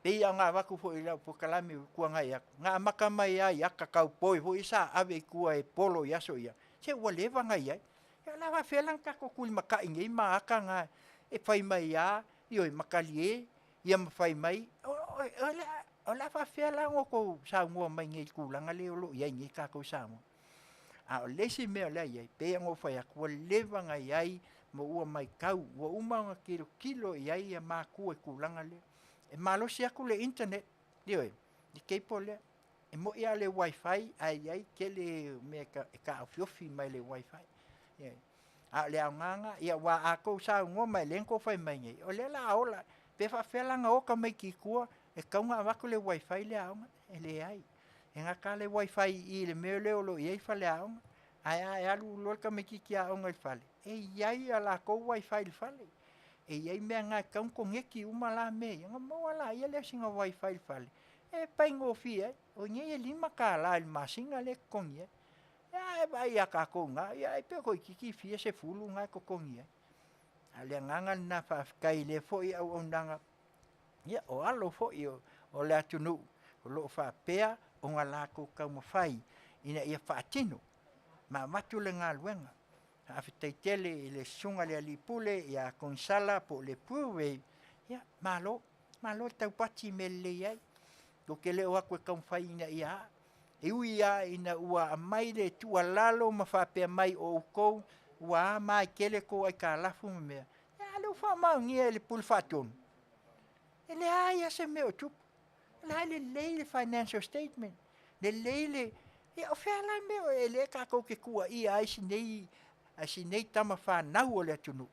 Pei a ngā waku fo I lau po kalame kua ngai aku. Ngā maka mai ai aka kau poi fo I sa ave kua e polo yaso ia. Se wa leva ngai ai. Ia lawa whelang kako kuli maka ingei ma aka ngā e whai mai a. Ioi makalie. Ia ma whai mai. O lawa whelang o kou Samoa mai ngei kulanga leo lo. Ia ngei kako Samoa. A o lesi mea lai ai. Pei a ngō whai aku wa leva ngai ai. Mo ua mai kau, ua umanga kilo I ai a māku e kulanga lea. E malosi aku le internet, dioi, di keipo lea. E mo ia le wifi, ai ke le mea ka Afiofi mai le wifi. A le au nganga, ia wa ako sa ngō mai lenko whai mai ngei. O le la ola, pe whawhelanga o ka mai ki kua, e kaunga wako le wifi le aonga, e le ai. E ngā ka le wifi I le meo leo lo I fa le aonga. Ai alu lor ka me ki a onga I fale. E iai ala ko wifi I fale. E iai mea ngā kaunko ngeki uma la me. Nga maua la ia le singa wifi I fale. E pai ngofi e. O nye e 5 ka la il masinga le kongi e. E bai a ka konga. Ia e pe koi kiki fia se fulu ngā ko kongi e. A le nganga na whafkai le fo I au ondanga. Ia o alo fo I o le atunu. O lo whapea o ngā la ko kaumawhai. Ina ia whaatino. Ma matu le ngā luenga. Afutiti Tele le sunga le alipule ia konsala po le puwe. Ia malo taupati me le ai. Ko ke le o aku e kaumwhai ina ia. E ui ia ina ua mai le tua lalo ma whapea mai o ukou. Ua mai kele ko ai ka lafu me mea. Ia le ufa maungia le pulfatonu. E le ai ase meo tupu. Le ai le leile financial statement. Le leile Ia o whea lai mea e le kako ke kua ia ai sinei tama whanau o le atunu.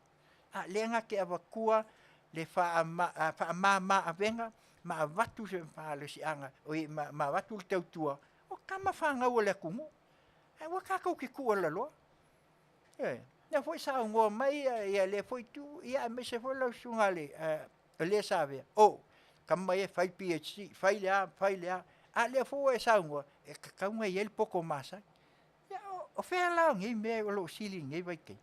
A le nga ke awa kua le wha ma avenga ma avatu se whaale si anga o i ma avatu le tautua o kama whangau o le kungu. E wa kako ke kua lalo. Ia foi sa ngoa mai ia le foi tu ia me se foi lau sunga le save. O kama e fai PhD, fai lea. A le foi sa ngoa e kaunga i el poko masa. Ia o whea lau ngai mea o lo sili ngai vai kei.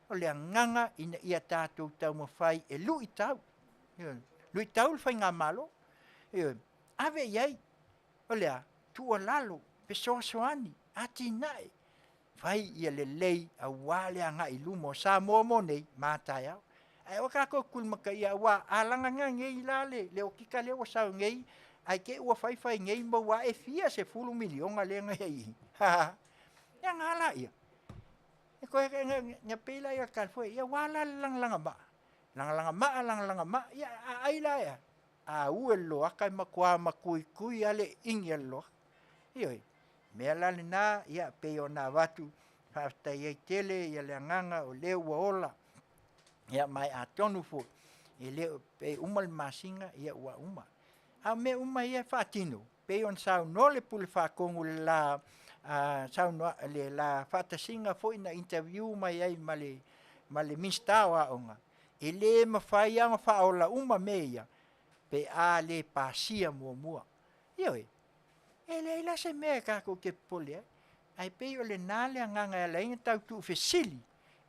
O le nganga ina ia tātou tau mawhai e lui tau. Lui tau le whai ngā malo. Ave iai, o lea, tua lalo, pe soasoani, ati nae. Whai ia le lei a wale a ngai lumo o Samoa mo nei, mātai au. Ai o kako kulmaka ia wā, alanga ngā ngei lale, le o kika leo sau ngei, ai ke ua whai ngei ma wā e fia se 10 milionga le ngai. Ia ngala ia. E koe nga pēla ia kalfoe, ia wala langalanga ma, ia aila ia. A ue loa, kai makua makui ale ingi loa. Ioi, mea lale nā, ia peo nā watu, whaftai ei Tele, ia le nganga o leo ua ola. Ia mai a tonu fo, e leo pe uma le masinga, ia ua uma. A me uma ia whatino, peo on sau no le pule whakongu le la, sau no le la whatasinga fo ina interview mai ai ma le minstawa onga. E le mawhai anga whaola uma meia, pe a le pasia mua. Ioi, e le ila se mea kako ke pole, ai pe o le nale a nganga e la inga tau tu fesili,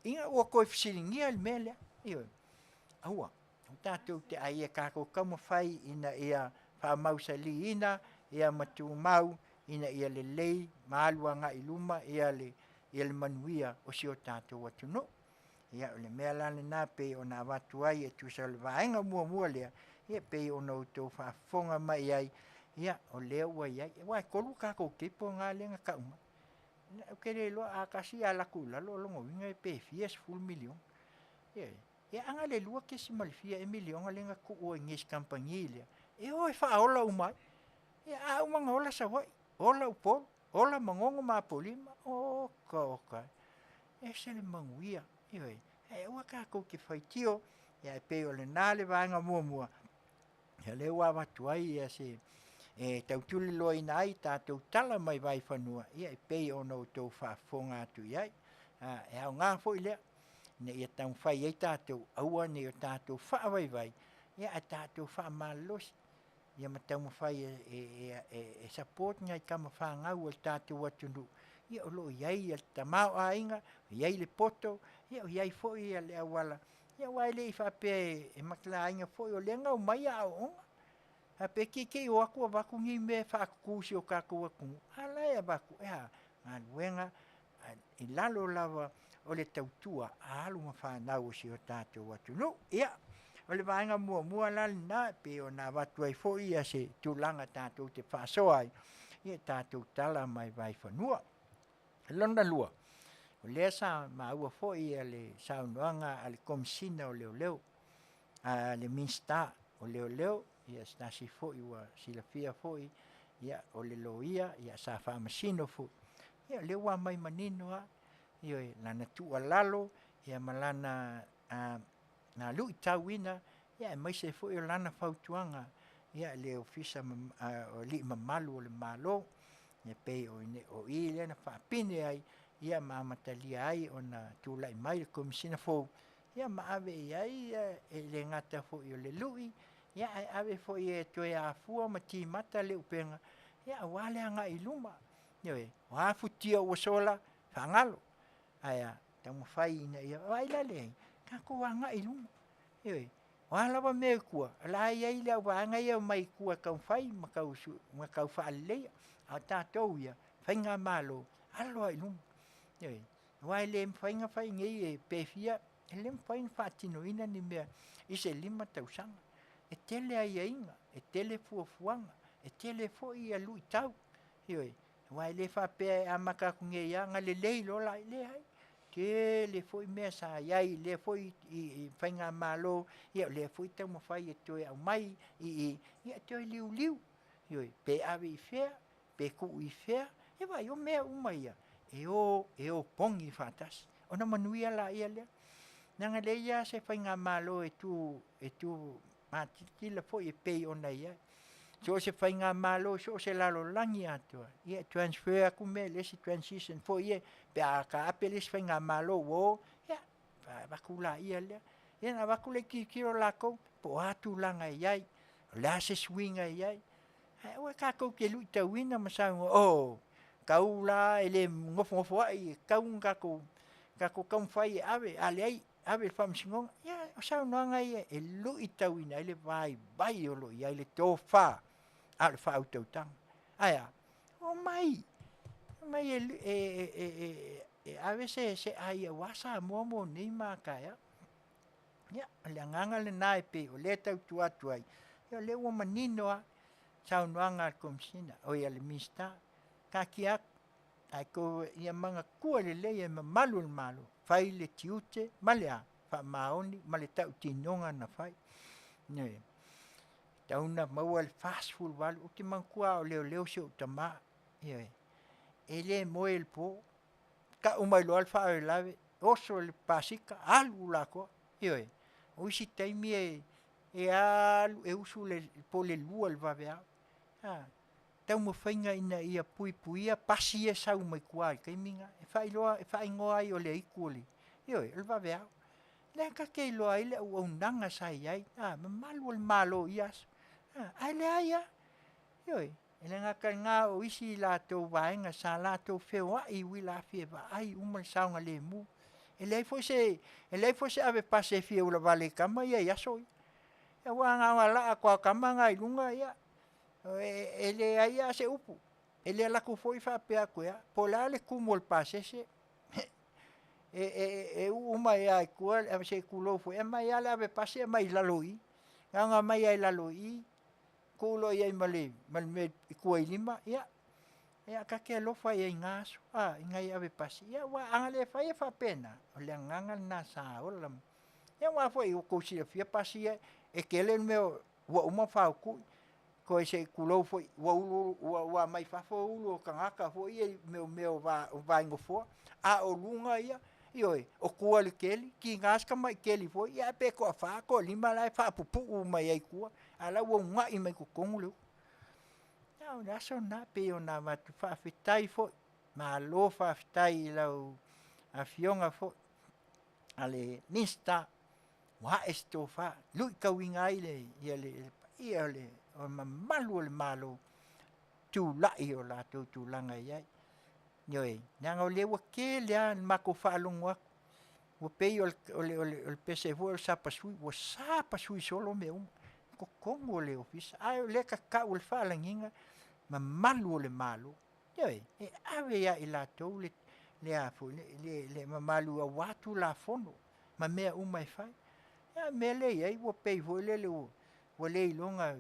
inga ua koe fesili ngia le mele, ioi, aua, tātou te ai e kako kama whai ina ia whamausa li ina, ia matu mau, ina ia le lei, maalua nga iluma, ia le Manuia o si o tātou atu no. Ia o le mea lana nā pe o nā watu ai e tu sa le vaenga mua lea, ia pe o nau tau whaafonga mai ai, ia o leo wai ai, wai kolu kako kipo ngā lenga kauma. O kere loa a kasi a laku lalo longo winga e pe fies 10 milion. Ia anga le lua ke si malifia e milion a lenga ku o ngis kampangi lea. E o e whaola umai, ia a umanga ola sa wai, ola upol, ola mangongo maa polima, oka. E se le manguia. Ioi, e ua kako ke whaitio, ia e peo le nāle vāenga mua. Ia le ua watu ai, ia se tautuli loa ina ai, tātou tala mai vai whanua, ia e peo no tau whaafonga atu iai. E au ngā fo i lea, ne ia tau whai ei tātou aua, ne o tātou whaavai, ia a tātou whaamalosi. Ia matau mawhai e support ngai kama whaangau al tātou atunu. Ia o lo iai al tamau a inga, iai le poto, ia o iai fo i le awala. Ia wai le i whape e makla inga fo i o le ngau mai a o onga. Hape ke o aku a waku ngi me whaakukusi o kako waku. Alai a waku, ngā luenga, i lalo lava o le tautua, a alu ma whanau si o tātou atunu. Ia, o le vaenga mua lali nā, pe o nā watu ai fo i a se tūlanga tātou te whaasoa ai. Ia tātou tala mai vai whanua. Lona lua, o lea sa maua fo i a le saunoanga a le komisina o leo, a le minsta o leo, ia stasi fo i wa silafia fo i, ia o le loia, ia sa whamasino fo. Ia leo wa mai manino a, ia lana tua lalo, ia malana na lui tauina, ia mai se fo i lana fautuanga, ia le ofisa o li mamalu o le malo, ne pe o i le na whaapine ai, ia maamatalia ai o na tūlai mai le komisina fo, ia maave i ai e le ngata fo i o le lui, ia ai ave fo i e toe a fua ma ti mata le upenga, ia wale anga i luma, ia o afutia o sola, whangalo, aia, tamu whai ina ia, o ai lale, kako wanga i luma, ia o alawa me kua, la ia i lea wanga ia mai kua kau whai, ma kau whaalea, a tātou ia, whainga malo, aloa i luma. Wai le mwhainga whai ngei e pēwhia, e le mwhainga whātino ina ni mea, i se 5 tausanga. E tele ai a inga, e tele fuafuanga, e tele fo i a lui tau. Wai le whapea a makaku ngei a, nga le lei lola i le hai. Tele fo i mea sa iai, le fo i whainga malo, ia le fo i tau mawhai e toe au mai, ia toe liu. Pe ave i whea, pe ku i whea, e vai o mea uma ia e o pongi fantas ona manuia la ia le nanga le ia se fai ngā malo e tu matiti la fo e pei ona ia so se fai ngā malo so se lalo langi atua ia transfer aku me le si transition fo ia pe a ka apele se fai ngā malo wo ia vakula ia le ia na vakule ki kiro lako po atu langa iai la se swinga iai o ka ko ke lu ta wina masa o kau la ele ngofo ai kau ka ko kam fai ave ale ave fam singo ya sa no ngai e lu ita wina ele vai o lo ia ele tofa al fa autotang aya o mai ave se ai wasa momo ni maka ya le nganga le nai pe o le tau tu ai ya le o manino sa no anga komsina o ia le mista ka kia ai ko ia manga kua le malu fai le tiute malea fa maoni male tau tinonga na fai ne tauna mawal fast food wal o ki mankua o leo se utama ia ele moel po ka o mai lo alfa o lave oso le pasika alu la ko ia o si taimi alu e usu le po le lua le vavea tau mo fainga ina ia puia pasi e sau mai kuai kai minga e fai ngoa ai o le ikuli io il va vea le ka ke lo ai le o nanga sai ai malu malo ias ai le ai io ele nga o isi la to vaenga sa la to feo ai wi la fieva ai uma saunga le mu ele foi se ave passe fio la vale kama ia so e wa nga la kwa kama nga ilunga ia ele aí se upu ele la ku foi fa pe akoa pola le kumol passe se uma ia ku ave se kulo foi mai ala ave passe mai la loi nga mai ai la loi kulo ia male me ku lima ia ka ke lo fa ia ngaso ngai ave passe ia wa angale fa pena le nganga na sa ola ia wa foi o ko si fia passe e que ele meu wa uma fa ku ko se kulo foi wa mai fafo ulo kangaka foi meu vai ngofo o lunga ia ioi o kuali keli ki ngaska mai keli foi ia pe ko fa ko lima lai fa pupu mai ai ku ala wo ngai mai ku kongulo na so na pe ona ma tu fa fitai foi ma lo fa fitai lau Afioga foi ale mista wa estofa lu ka winga ile ia le o malu tu la io la tu langa ia noi nanga le wa ke le ma ko fa lungwa o pe o pese vo sa pasui solo me ko kongo le office ai le ka o fa langinga malu noi e ave ia ila to le a fo le malu a watu la fono ma me mai fai ya mele ia o pe vo le o le longa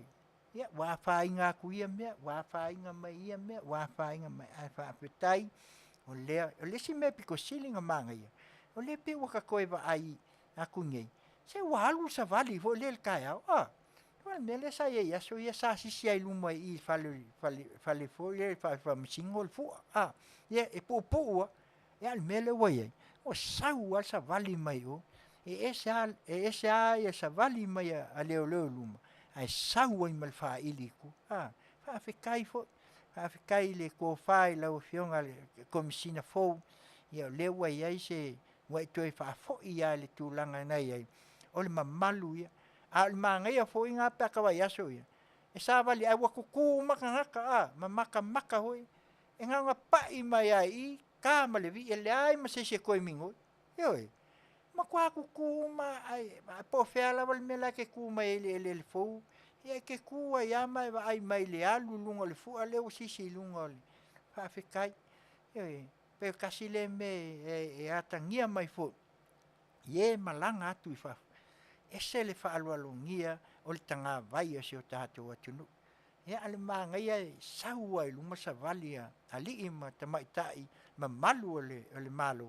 ia wa fainga ku ia me wa fainga mai ia me wa fainga mai ai fa petai o le si me piko silinga manga ia o le pe wa ka koiva ai aku ngei se wa alu sa vali vo le kai wa mele sa ia so ia sa si ai luma i fale fo le fa singol fu ia e po ia mele wa ia o sa wa sa vali mai o esa sa vali mai a le luma ai sau ai malfa iliku fa fikai le ko fai la Afioga le komsina fo ia le wa ia se wa toi fa fo ia le tulanga nei ai o le mamalu ia al manga ia fo inga pa ka wa so ia e sa vali ai wa kuku maka maka hoi e nga pa i mai ai ka malevi ele ai ma se ko mingo oi ma kwa kuku ma ai po fela val me la ke ku mai le fo ia ke ku ia mai ai mai le alu lunga le fu ale o si lunga le fa fikai pe kasi le me atangia mai fo ie malanga atu fa ese le fa alungia o le tanga vai o se o tatu atunu ia ale manga ia saua i lunga sa valia ali ima tamai tai ma malu le malu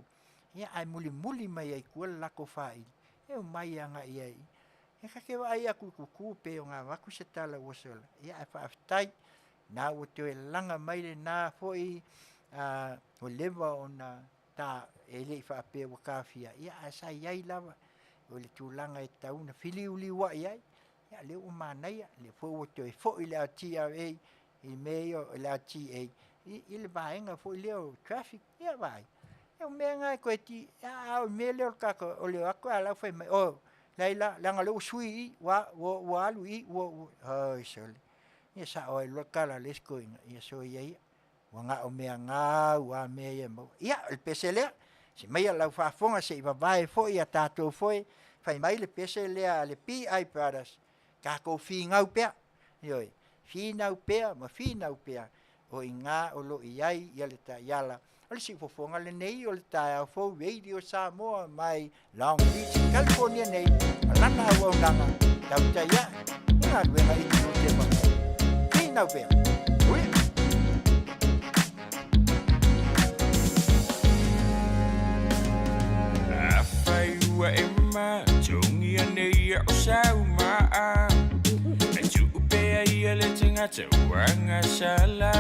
ia ai muli mai ai ku la ko fai e mai anga ia e ka ke ai aku kuku pe o nga waku se tala wosola ia fa aftai na o te langa mai le na foi o lewa ona ta ele whaape wa kawhia. Ia asa iai lava o le tūlanga e tauna whili uli wa iai. Ia leo o mānaia, le fōua toi fo i le atia e i meo le atia e i le vaenga fo i leo traffic. Ia vai. Ia o mea ngai koe ti, au mea leo kako o leo ako ala whai mai. O, leila, langa leo sui i, wa alu i, oi sole. Ia sa o e loa kala lesko inga, ia so ia ia. Wanga o mea ngā, ua mea ia mau. Ia, le pese lea, se mai lau whaafonga se iwa vai fo ia tātou foe, whai mai le pese lea, le P.I. Brothers, kako whi ngau pea. Ioi, whi ngau pea, ma whi ngau pea, o i ngā o lo i ai, ia le ta iala. O le si fofonga le nei, o le ta au fo radio Samoa, mai Long Beach, California nei, alana au au nanga, Tautai ia, ngā ruenga i tino te whanga. Whi ngau pea, ui. Faiva e ma tongi anei o sauma e tuupea ia le tangata wanga sala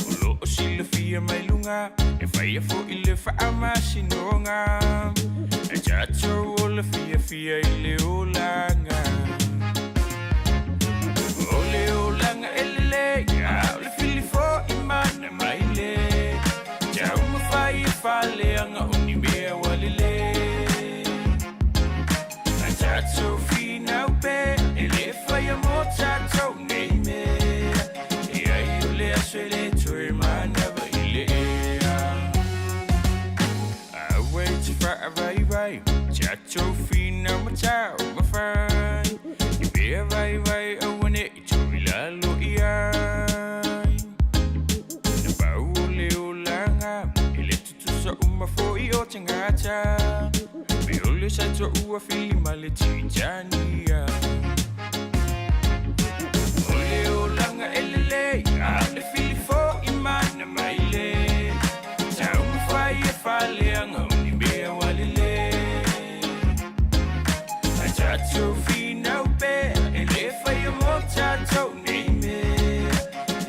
o lo o sila fia mai lunga e whaia fo i le wha masinonga e tato o le fia i le olanga o le olanga e le le o le fili fo i mana mai le tau ma whaia whale anga uni mea walile a tato fina upe e le whaia mo tato nei mea e ai o le aso le toe manawa i le ea a wei te wha vai tato fina ma tau ma whai i bea vai a wane i tui lalo i ai na bau o le o langa sa uma foi o tangata me ole sa to ua fili male tijania ole o langa elele a le fili fo imana maile sa uma fai e fale anga uni bea walile a tato fina upe ele fai mo tato nei me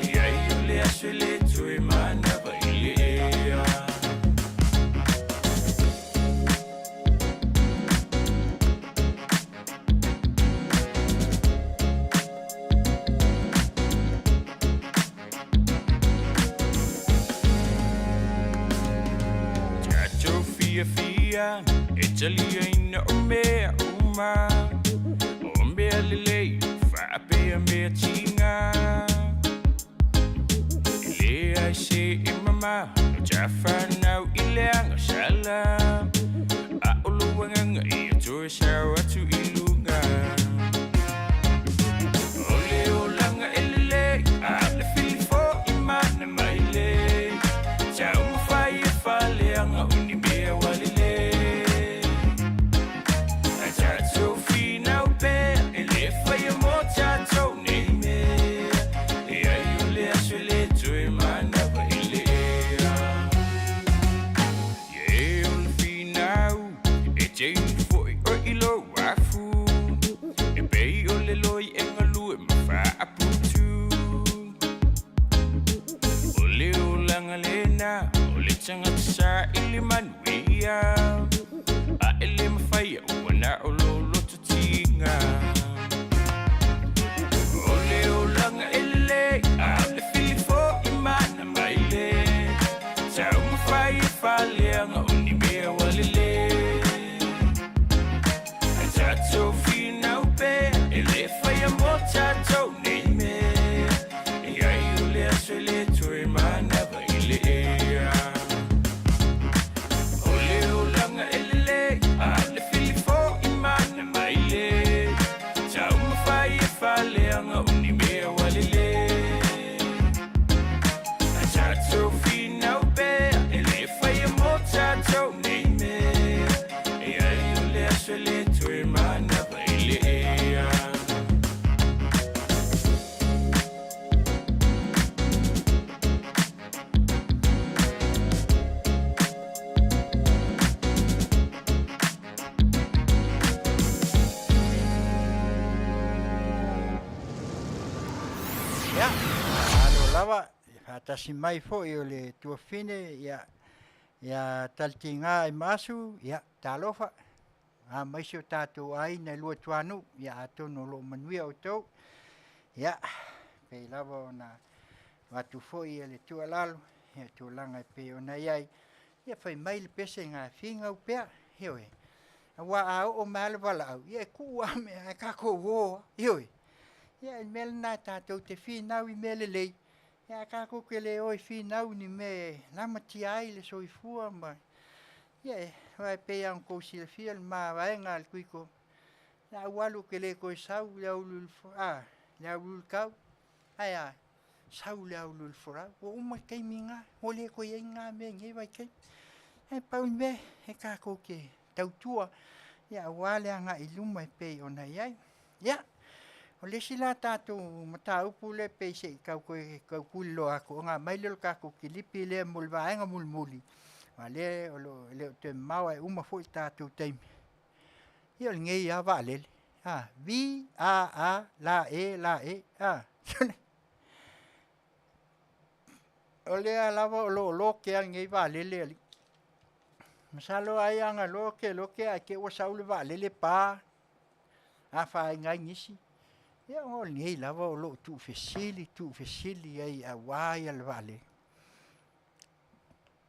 e ai ole aswele to imana baile Fia, Italia ina o mea uma o mea lelei, whaapea mea tinga Ile ai se i mama, no ta whanau i leanga sala A o luanganga i a toe sao atu i lunga Ole o langa e lelei, a le fili fo i mana mai le Tau mawhai e whaleanga uni mea walile A tato fina upe e le whaia mo tato nei mea E ai o le aso le toe manawa i le ea Ie o le finau e teini foi o ilo wafu E pei o le loi e ngalue ma wha aputu O le o langa lena o le tangata sa i le Manuia A ele mawhaia ua na o lolo tutinga O le o langa ele a le fili fo i mana mai le Tau mawhaia whaleanga uni mea walile A tato fina upe e le whaia mo tato nei mea E ai o le aso le toe manawa i le ea O le o langa elele a le fili fo i mana mai le Tau mawhai e whaleanga uni mea walile A tato fina upe e le whaia mo tato nei mea E ai o le aso le toe manawa i le ea Ia, alo lava, tasi mai fo'i o le tuafine ia taltinga I masu ia talofa a maisi o tātou ai na lua tuanu ia atonu o lo Manuia o tau ia pei lava ona watu fo'i e le tualalo ia tualanga pe ona iai ia fai mai le pese ngā whinga upea hioe wa a o male wala au ia ku a me a kako wo hioe ia mele na tātou te whinau I mele lei ia kako ke le oi whinau ni me lamati ai le soifua ma ia vai pe ang ko sil fiel ma vai ngal kuiko la walu ke le ko sau le ulul le ulul kau aya sau le ulul fora o uma kai minga o le ko yenga me ngai vai kai e pa un me e kako ke tau tua ia wale anga iluma pe ona ia ia o le sila tātou matau pule pe se kau kulo ako nga mai le kako ki lipi le mulvaenga mulmuli Vale o le te mau e uma foi tātou teimi. Ia le ngei a vale. Vi a la e. O le a lava o lo ke a ngei vale le ali. Masalo ai anga lo ke a ke o saule vale le pa. A fa ngai nisi. Ia o le ngei lava o lo tu fesili ai a wai al vale.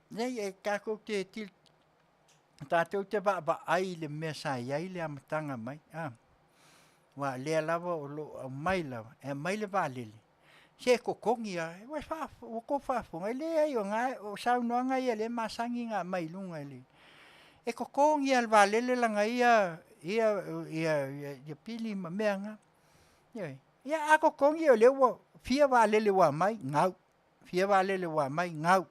Nei e kako te til tātou te ba ai le mesa ai le amatanga mai wa le lava o lo mai lava e mai le valele se kokongi a wa fa o ko fa fo le ai o nga o sau no nga le masangi nga mai lunga le e kokongi al valele la nga ia pili ma menga ia a kokongi o le wo fia valele wa mai ngau fia valele wa mai ngau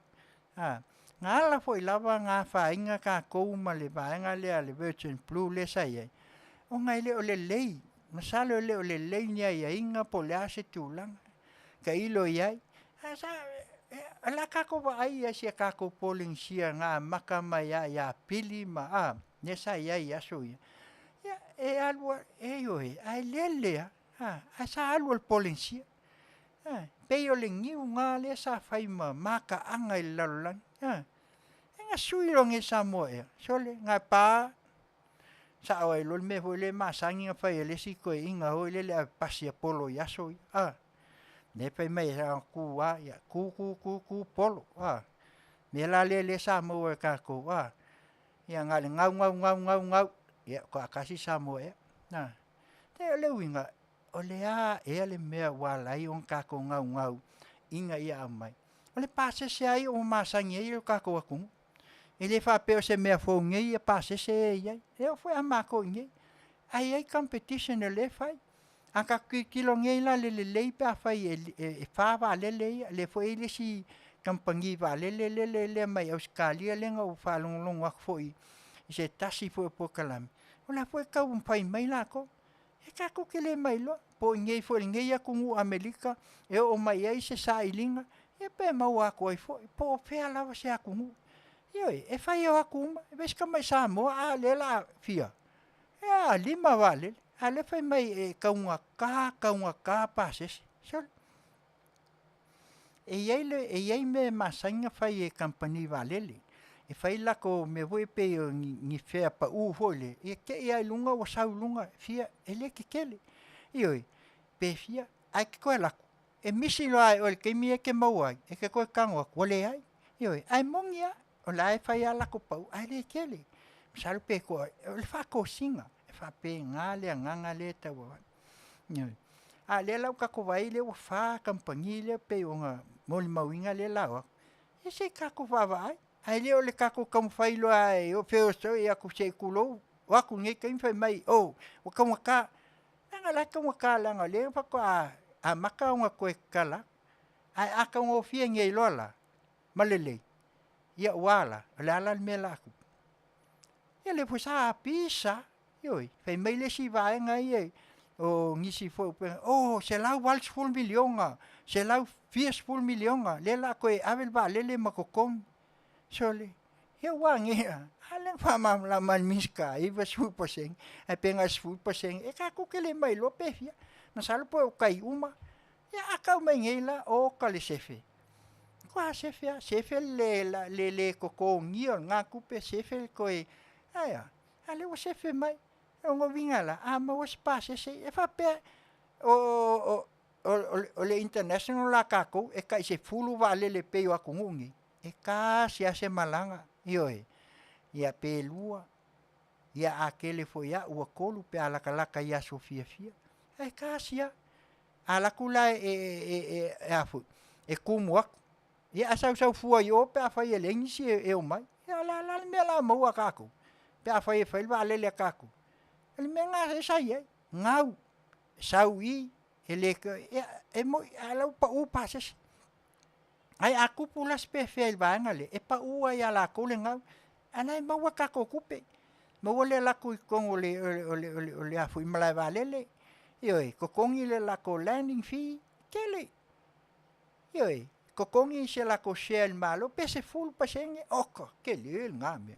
ngala foi lava nga fainga ka kou ma le vaenga le virgin blue le sai o ngai le o le lei masalo le o le lei nia ia inga po le ase tulang ka ilo iai asa ala kako va ai sia kako polling sia nga maka mai ya pili ma ne sai ia soia ya e alwa ai lele asa alwa polling sia pe o le ngiu nga le sa fai maka anga I lalan nga sui ronge Samoa sole nga pa sa oi lo me foi le masangi nga fai le siko inga ho le pasi polo ya soi ne pe mai ku ya ku polo me la le Samoa ka ko ya nga le ngau ya ko akasi Samoa te le winga o le le me wala I on ka ko ngau inga ia mai ole pase se ai o masangi I ka ko aku ele fa pe se me fo ngai pase se ia eu foi a mako ngai ai competition le fai aka kilo ngai la le pa fai e fa va le foi le si campangi va le mai Australia le nga fa long foi se tasi foi po kalam ola foi ka un pai mai la ko e ka ko ke le mai lo po ngai foi ngai a ku America e o mai ai se sailinga e pe mau a ko foi po fe ala se a ku e fai o akuma, ves ka mai Samoa le la fia. Lima vale, le fai mai kaunga ka pases. E iei me masanga fai company valele. E fai la ko me voi pe ni fea pa fole. E ke ia lunga o sau lunga fia ele ke kele. Ioi, pe fia ai ke koe lako. E misi lo ai o ke mi e ke mau ai. E ke koe kangwa wale ai. Ioi, ai mongia. O lai fai ala ko pau ai le kele sal pe ko o le fa ko singa e fa pe ngale nganga le ta wa le la ka ko vai le fa campani le pe nga mol mawinga le la e se ka ko va vai ai le o le ka ko kam fai lo ai o fe so ia ku se kulo wa ku nge ka fai mai o ka nga la ka la nga le fa ko a maka nga ko kala ai aka ngo fie nge lola malele ia wala ala me la ku ia le fusa pisa yoi fai mai le si vai ngai o ngisi fo se la wals full milionga se la fies full milionga le la ko avel va le makokon sole ia wangi ale fa mam la man miska I va su poseng e penga su poseng e ka ku ke le mai lo pefia na sal po kai uma ia aka mai ngela o kale sefe kwa sefe le koko ngio ngā kupe sefe koe aya ale wa sefe mai o ngo vingala ma was pase se e fa pe o le international la kako e kai se fulu vale le pe wa kungungi e ka se malanga ioe ia pe lua ia akele fo ia ua kolu pe ala kalaka ia Sofia fia e ka sia ala kula afu e kumu aku ia asau fua yo pe afa ia lengi si e o mai ia la me la mo kako pe afa ia fa vale le kako ele me nga sa ia ngau sau i ele e mo ala pa u passes ai aku pulas pe fel vangale e pa u ia la ko le ngau ana mo kako kupe mo le la ku con ole afu imala valele ioe ko kongi le la ko landing fee kele ioe ko kongi se la ko shell malo pese full pasenge oko kele ngame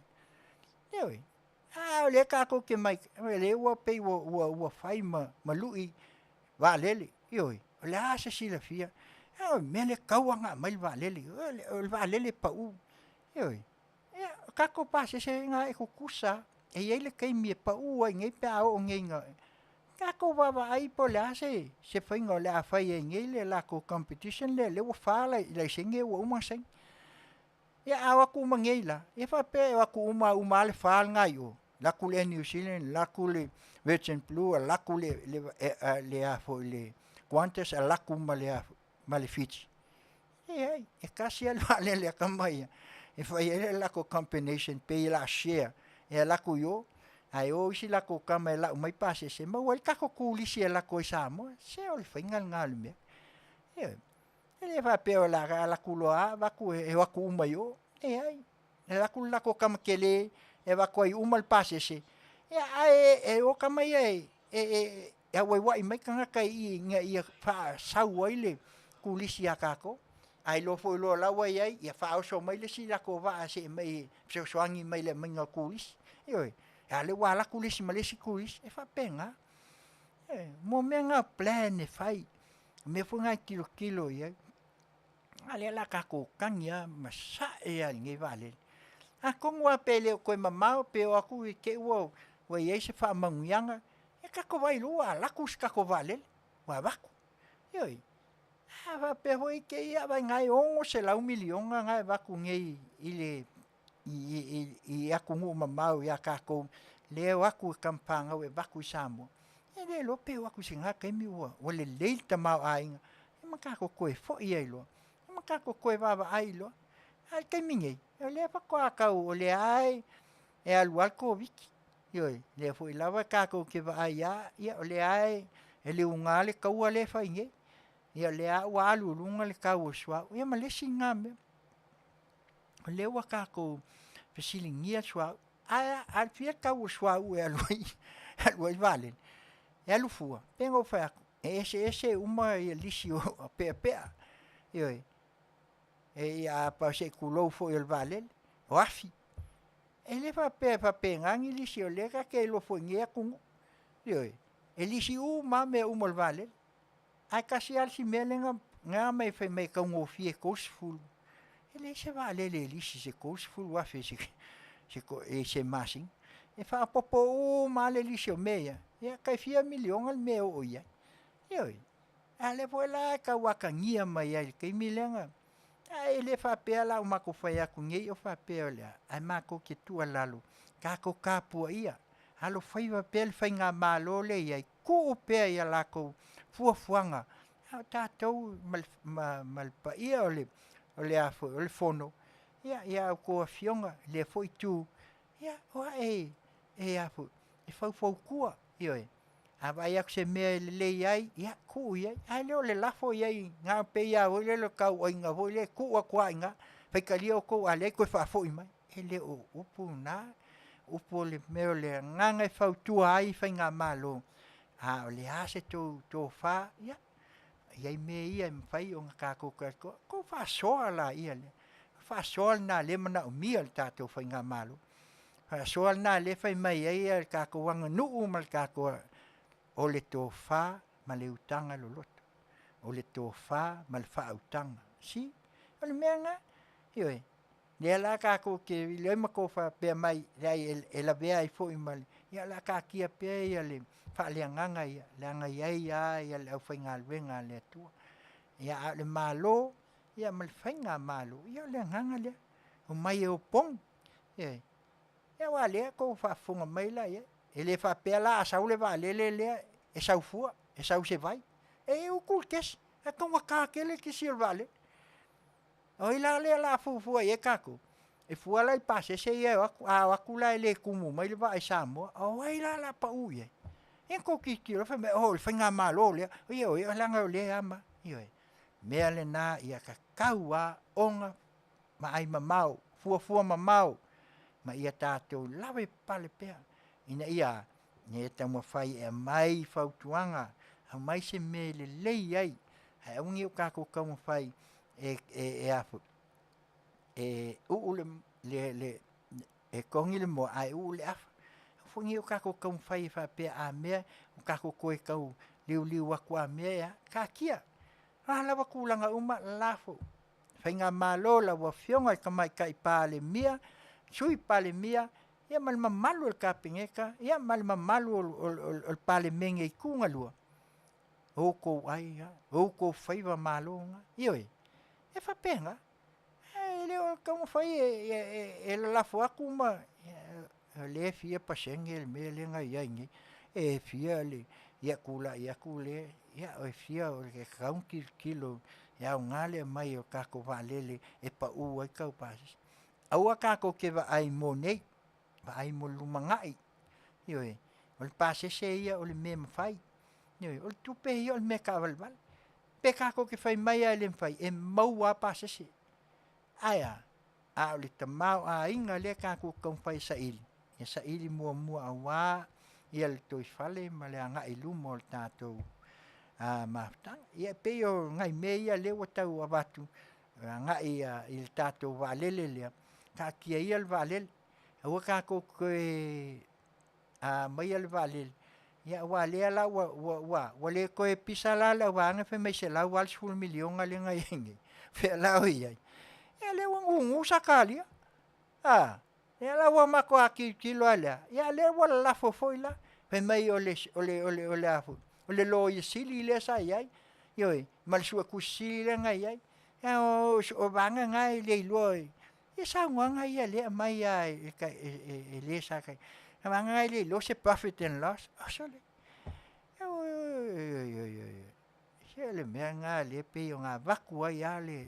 ioe le kako ke mai le wa pe wa fai malui valele ioe le asa sila fia mele kauanga mai valele pa u ioe kako pase se nga e kukusa e ele kai mi pa u ngai pa o ngai nga kako va ai po la se foi ngo la fa ye ngai le la ko competition le wa fa la singe wa uma sen ya awa ku mangai la e fa pe wa ku uma le fa ngai o la ku le New Zealand la ku le Virgin Blue la ku le a fo le quantas la ku malefici e kasi le kamai e fa ye la ko combination pe la share e la ku yo ai o si la ko kama la mai pase se ma wal ka ko kuli si la ko Samoa se o fa ngal me ele va pe la ku lo va ku e wa ku mai yo ai la ko kama kele e va ko i umal pase se e o kama e wai mai kanga kai i fa sa wai kuli si akako ai lo fo lo la wai ai ia fa o so mai le si la ko va se mai se soangi mai le mai kulis oi ale wala kulis mai le si kulis e fa penga mo menga plan e fai me fu nga kilo ia ale la ka ko kanya masa e al ngi vale a kon wa pele ko mama pe o aku ke wo wai ai se fa manguanga e ka ko vai lo la kus ka ko vale wa ba oi va pe hoi ke ia vai ngai ongo se la 1 milion ngai va ku ngai ile i aku mamau ia ka ko le aku kampanga we va ku Samoa e le lo pe aku singa ke mi o le leita mau ai ma ka ko fo ia lo ma ka ko va ai lo ai ke mingi le fa ko ka o le ai e al walko viki yo le foi lava ka ko ke va ai ia le ai ele ungale ka o le fa inge ia le wa lunga le ka o swa ia ma le singa me le wa ka ko fesilingia swa al fia ka o swa o aloi vale e alu fua pengo fa ese uma e lisio pe io e a pa se kulo fo el vale o afi ele fa pe ngangi lisio le ka ke lo fo ngia ku io e lisio ma me o mol vale ai kasi al si melenga nga mai fe me ka ngo fie kosful ele se vale le lisi se kosful wa fe se ko e se masin e fa popo ma le lisio meia e ka fia milion al me o ia io ale vola ka wakangia mai ai ke milenga ele fa pe la uma ko fa ya ku ngi o fa pe ola ai ma ko ke tu alalo ka ko kapu ia halo Faiva pel fainga malo le ia ku pe ia la ko fuanga tatou mal pa ia ole a o fono ia ko Afioga le foi tu ia o e afu e fau kua io a vai a se me le ai ia ku ia ai le la foi ai nga pe ia o le ka o nga o le ku a kwa nga pe kalio ko ale ko fa foi mai ele o puna o pole me le nga e fau tu ai fainga malo o le ase to fa ia ia me ia fai o ka ko fa sola ia le fa sol na le mana o mia tato fainga malo fa sol na le fai mai ia ka ko wanga nu mal ka ko o le to fa ma le utanga lo loto o le to fa mal fa utanga si O le mea ngā. Ioi. Lea la kako ke leo mako fa pe mai rai la vea I fo I mal. Ia la ka kia pe ia le fa le nganga ia le anga ia le au fainga luenga le tua. Ia le malo ia mal fainga malo ia le nganga le. O mai o pong. Ia wa le ko fa funga mai la ia. Ele fa pe la sa le va le e sau fua e sau se vai. E o kulkes e ko wa ka ke le ki sil vale. O ila le la fu e kako. E fu ala I pase se ia a kula le kumu mai le va I Samoa. O ila la pa u ye. E ko ki lo fa me o fainga malo le. O ia langa le ama. Io. Mea le na ia ka kaua onga ma ai mamau. Fua mamau. Ma ia tātou lawe pale pea. Ina ia. Ne tamu fai e mai fautuanga. A mai se me le lei ai. Hai ungi o kako kamu fai. E afu le kongi le mo ai le afu fungi o kako kau fai fa pe a me o kako koe kau liu aku a me ka kia la wa kulanga uma lafo fainga malo la wa fionga ka mai kai pale mia sui pale mia ia mal malu el kapingeka ia mal malu el pale menge I kunga lua o ko ai o ko faiva malo ioi e fa penga ele como foi ele lá foi kuma le fia pasenge el me le nga yangi e fia le ia kula ia o fia o que kaun kilo ia ngale mai o kako valele e pa u ai kau pas au kako ke va ai monei va ai mo lumangai ioi o le pase se ia o le me fai ioi o tupe ia o me kavalval pe kako ke fai mai le fai e mau a pase se aya a le tamau a inga le kako kon fai sa ili mua awa ia le toi fale ma le anga I lumo le tatou a maftang ia pe o ngai me ia le watau avatu anga ia il tatou valele le ka kia ia le valele o kako ke a mai le valele ia wa le la wa le ko e pisala la wanga fe me se la wal sul milion ale ngai ngi fe la ia ele ungu sakalia ela wa mako aki kilo ala ya le wala la fofoila pe mai ole afu ole lo yesili le sa yai yoi mal su kusile ngai yai ya o banga ngai le loi e sa nganga ya le mai ya le sa kai banga ngai le lo se profit and loss asole le menga le pe nga vakua ya le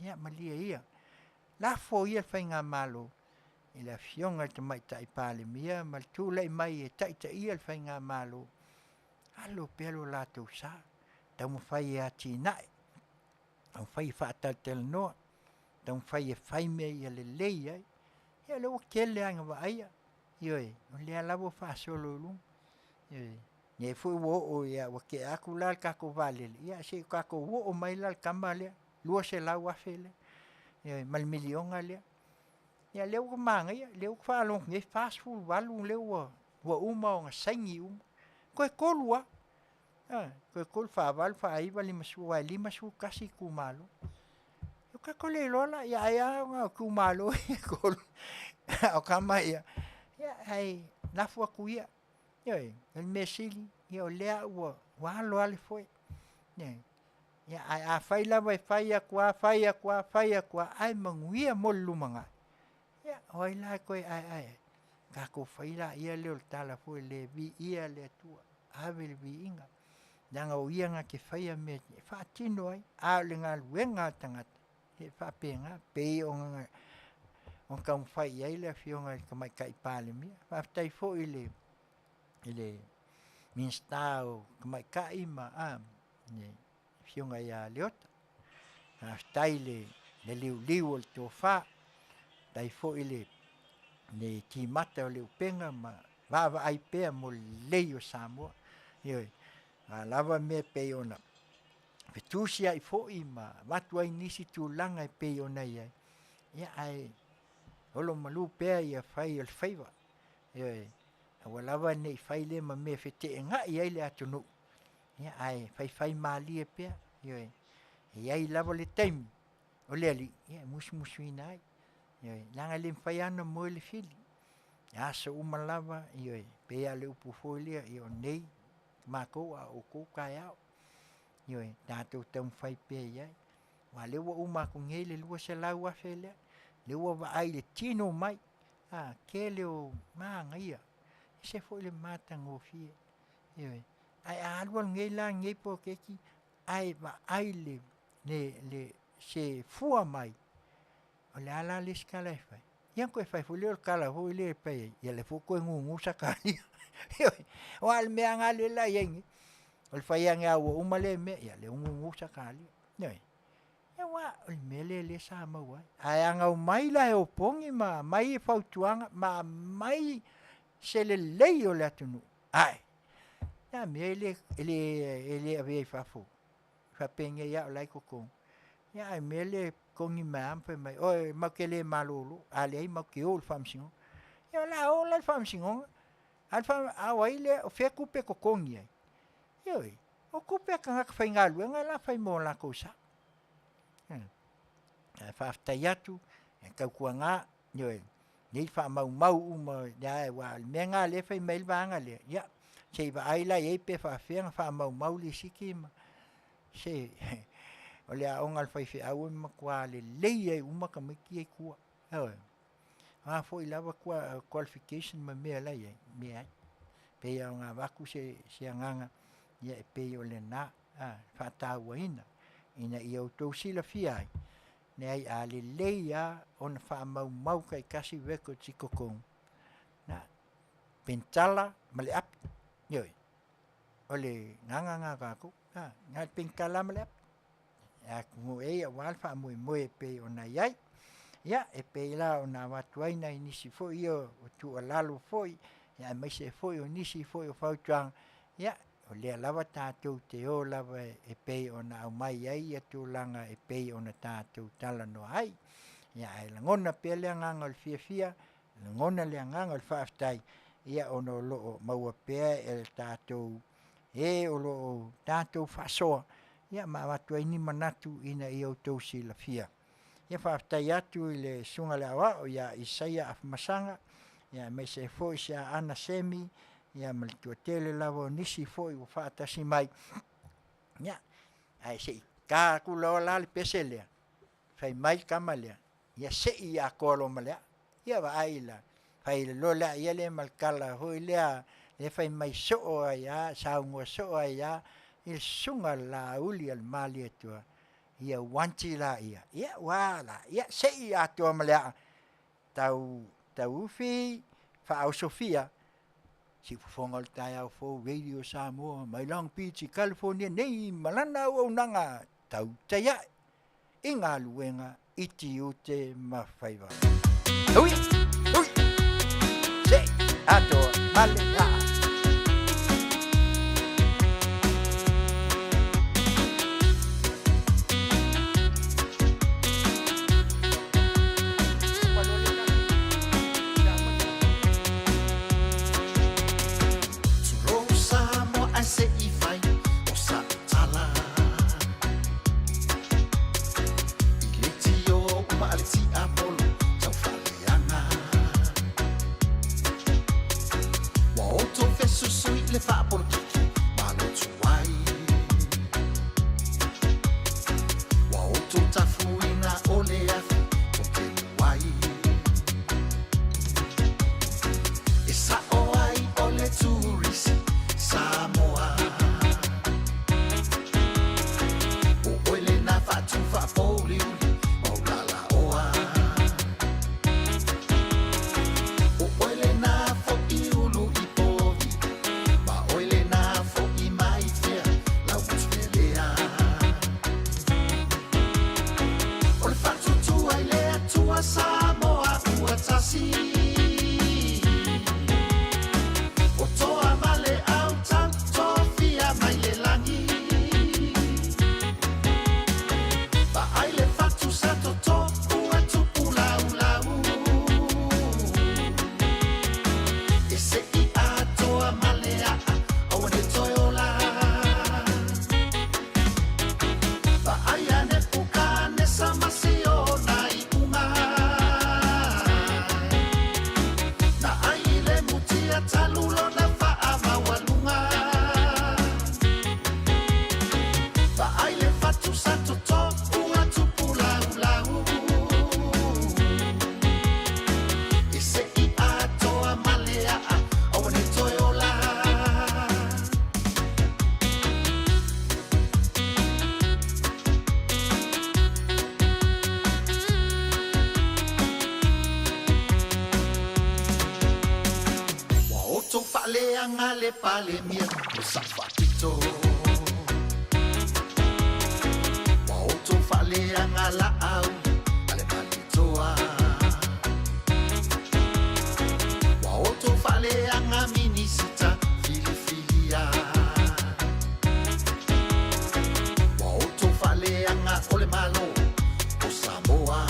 ia malia ia la fo ia fainga malo ila fionga te mai tai pale mia mal tu le mai e tai ia fainga malo allo pelo la tu sa tamu fai a tinai au fai fa tel no tamu fai me ia le ia ia lo kele anga va ia ioi le la vo fa solo lu ioi ne fu wo ia wa ke akula ka ko vale ia se ka ko wo mai la kamale lua se la wa fele e mal milion ale ya leu ko manga ya leu fa long nge fast food walu leu wa uma nga sangi ko lua ko fa val fa ai vali masu kasi ku malo yo ka ko le lola ya nga ku malo ko o kama ya ai la fu ku ya el mesili yo le wa lo ale foi ya a faila vai faia kwa ai manguia molu manga ya oi la ko ai ka ko faila ia le tala foi le vi ia le tua avel vi inga danga o ia nga ke faia me fa tino ai a le nga luenga tanga e fa penga pe on kam fai ai le fionga ka mai kai pale mi fa tai foi ele min stao ka mai kai ma ne fionga ia leota staile le liu o tofa dai fo ile ne ti mata o le penga ma va ai pe mo leio Samoa io lava me pe ona vetusia I fo I ma watu ai nisi tu langa I pe ona ia ai olo malu pe ia fai el Faiva io lava ne fai le ma me fete nga ia le atunu ia ai fai mali pe io ai lava le time o le ali ia musu ina ai ia langa le fai ana mo le fili a so uma lava ia pe ale upu folia ia nei mako a o ko kaya ia tatou tam fai pe ia wa le wa uma ko ngele lua se la wa fele le wa va ai le tino mai ke le o manga ia se foi le mata ngofie ia ai alwa ngela ngai po keki ai va ai le se fua mai o le ala le skala fai ia ko fai fu le kala fu le pe ia le fu ko ngungu sakali o al me anga le la yengi o fai anga o uma le me ia le ngungu sakali ia ia wa o mele le sa ma wa ai anga o mai la o pongi ma mai fa tuanga ma mai se le o le atunu ai ya mele ele ave fa penga ya o lai ko ya mele kongi mampe mai o makele malulu ale ai makio famsingo ya la o la famsingo al fam awaile o fe kupe ko kongi yo o kupe ka fa ngalu nga la fa mo la cosa fa tayatu ka kuanga yo ni fa mau uma ya wa menga le fa mail banga le ya se va ai la e pe fa mau li sikima se ole a onga fai fe au ma kwa le leie uma ka miki ku foi lava kwa qualification ma me la ye me pe ya nga vaku se nganga ye pe ole na fa ta waina ina i auto sila fia ne ai a le leia on fa mau kai kasi veko tikokong na pentala male ap yo ole nganga vaku nga penkala male ap aku e wal fa mo pe ona yai ya e pe la ona watuaina inisi fo io tu alalu foi ya mai se foi onisi foi o fautuang ya o le lava tatou te o lava e pe ona au mai ai e tu langa e pe ona tatou tala no ai ya e langona pe le nganga o fia langona le nganga o faaftai ya ono lo maua pe e tatou e o lo tatou fasoa ia ma watu ini manatu ina i autou sila fia. Ia whaftai atu i le sunga le awa o ia Isaia afmasanga, ia me se fo sia ana semi, ia malitua tele lavo nisi fo i whaatasi mai. Ia, ai sei, ka kula o lali peselea, fai mai kamalea, ia sei a kolo malea, ia wa aila, fai le lola ia le malkala hoi lea, le fai mai soo aia, saungo soo aia, il sunga la uli al mali etua ia wanti la ia wala ia sei atua malea tau fi fa au Sofia si fongal taya fo radio Samoa mai Long Beach California nei malana o nanga Tautai inga luenga i Tiute ma Faiva ui sei atua malea le pale mia o safatito wa oto fale angala au ale malitoa wa oto fale anga minisita filifilia wa oto fale anga ole malo o Samoa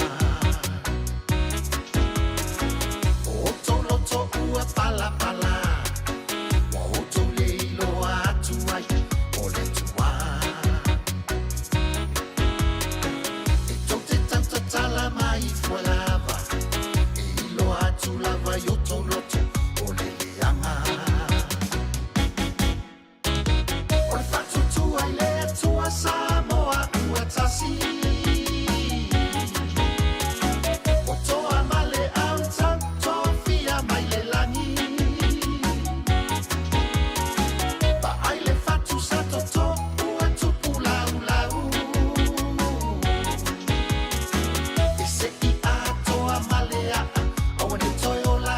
oto loto ua pala pala wa oto leilo atu ai ole tua e tote tanta tala mai fualava e ilo atu lava yoto loto ole leanga ole fatu tua i le tua Samoa ua tasi otoa male au tanto fia mai le lani pa ai le fatu sato to ua tupu lau lau e se i atoa male a awane toiola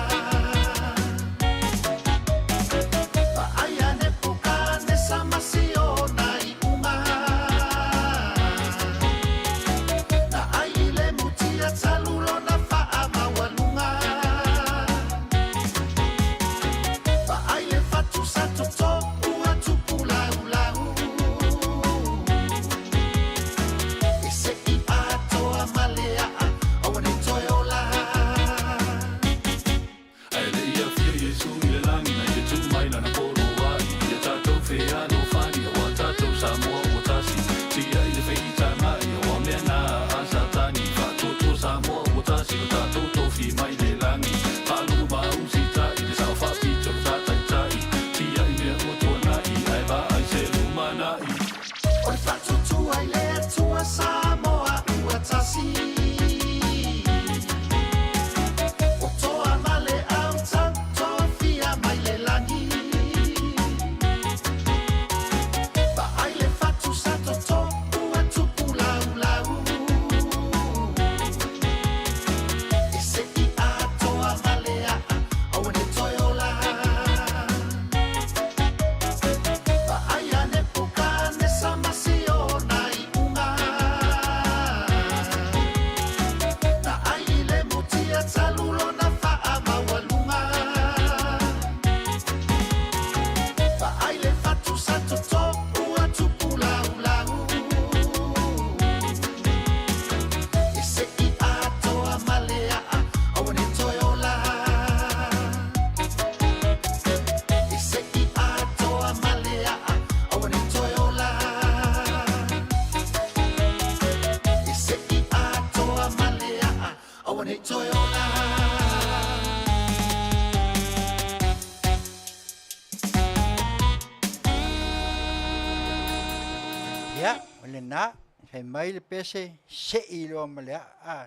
pa ai ane puka ne samasio na i uma na ai le mutia talulo na faa mawalunga pa ai le fatu sato to ua tupu lau lau e se i atoa malea awane toiola Ai le ia fia Iesu i le langi na ia tu mai lana poro ai. Ia tātou whea no whani o a tātou Samoa o tasi. Tia i le wheita mai o a mea nā a satani. Whātoto Samoa o tasi o tātou tofi mai le langi. Pālu mausi tai le sao whapito tātai tai. Tia i mea o tua nai ai ba ai se lumanai. ole fatu tua i le tua Samoa ua tasi otoa male au tanto fia mai le lani pa ai le fatu sato to ua tupu lau lau e se i atoa male a awane toiola pa ai ane puka ne samasio na i unga na ai le mutia talulo na faa mawalunga pa ai le fatu sato to ua tupu lau lau e se i atoa malea awane toiola e se i atoa malea awane toiola e se i atoa malea awane toiola Ia, ole nā, hei mai le pese, se i loa malea,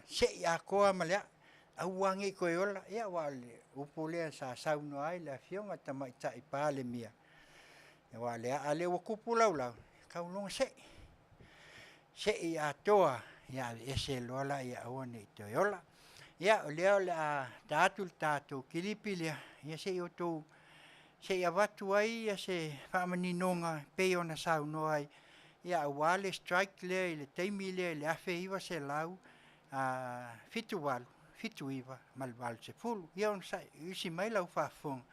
se i a koa malea, au wangi koe ola, ia wale, upo lea sa sauno ai, le Afioga tamai tai pāle mia. Ia wale, a le wakupu lau lau, kaulonga se i a toa, ia ese loa la, ia awane i toi ola. Ia, o lea ole a tātou kilipi lea, ia se i o tō, se i a watu ai, ia se whamaninonga, pei ona sauno ai, ia wale strike le i le teimi le le Faiva se lau fitu walu fitu iwa malwal se fulu ia on sai isi mai lau Faafofoga'aga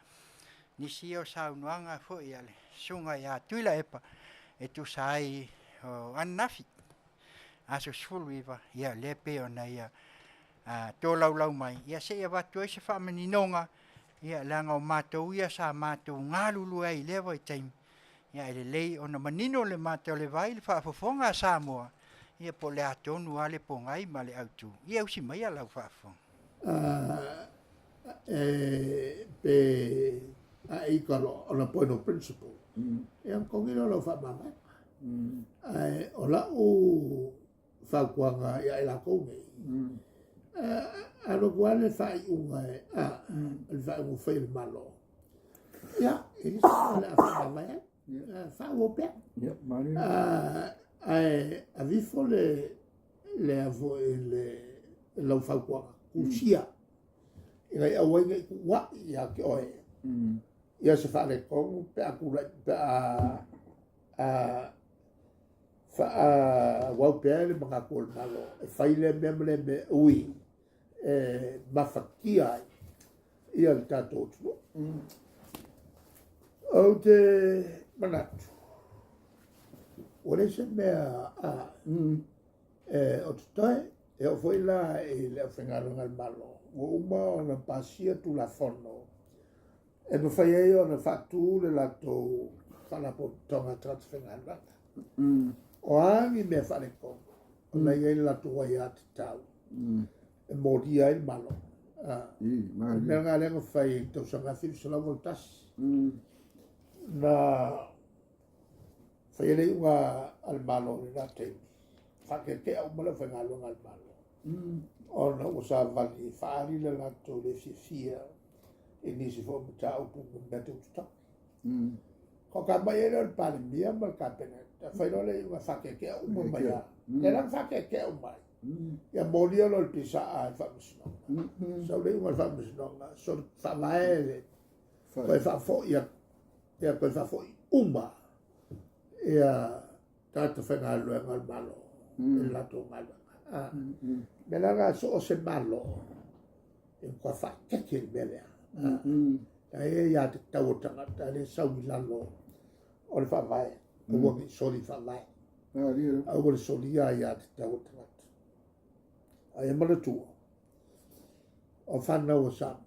nisi o saunoanga fo ia le sunga ia tuila epa e tu sai o anafi aso fulu iwa ia le pe ona ia to lau mai ia se ia watu e se whamaninonga ia langa o mātou ia sa mātou ngālulu ai lewa i teimi ia ele lei ona manino le mate o le vai le Faafofoga'aga Samoa ia po le atonu ale po ngai ma le autu ia usi mai ala Faafofoga'aga pe a ikalo ona point of principle e am kongilo lo fa mama o la o fa kuanga ia ela konge a lo guale fa unga el fa un fail malo ia e sa la fa mama fa o pe a vifo le avo le lo fa kuanga kusia ia awai wa ia ke oe ia se whaalekong pe aku rai pe wau pea le mga kua malo e whaile memle me ui mawhakia ai ia le tātou tunu. O te manatu. Ore se mea o te tae e o foi la e le whengaronga le malo. O uma o na pasia tu la fono. E no whai e o na whatu le lato whanapo tonga trata whengaronga. O angi mea whanekong. O na iei lato wai a te tau. E mōri ai le malo. Mea ngā lenga whai tau sanga whiru sa lau voltasi. Na whai rei unga al malo ni nā teimi. Whake te au mala whaingalonga al malo. O na usa vali whaari le lato le fia e nisi fo mta upu mta uta. Ko ka mai e le pale mia mal ka pena. Whai role unga whake ke au maya. E lang whake ke au mai. Ia molia lo le pisa a whamasinonga. Sau le unga whamasinonga. So whamaele. Koe whafo ia koe whafo i uma. Ia tata whaingalonga al malo. E lato malo. Me langa so o se malo. E kua wha keke le melea. E ia te tau tangata. E sau i lalo. O le wha vai. O wangi soli wha vai. Au le soli ia te tau tangata. A e mara tua. O whanau o Samoa.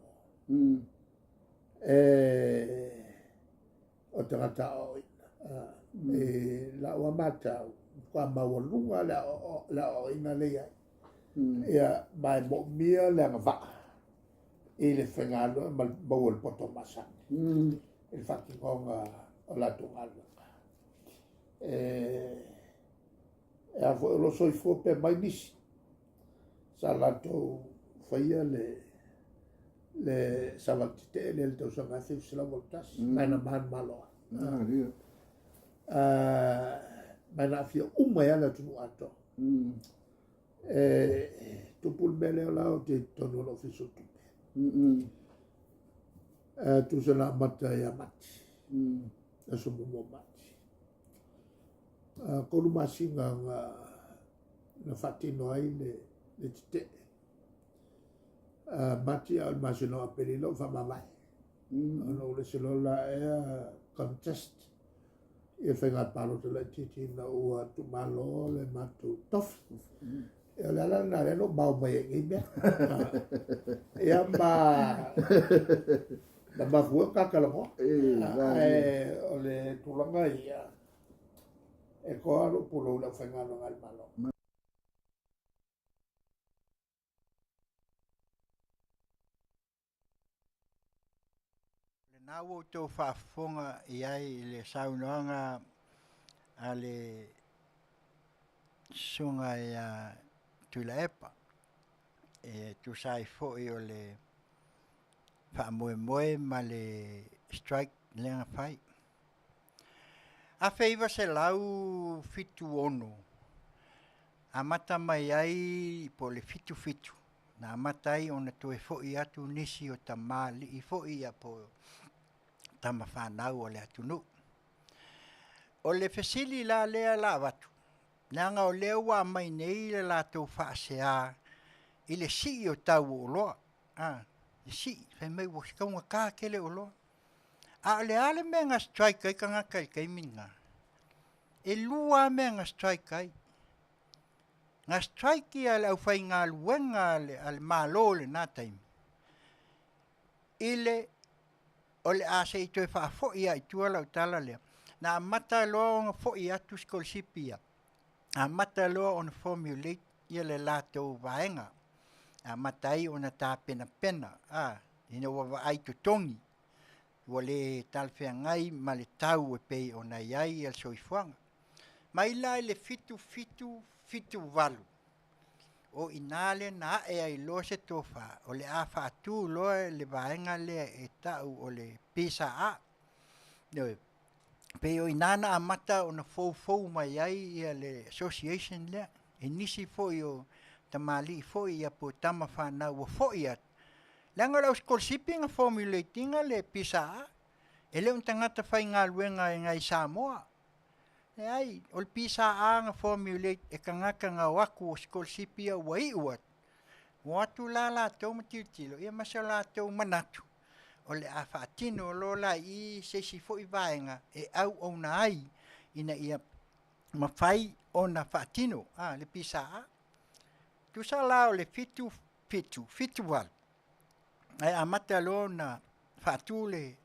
O tangata o ina. E la ua matau. Kua mawalunga la o ina lea. Ia mai mo mia le anga vaa. E le whengalo ma mawal poto masani. E le whakingonga o la tungaloga. E a fo lo soi fo pe mai nisi. Sa lato whaia le savatite le tau sanga thiu sila voltas. Mai na man maloa. Mai na afia uma ia la tunu ato. Tupul mele o lao te tono lo fiso tupe. Tu se la mata ia mati. E sumu mo mati. Kolu masinga na fatino ai le tite. Mati al masino a perilo fa mamai. Ano le selola e contest. E whenga palo te lai titi na ua tu malo le matu tof. E le ala na reno mau mai e ngimea. E amba na mafua kakalango. E o le tulanga ia. E koa lo pulo la whenga no ngal malo. Nā o tō whaafonga i ai le saunoanga a le sunga i a Taulapapa. E tu sai fōi o le whaamoe ma le strike lenga whai. A Faiva se lau fitu ono. A mata mai ai po le fitu. Na matai ona toe fōi atu nisi o ta mali i fōi a po tama whanau o le atunu. O le fesili la lea la watu. Nanga o lea wa mai nei le la tau whaasea i le si o tau o loa. Le si, whai mai wasikaunga kākele o loa. A le ale mea ngā strike ai ka ngaka i kai minga. E lua mea ngā strike ai. Ngā strike i ale au whai ngā luenga ale mālo le nā taimi. Ile o le ase i toi whaafoi ai tua lau tala lea. Na mata loa o ngā foi atu skolsipia. A mata loa o na formulate ia le lātou vaenga. A mata ai o na tā pena. Ina wawa ai tutongi. Wa le talwhea ngai ma le tau e pei o na iai al soifuanga. Mai lai le fitu walu. O inale na e ai loa se tofa. O le a whaatu loa le vaenga lea e tau o le pisa a. Pe o inana a mata o na fou mai ai ia le association lea. E nisi foi o tamali foi ia po tama whanau o foi at. Langa lau skolsipinga formulatinga le pisa a. E leo tangata whai ngā luenga e ngai Samoa. E ai, o le pisa anga formulate e kangaka ngā waku o skolsipia wa iuat. Watu la la tau matiltilo, ia masa la tau manatu. O le a whaatino lo la I se fo I vaenga e au au na ai ina ia mawhai o na whaatino. Le pisa a. Tu sa la o le fitu wal. Ai a mata lo na whaatu le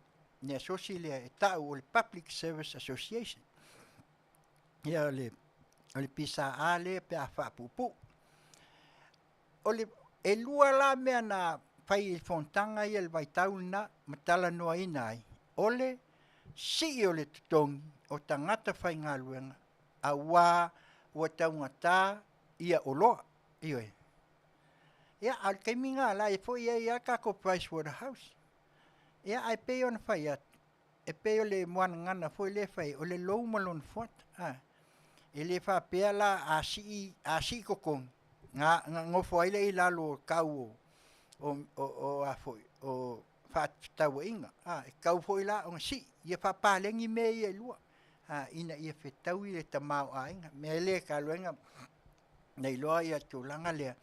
ne asosi le e tau o le Public Service Association. Ia o le pisa a le pe a whaapupu. O le e lua la mea na whai I fontanga I le vaitau na matala noa ina ai. Ole si o le tutongi o tangata whai ngā luenga a wā ua taungata ia oloa. Ioi. Ia al kaiminga la e fo ia kako Pricewaterhouse. Ia ai peo na whai atu. E peo le moana ngana fo le whai o le lou malon fuata. E le whapea la a si kokong. Ngā ngofo aile I lalo kau o a foi o whaataua inga. E kau foi la o si. Ia whapalengi me ia lua. Ina ia whetau I le tamau a inga. Me le ka luenga nei loa ia tūlanga lea.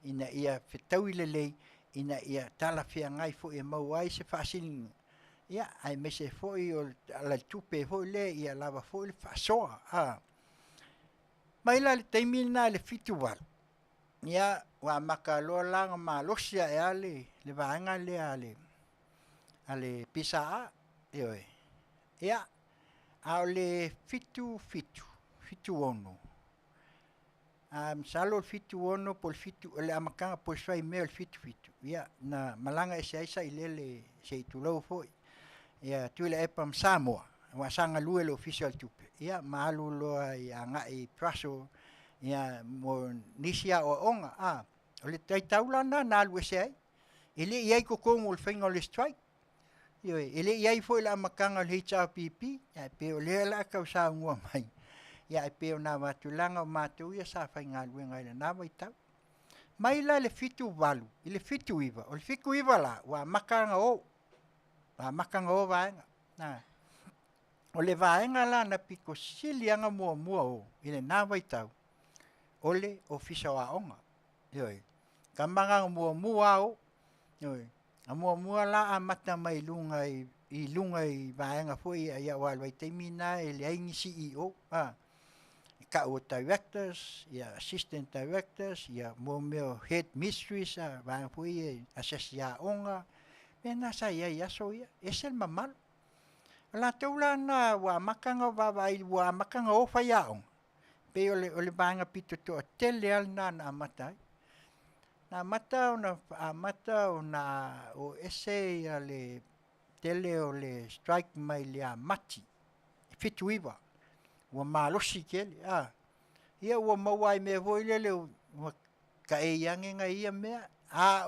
Ina ia whetau I le lei. Ina ia talawhia ngai fo e mau ai se whaasilinga. Ia ai me se fo I o la tupe fo le ia lava fo le whaasoa. Maila le taimina le fituwal. Ia wa maka loa langa ma losia e ale le vaenga le ale pisa a eoi. Ia au le fitu ono. Salo fitu ono pol fitu le amakanga pol swai meo le fitu. Ia na malanga e seaisa I lele se itulau foi. Ia tuile epam Samoa. Wa sanga lue le official tupe. Ia maalu loa I angai praso. Ia mo nisia o onga. O le taitaula na lue se ai. Ele iai kokong o le whainga o le strike. Ele iai foi la amakanga le HRPP. Ia peo le la kau sa ngua mai. Ia peo na watulanga o mātou ia sa whainga lue ngai le nā waitau. Mai la le fitu walu. I le fitu iwa. O le fitu iwa la. Wa makanga o. Wa makanga o vaenga. O le vaenga la na piko silianga mua o. I le nā waitau. Ole ofisa wa onga. Ioi. Kamanga mua o. Ioi. A mua la a mata mai lunga I vaenga foi ia walwai teimina e le aingi CEO. Ka o directors, ia assistant directors, ia meo head mistress, vaenga foi asesia onga. Pena sa ia so ia. Esel mamalo. La taula na wa makanga wa makanga o whaia onga. Pe ole banga pito to Tele al na amatai. Na amata o na o ese ale Tele o le strike mai le amati. Fitu iwa. Wa malosi kele. Ia wa mawai me voi lele wa ka e yange nga ia mea.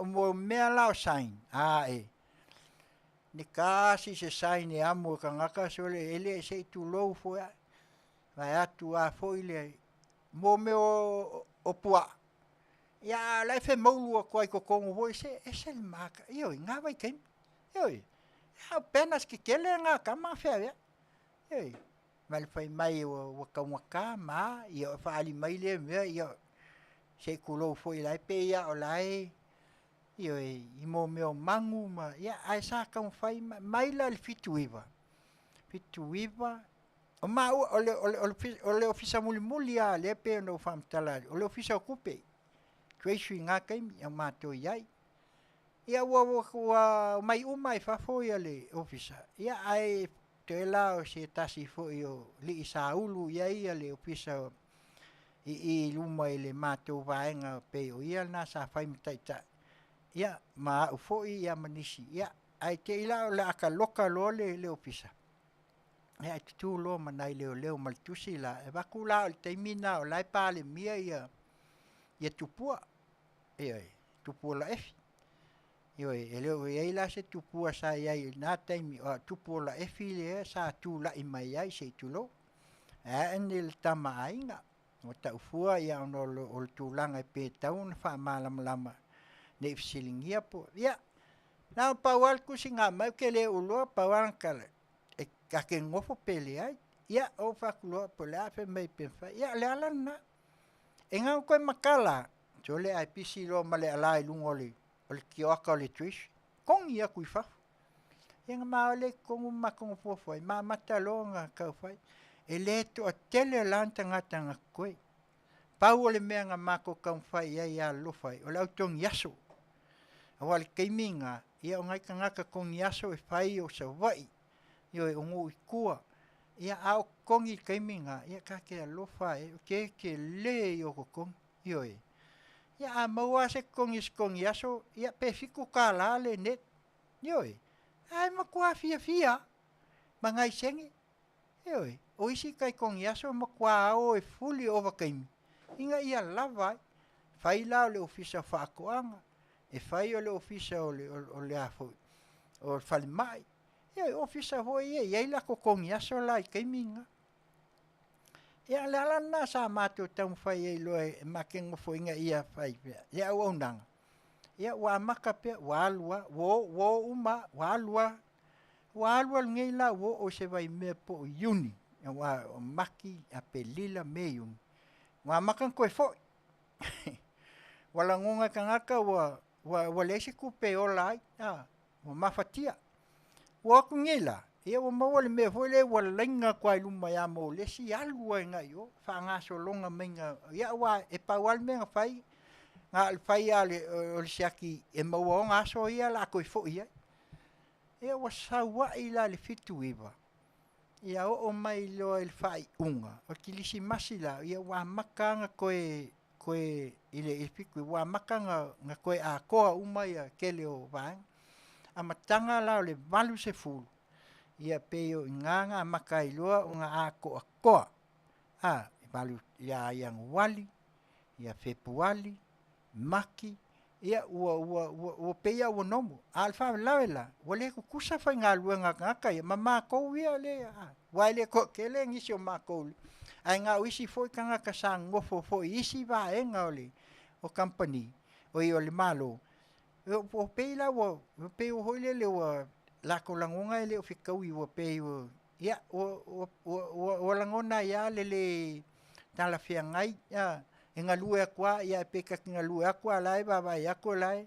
Mo mea lao sign. Ni kasi se sign e amo ka ngaka so le ele se tu lou fo ya. Vai atu a foi le mo me o pua. Ia la fe maulu ko ai ko voi se le maka. Io nga vai ken. Io. Apenas que kele nga kama fe. Io. Mal fai mai o ka ma io fa ali mai le me io se kulo foi la pe ia o lai. Io I mo me o mangu ma ia ai sa ka fai mai la fitu iwa. Fitu iwa. O ma ole ofisa muli a le pe no fam tala ole ofisa kupe Tracy nga kai mi ma to yai ia wa mai umai fa fo ia le ofisa ia ai te la o se tasi fo io li saulu ia le ofisa I luma le ma to vaenga pe o ia na sa fai mtaita ia ma fo ia manisi ia ai te la la ka loka lo le ofisa Ia tu lo manai leo maltusi la e vakula o teimina o lai pale mia ia tupua tupua la efi leo ia la se tupua sa ia na taimi o tupua la efi le sa tu la I mai ai se tulo enil tama ainga o ta ufua ia no o tulanga pe taun fa lama ne fsilingia po ia na pawal ku singa mai ke le ulo pawal kale ka ke ngofo pele ai ia o fakuloa po le afe mai pe fai ia le ala na e ngā koe makala so le ai pisi lo ma le ala i lungo le o le kioaka o le trish kongi ia kui fafu ia ngā maa le kongu makongo fofo ai maa mata lo ngā kau fai e le to a tele lanta ngata ngā koe pau o le mea ngā mako kau fai ia ia lo fai o le au tongi aso a wale keiminga ia o ngai ka ngaka kongi aso e fai o sa vai io e ongo i kua ia au kongi keiminga ia ka ke alofa e ke le i o kongi io e ia a maua se kongi aso ia pe fiku ka la le net io e ai makua Afiafi ma ngai sengi io e o isi kai kongi aso makua au e fuli over keimi inga ia lava fai la le ofisa whaakoanga e fai o le ofisa o le afo o falimai ia ofisa hoi ia la ko kongi aso la i keiminga ia le ala na sa mato tau fai e loe makengo fo inga ia fai pia ia o nanga ia wa maka pia wa alua wo uma wa alua ngei la wo o se vai me po uni wa maki a pelila me uni wa maka ko fo wala ngonga kangaka wa lesi ku pe ola wa mafatia wa kungela ia wa mawale me foi wa lenga kwa luma ya mo le si alua nga yo fa nga so longa menga ia wa e pa wal menga fai nga fai ale o siaki e mawa nga so ia la ko fo ia wa sa wa ila le fitu iwa ia o mai lo el fai unga o kilisi masila ia wa makanga koe ile ifiku wa makanga nga koe a koa umai kele o vang a matanga la le valu se fulu ia peo nganga makai loa o nga a koa valu ia yang wali ia fepuali maki ia o peia o nomo alfa lavela wale ku kusa fa nga luenga ngaka ia mama ko ia le wale ko kele ngisio mako ai nga wisi foi kanga kasang ngofo foi isi va enga ole o company o i ole malo o peila o peo hoile le o la ko langonga le o fikau i o peo ia o langona ia le tala fiangai ia enga lue kwa ia peka kinga lue kwa lai baba ia ko lai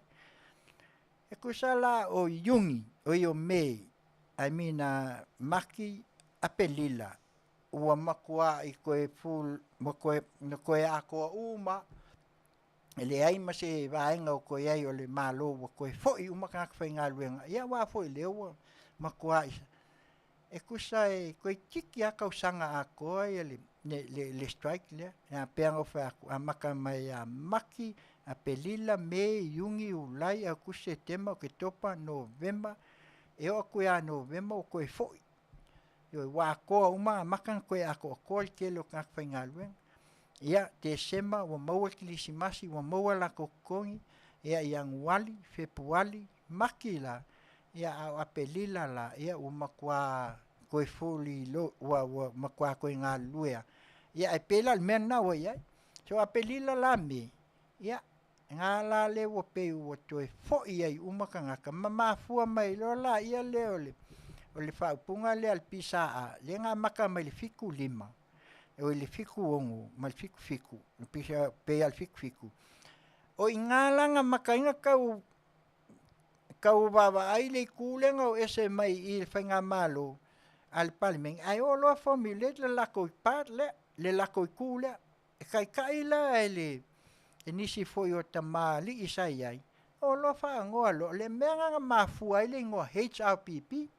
e kusala o yungi o yo me I mean maki apelila ua makua i koe full koe a koa uma ele ai ma se vaenga o koe ai o le malo o koe foi uma ka whai ngā luenga ia wa foi leo makua isa e kusa e koe tiki a kausanga a koa ia le strike lea a peanga o whai a maka mai a maki a pelila me yungi ulai a kuse tema o ke topa November e o koe a November o koe foi yo wa ko uma makan ko a ko ke lo ka fa ngalwe ia te sema wa maua kilisimasi wa maua la ko kongi ia yang wali fepuali makila ia a pelila la ia o makwa ko fuli lo wa makwa ko ngalwe ia e pela men na wa ia so a pelila la me ia ngala le wo pe wo to fo ia uma kanga ka mama fu mai lo la ia le o le whaupunga le alpisa le ngā maka mai le fiku lima o le fiku ongo mai le fiku le pisa pe al fiku o i ngā langa maka inga kau baba ai le kulenga o ese mai i le whainga malo al palmeng ai o loa formulate le lako i pat le lako i kule e kai la ele e nisi foi o tamali i sai ai o loa whaangoa lo le mea ngā mafua ai le ngoa HRPP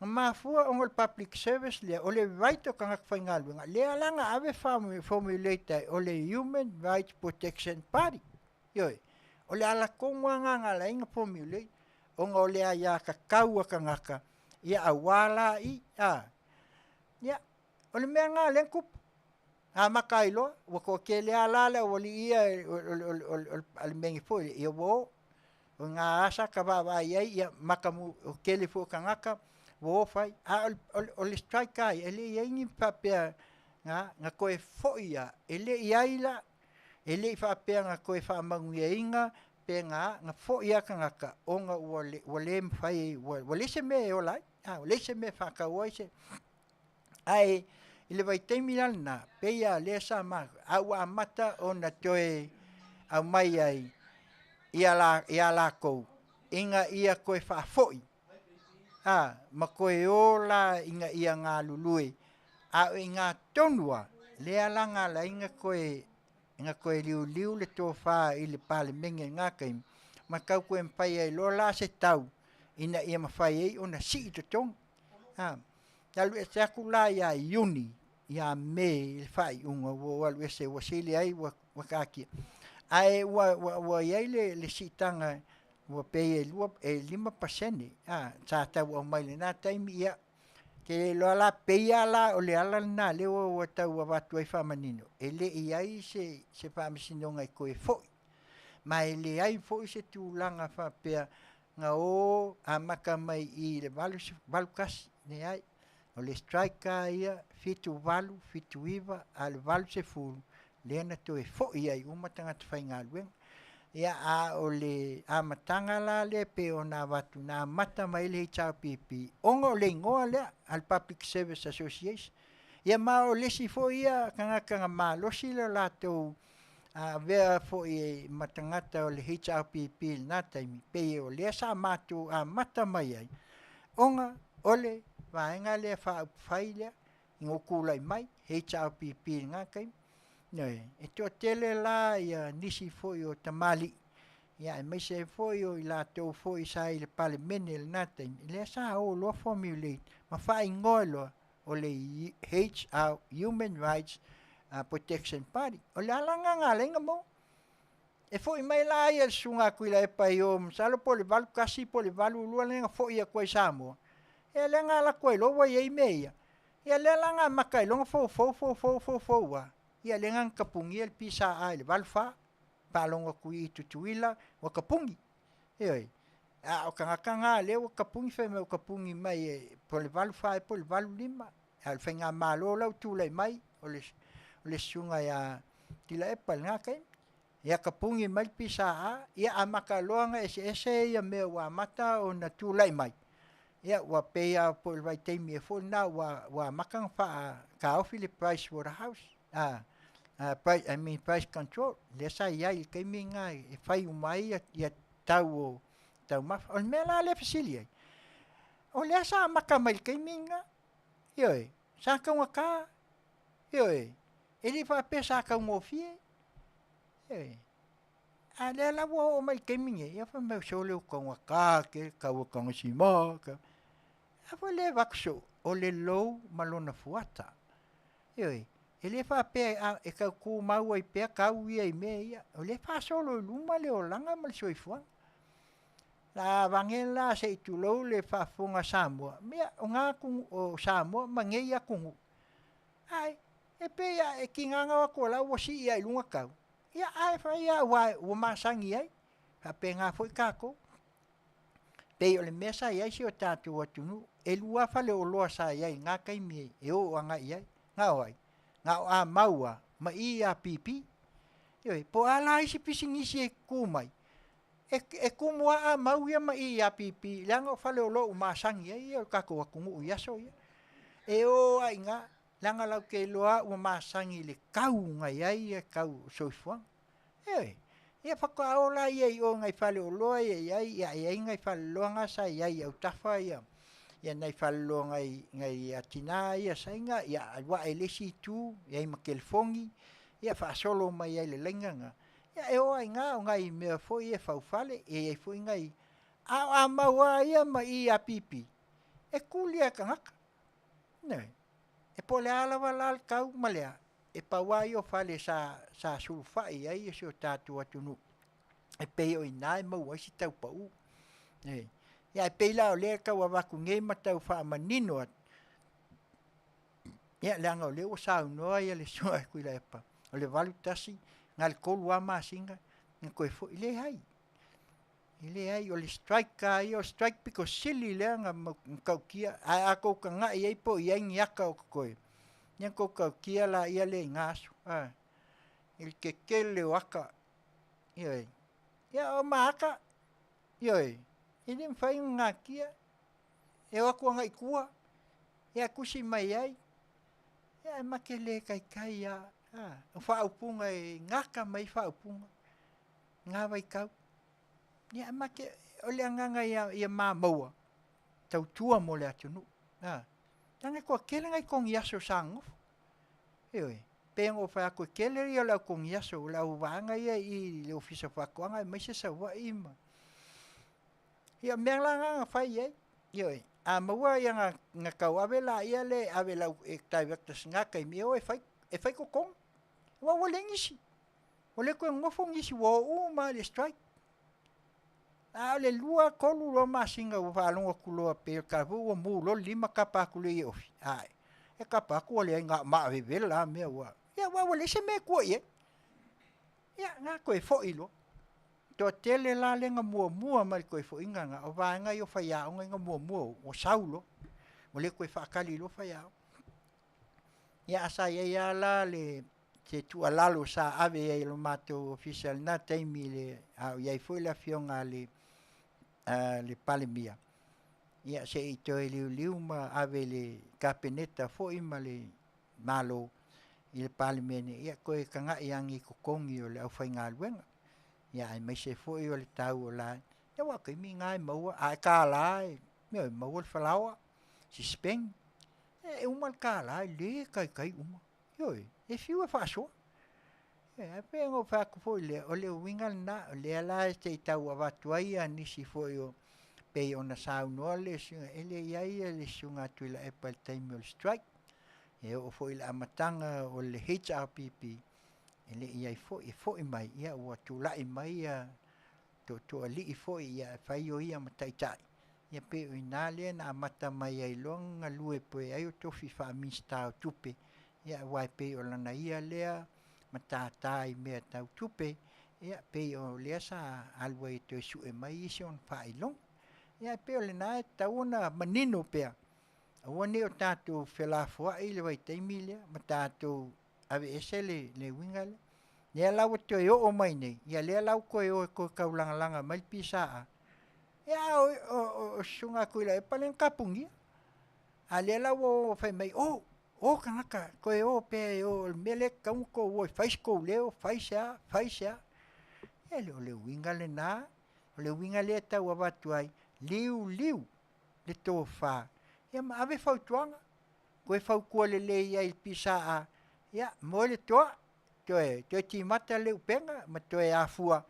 mafua o ngol public service le o le right o kanga whaingaluenga le alanga ave formulate o le Human Rights Protection Party yoi o le ala konga nganga inga formulate o nga o le aia ka kaua kangaka ia awala i ia o le mea ngā lenkup a makailo o ko ke le alala o li ia o mengi foi ia wo o nga asa ka baba ia makamu o ke le fo kangaka wo fai o le strike ai ele ia ngi papea nga koe foia ele iaila ele fa pe nga koe fa manguia inga pe nga foia kanga ka o nga wole fai wole se me o lai O le se me whakau se. Ai, i le waiteimi lana, peia le sa ma, au a mata o na toe au mai ai, ia la kou. Inga ia koe whaafoi. Ma koe ola inga ia ngā lului. A i ngā tonua, lea langa la inga koe liu le tō whaa i le pale menge ngā kaimi. Ma kau koe mpai ai lo la se tau, ina ia mawhai ei o na si i tong. Talu e te aku la ia iuni, ia me le whai unga, walu e se wasili ai wakakia. Ai wa iai le sitanga, wa pei e 5%, sa tau au mai le nā taimi ia, ke lo ala peia la o le ala na le o tau wa watu ai whamanino. E le iai se whamisinonga i koe foi. Ma e le ai foi se tūlanga whapea ngā o a maka mai i le valu kasi ne ai. O le strika ia, fitu iwa, a le valu se fulu, le na to e foi ai umatanga te whai ngā luenga. Ia a o le amatanga la le pe o nā watu nā mata mai le hitau pipi. Ongo le ingoa lea al Public Service Association. Ia ma o lesi fo ia kanga losi le la tau vea fo i matangata o le hitau pipi nā taimi. Pe o le sa matu a mata mai ai. Onga ole vaenga le whai lea ingo kulai mai hitau pipi ngā kaimi. Nei, e tō tele la ia nisi foi o tamali. Ia e mai se foi o i la tō foi sa i le pale mene le nata. Le sa o lo formulate. Ma whai ngoi loa o le Human Rights Protection Party. O le alanga ngā lenga mo. E foi mai la ia sunga kui la e pai o msalo po le valu kasi po le valu lua lenga foi ia koe Samoa. E lenga la koe lo wa iei meia. Ia le langa makai longa fo wa. Ia le ngang kapungi el pisa ai le valfa palonga kui tutuila wa kapungi e o kanga le wa kapungi fe me o kapungi mai e po le valfa e po le valu lima al fenga malo la tu le mai o le sunga ya tila e pal nga kai ia kapungi mai pisa a ia amaka loanga ese ia me wa mata o na tu le mai ia wa peia po le vai teimi e fo na wa makang fa ka o Philip Price Waterhouse price control. Lesa iai kai minga e fai umai ia tau maf. O mela le fasili. O lesa maka mai kai minga. Ioi, sa ka waka. Ioi. Ele fa pesa ka ngofie. Ioi. A le la wo mai kai minga. Ia fa me sole ka waka ke ka waka ngosima ka. A fa le vakso o le low malona fuata. Ioi. Ele fa pe e ka ku mau ai pe ka ui ai me ia o le fa solo luma le o langa mal soifua la vangela se tu lo le fa funga Samoa me o nga ku o Samoa mange ia ku ai e pe ia e kinga ko la o si ia lunga ka ia ai fa ia wa o masangi ai fa pe nga foi ka ko pe o le mesa ia si o tatu o tunu e lua fa le o loa sa ia nga kai me e o anga ia nga oi nga a maua ma i a pipi Ioi, po ala isi pisingisi e kumai e kumua a mau ia ma i a pipi langa o fale o lo umasangi ia o kako wa kungu iaso ia e o a inga langa lau ke loa umasangi le kau ngai ai e kau soifuang ia whakaola ia i o ngai fale o loa ia ngai fale loa ngasa ia au tafa ia nai fallo ngai atina ia sainga ia wa elesi tu ia makelfongi ia fa solo mai ele lenga ia e o inga ngai me foi e faufale e foi ngai a maua ia mai a pipi e kulia kangaka ne e pole ala wala kau malea e pawai o fale sa sulfa ia ia so tatu atunu e pe o inai mau si tau pau ia peila o le ka wa ku nge mata fa manino ia langa o le o sa no ia le so ku le pa o le valu tasi ngal ko wa ma singa ko fo ile ai o le strike o strike because silly le nga ka kia a ko ka nga ia po ia ngia ka ko ia ko ka kia la ia le ngaso il ke kele waka ia o maka ia ele fai nga kia e o aku ngai kua ia kusi mai ai ia makele kai ia o whaupunga e ngaka mai whaupunga ngā vai kau ia make o le anganga ia mā maua tau tua mo le atunu tanga kua kele ngai kongi aso sangof ioi pe ngo fa ko kele ia la kongi aso la uvanga ia i le ofisa whakoanga mai se sa wa ima ia mea nga fai ai ioi a maua ia nga kau ave la ia le ave la e tai vectas nga kai mi o e fai ko kong wa wo lengisi o le ko ngofo ngisi wo ma le strike a le lua kolu lo masinga o valonga kuloa pe ka vo mo lo lima kapa ku le ofi ai e kapa ku le nga ma ve la me wa ia wa le se me ku ia nga ko e fo ilo to tele la le nga mua ma ko e fo inga nga o va nga yo fa ya nga mua o saulo o le ko e fa kali lo fa ya ia sa ia la le se tu alalo sa ave ia lo mato official na taimi le ia foi la Afioga le palemia ia se ito liu ma ave le kapeneta foi ma le malo il palemene ia ko e kanga iangi ko kongi o le au fai ngaluenga ia ai mai se foi o le tau o la ia wa kai mi ngai maua ai ka lai me maua le falawa si speng e uma ka lai le kai uma yoi e fiu e faso e pe ngo fa ko foi le o le wingal na le la te tau avatu ai ani si foi o pe ona sa no le ele ia le sunga tu la apple time strike e o foi la matanga o le HRPP ele ia foi mai ia o tu la mai to ali foi ia fai o ia matai ia pe o inale na mata mai ai longa lue pe ai o to fifa mista tupe ia wai pe o lana ia lea matatai me tau tupe ia pe o lea sa alwai to su e mai sion fai long ia pe o le na tauna manino pe o ne o tatu felafo ai le vai taimile matatu ave esele le wingale ia lau to o mai nei ia le lau ko kaulanga mai pisa ia o sunga kuila e palen kapungi a le lau fai mai o kanaka ko o pe o mele kam ko o fais ko leo faisa ele o le wingale na le wingale ta o vatuai liu le tofa ia ma ave fautuanga ko e fau ko le ia il pisa ia mo le toa to ti mata le penga ma to e afua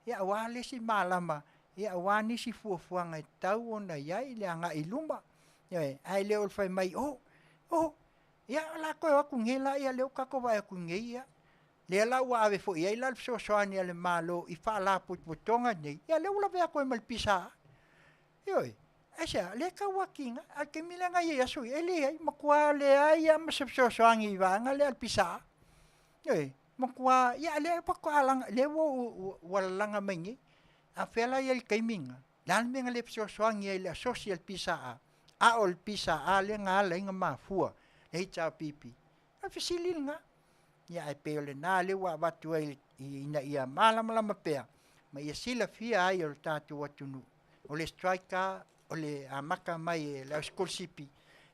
ia wa le si malama ia wa ni si fuafuanga tau ona ia le anga iluma ia ai le ol fai mai ia la ko ku ngela ia le ka ko vai ku ngeia le la wa ave fo ia la so soani le malo I fa la putonga nei ia le ula ve ko mal pisa oi asa le ka wakinga a ke milanga ia so ele ai makwa le ai am so soani va nga le pisa oi makwa ia le pa ko alang le wo walanga mengi a fela ia el kaiminga dan menga le so soani le social pisa a ol pisa a le nga le nga mafua e cha pipi a fisilinga ia e pe le na le wa batu ina ia malama mapea ma ia sila fia ai o tatu watunu o le striker o le amaka mai la skolsipi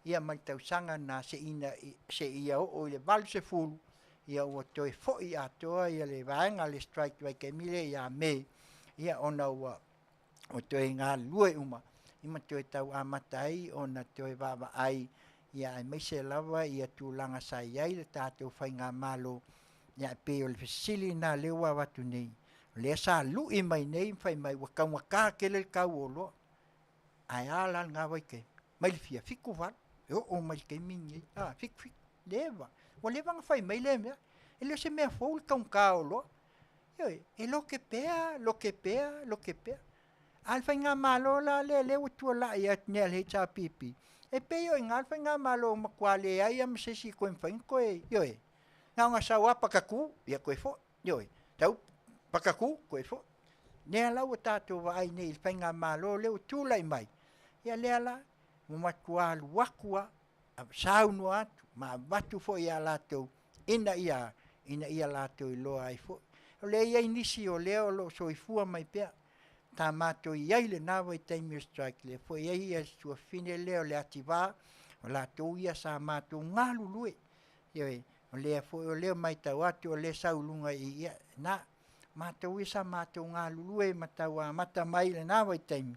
ia mai tausanga na se ia o le val se fulu ia o toi fo ia toa ia le vanga le strike vai ke mile ia me ia ona o toi nga lue uma ima toi tau amatai ona toi vava ai ia ai mai se lava ia tulanga sai ai le tatu fai nga malo ia pe o le fisili na le wa watu nei le sa lu I mai nei fai mai waka ke le kauolo ai ala nga vai ke mai fia fiku va o mai ke mingi fik leva o leva nga fai mai le me ele se me fo il kauolo e lo que pea al fai nga malo la le utu la ia nel he cha pipi e pe yo ngal fai nga malo ma kwale ai am se si ko fai ko nga sawa pakaku ia ko fo tau pakaku ko fo ne la o tatu vai nei fai nga malo le utu lai mai ia le ala mo matua wakua sauno atu ma batu fo ia lato ina ia lato lo ai fo le ia inisi o le lo so ifua mai pe tā mātou iai le nāwa I taimi o strike le, fo iai ia sua fine leo le ativā, o la tō ia sa mātou ngā lulue. Ioi, o lea fo o leo mai tau atu o le saulunga I ia, na, mātou isa mātou ngā lulue matau a mata mai le nāwa I taimi.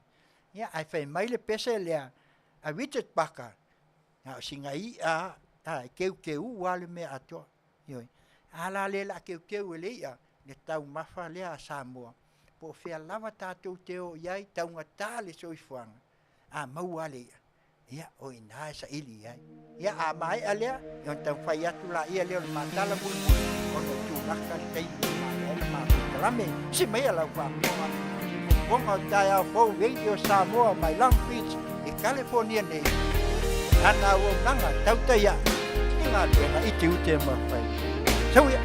Ia, ai whai mai le pese lea, a Richard Baka, na o singa I a, keu wale me atoa. Ioi, ala le la keu le ia, le tau mafa lea a Samoa. Po fea lava tātou teo iai, taunga tā le soifuanga. A mau ale ia. Ia, o ina e sa ili iai. Ia, a mai alea, yon tau whai atu la ia leo le mātala mulu. Ono tū laka teimi le mātalame. Si mea lau whaponga. Ponga o tai au fau radio Samoa, mai Long Beach, I California nei. Ana o nanga, Tautai ia. Inga luenga, I Tiute mawhai. Sau ia.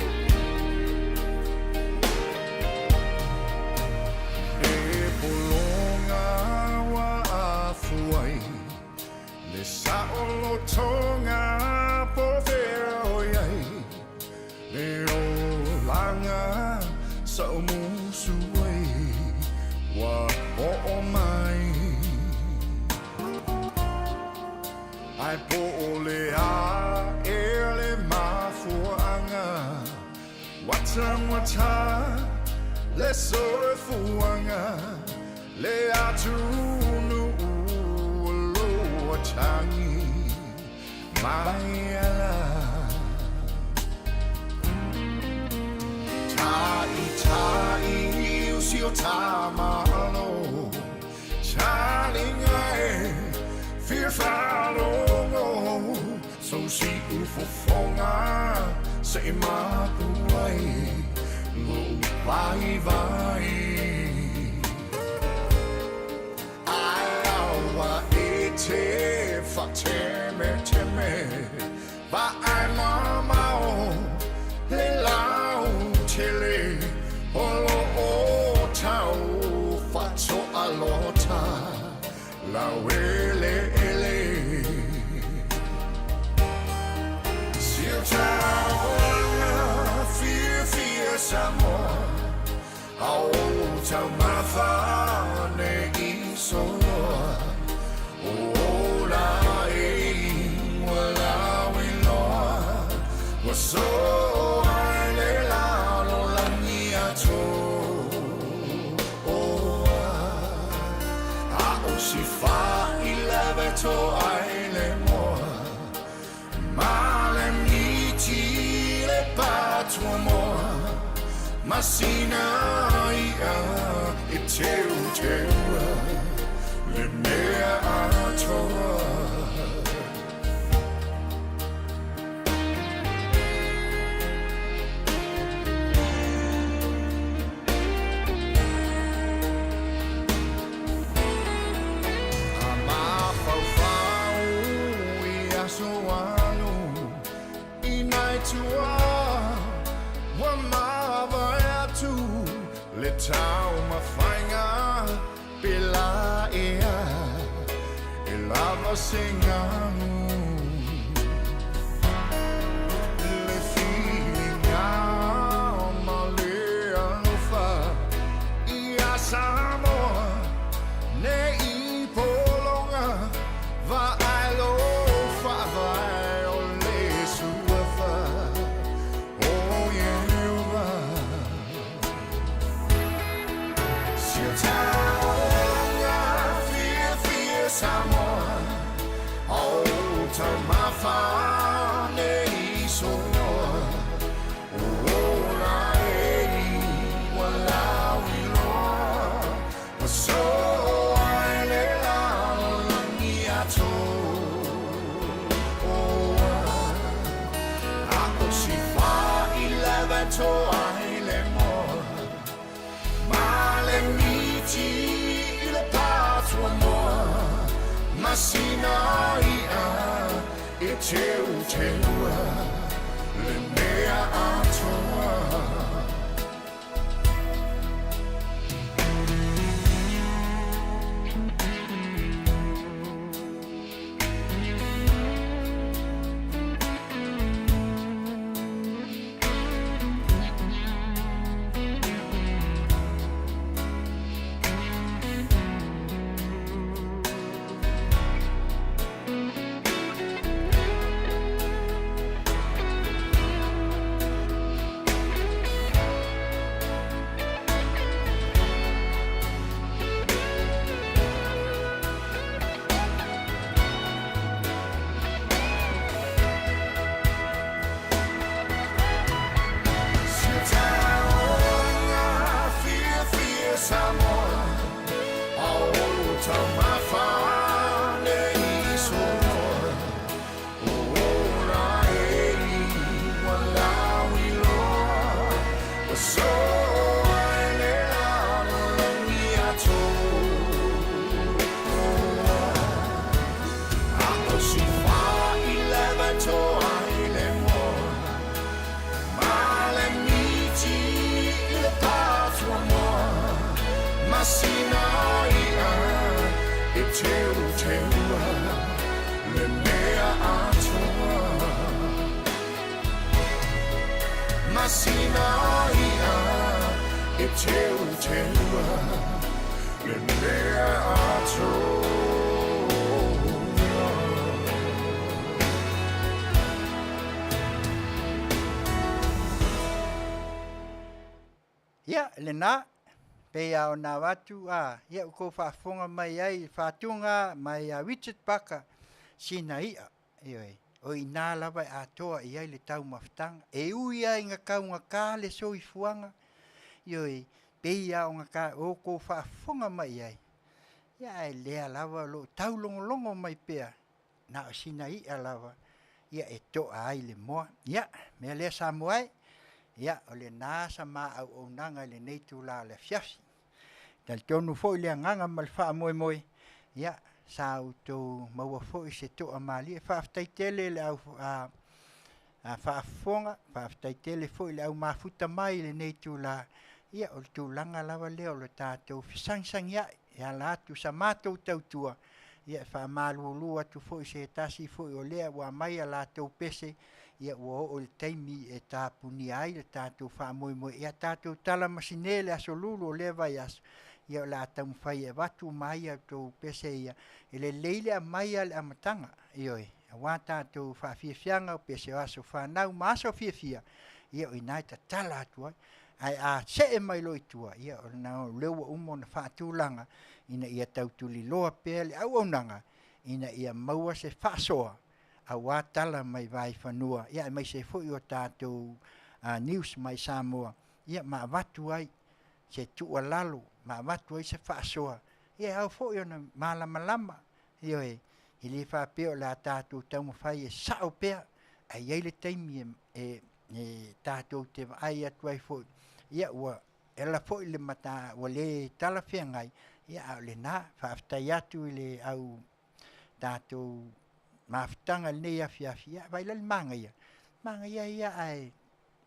Le saolo tonga po feo yai Le o langa sa o musu wai Wa o mai Ai po o le a e le mafuanga Wata le soe fuanga Le atunu Tangi Maiala Tai Usio Tamalo Chalinga Fear Falongo So si Fofogaina Say Matuai Lo Faiva Te fa teme va ai mama le lau tele olo o tau fa so alota la wele ele sil tau fear Samoa au tau mafa ne iso So le la lo la mia to o si fa il veto ai le mo ma le miti le patro mo Masina e Tiute le mea to Tau mafainga pela ea e lava singanu le filinga malea no fa ia Samoa ne I polonga va ai lo fa vai o le suafa oh yeah Samoa, oh, tamafa nei sonoa, oh, la wala wilo, so ai le la niato, oh, ako si fa il vento ai le mo, ma le miti il patro mo. Masina e Tiute le mea atoa Masina ia e teu teua le mea ato. Ia, lena, pea o nā watu, ia uko whaafonga mai ai, whaatunga mai a Richard Parker, sina ia, ioi, o i nā lawa a toa i ai le tau mawhtanga, e ui ai ngā kau ngā kā le so i fuanga, ioi, pea o ngā kā, o ko whaafonga mai ai, ia e lea lawa lo tau longo mai pea, nā o sina ia lawa, ia e toa ai le moa, ia, mea lea Samoa ai, ia o le nā sa mā au o nanga le neitu la le Afiafi. Tal tonu fo i le nganga ma le wha moe, ia sa au tō maua fo i se toa mali, e whaaftai tele le au whaaftai tele fo i le au mafuta mai le neitu la, ia o le tūlanga lawa leo le tātou fisangsang ia la atu sa mātou tautua, ia wha māluolua tu fo i se tasi fo i o lea wa mai a la tau pese, ia ua o le taimi e tāpuni ai le tātou whaamoemoe, ia tātou tala masine le aso lulu o le vai aso, ia o le atau mwhai e watu mai au tau pese ia, e le leile a mai a le amatanga, ioi, a wā tātou whaafiafianga o pese o aso whanau, ma aso fiafia, ia o inai ta tala atu ai a se e mai loi tua, ia o na leua umo na whaatulanga, ina ia tautuli loa pele au onanga, ina ia maua se whaasoa, a wātala mai vai whanua, ia mai se fui o tātou news mai Samoa, ia ma watu ai se tua lalo, ma watu ai se whaasoa, ia au fui o na malama, ia i le whapeo la tātou taumu whai e sao pea, a iei le taimi e tātou te ai atu ai fui, ia ua ela fui le mata, ua le tala whengai, ia au le nā, whaaftai atu i le au tātou maftanga nei Afiafi, vai le manga ia ia ai,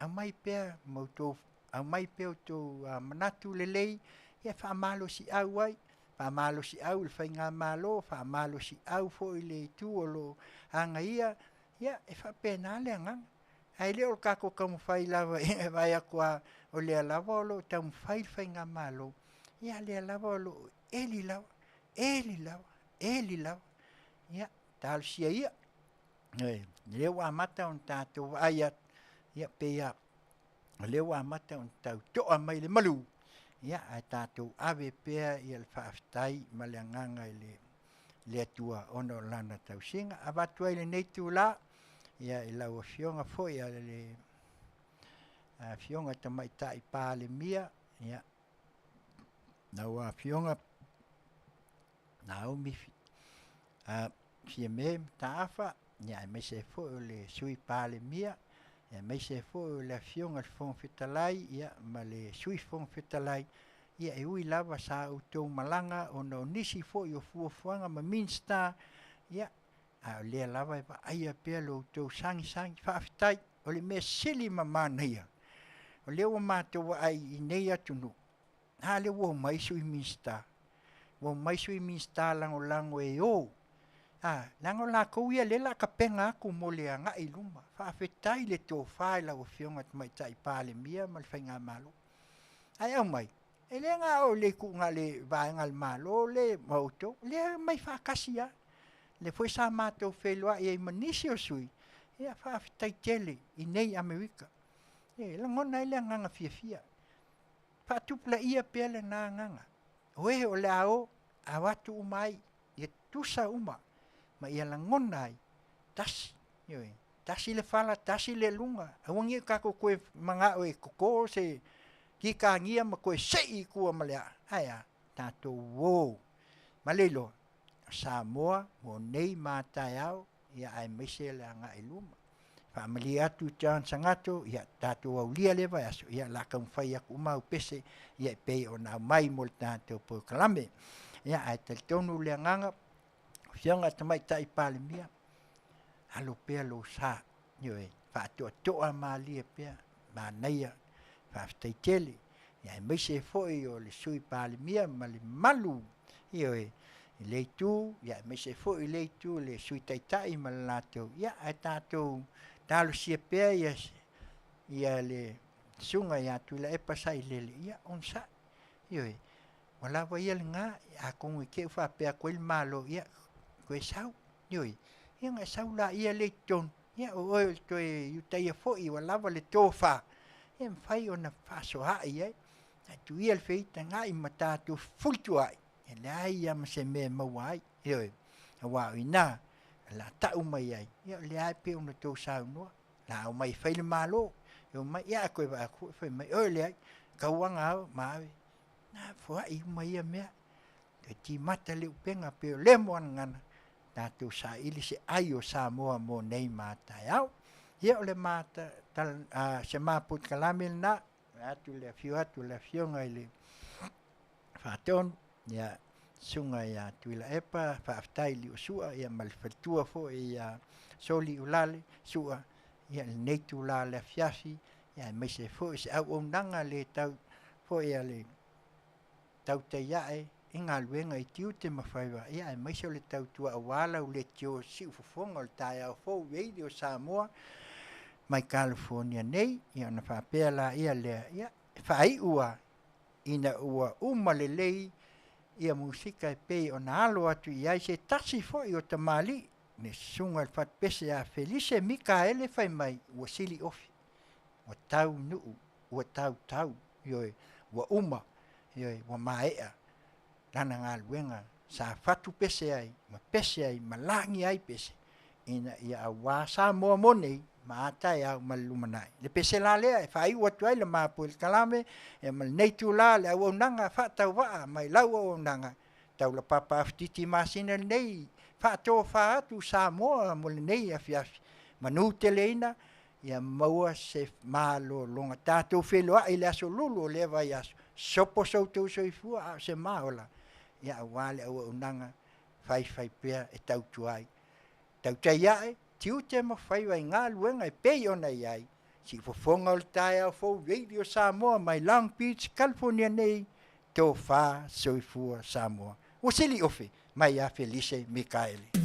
au mai pea mautou, au mai pea tō manatu le lei, ia whaamalo si au ai, whaamalo si au le whainga malo, whaamalo si au fo i le tu o lo hanga ia e whapena le angang, ai leo kako kamu whai lawa, vai akua o lea lawa o lo, tau mwhai whainga malo, ia lea lawa o lo, eli lawa, ia, tal sia ia, leo amata on tātou aiat, ia pea, leo amata on tau toa mai le malu, ia ai tātou ave pea i le whaaftai ma le anganga i le atua ono lana tau singa, abatu ai le neitu la, ia i lau Afioga foi a le Afioga tamai tai pā le mia, ia, nau Afioga, nau mifi, fia me taafa, ia mai se fo le sui pale mia, ia mai se fo le Afioga le fong fitalai, ia ma le sui fong fitalai, ia e ui lava sa utou malanga o no nisi fo i o fuafuanga ma minsta, ia a le lava e va aia pea lo utou sangi whaafitai, o le mea sili ma manaia, o le ua mātou ai i nei atunu, ha le ua mai sui minsta, ua mai sui minsta lango e o, lango la kou ia le la kapenga aku mo le anga i luma. Whaafetai le tō whae la o Fionga mai tai pāle mia ma le whainga malo. Ai au mai, e le ngā o le ku ngā le vāenga le malo le mauto, le mai whaakasi a. Le fwoi sa mātou whelua i ei manisi o sui, ia whaafetai tele i nei Amerika. La ngona i le nganga fia. Whaatupla ia pia le nā nganga. Oe o le ao, a watu umai, ia tusa uma. Ma ia la ngona ai, tasi, tasi le fala, tasi le lunga, awangi kako koe mga oe koko se ki ka ngia ma koe sei kua malea, aia, tātou wō, malelo, Samoa, mo nei mātai au, ia ai meise le anga i luma, whaamali atu taan sangato, ia tātou au lia lewa aso, ia la kaumwhai aku umau pese, ia pei o nā mai mo le tātou po kalame, ia ai tali tonu le nganga, Fionga tamai tai pāle mia, alo pea lo sa, whaatoa toa mālia pea, mānaia, whaaftai tele, ia mai se foi o le sui pāle mia, ma le malu, i leitu, ia mai se foi leitu, le sui taitai ma le lātou, ia ai tātou, tālo sia pea, ia le sunga ia tuila e pasai lele ia on sa ioi wala wa ia nga a kongu ke fa pe ko il malo ia ko sau ioi ia nga sau la ia le ton ia o to you tai fo I wala wa le tofa ia fai ona fa so ha ia tu ia le feita nga I mata tu fultu ai ele ai ia ma se me ma wai ioi wa ina la ta mai ai ia le ai pe ona to sau no la o mai fai le malo yo mai ia ko ba ko fai mai ole ai ka wanga ma na fo ai mai me te ti mata le penga pe le mon ngana ta tu sa ili se ai o Samoa mo nei mata ia ia le mata tal se ma put kalamil na atu le Afioga ile faton ia sunga ia tuila epa faaftai li usua ia malfatua fo ia soli ulale sua ia nei tu la le Afiafi ia mai se fo se au onanga le tau fo ia le Tautai ai Galuega I Tiute ma Faiva ia mai se le tau tua wala le tio si Fofoga le taia fo radio Samoa mai California nei ia na fa pela ia le ia fai ua ina ua umalelei ia musika pe ona alo atu ia se tasi fo I o tamali ne sunga fat pese a Felice Mikaele fai mai o sili ofi o tau nu o tau yo o uma yo o maea lana Galuega sa fatu pese ai malangi ai pese ina ia wa sa mo monei mata ia malumanai le pese la le fai o tu ai le mapul kalame e mal nei tu la le o nanga fa tau wa mai lau o nanga Taulapapa Afutiti Masina nei fa to fa tu Samoa mo nei Afiafi manu Tele ina ia maua se malo longa tato felo ai le aso lulu le vai aso sopo so tu so fu se maola ia wale o nanga fai pe e tau tuai Tautai ai Tiute ma Faiva Galuega e pei ona ai si fofonga o le taia fo radio Samoa mai Long Beach California nei to fa soifua Samoa o sili ofe mai a Felice Mikaele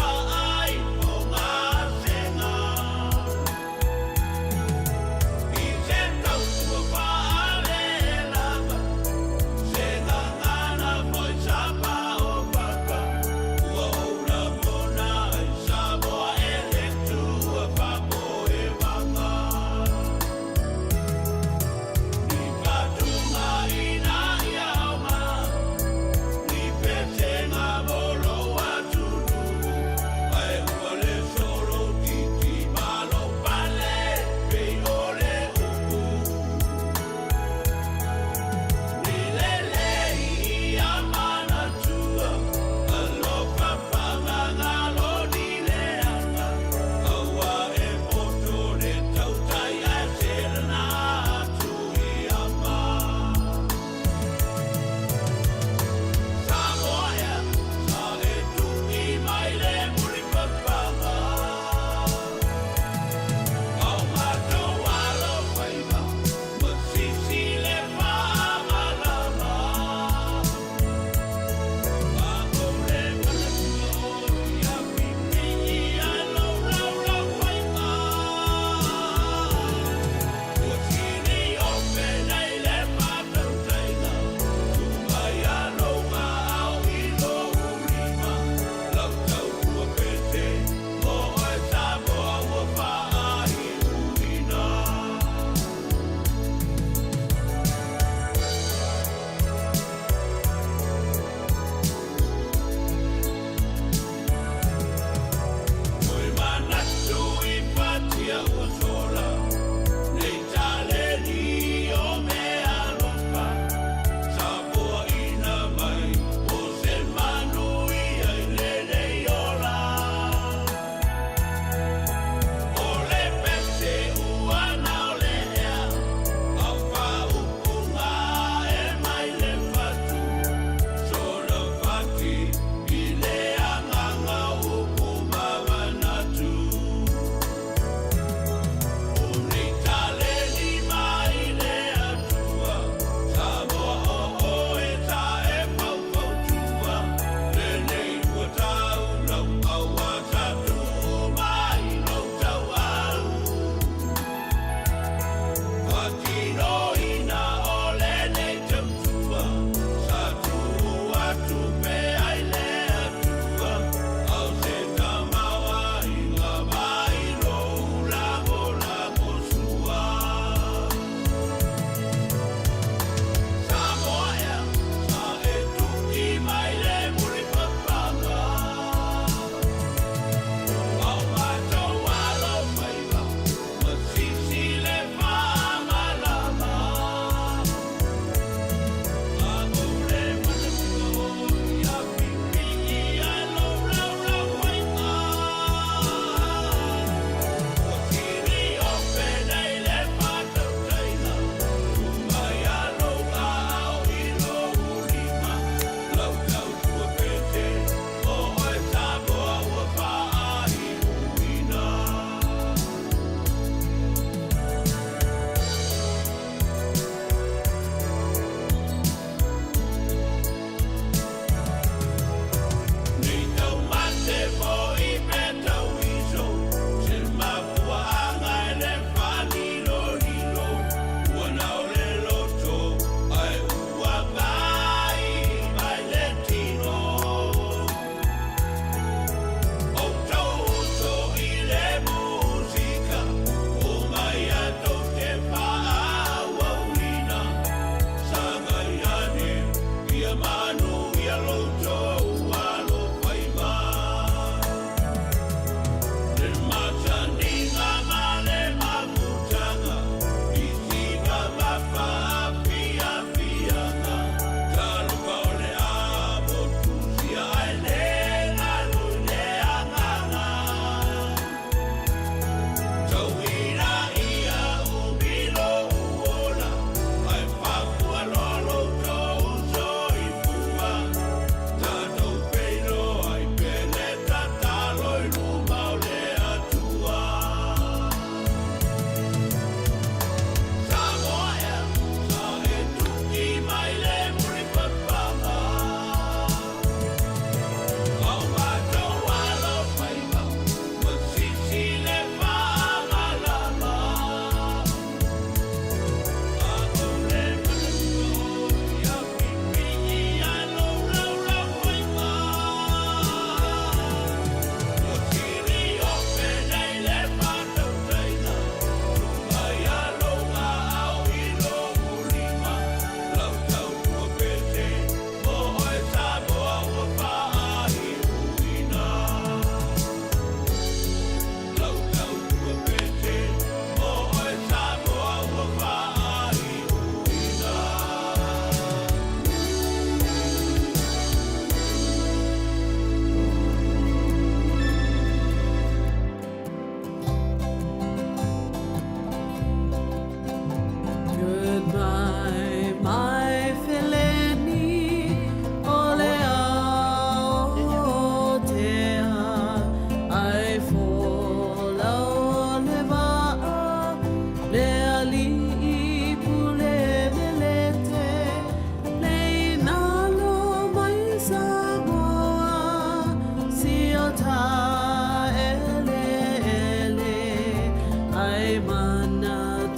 Ai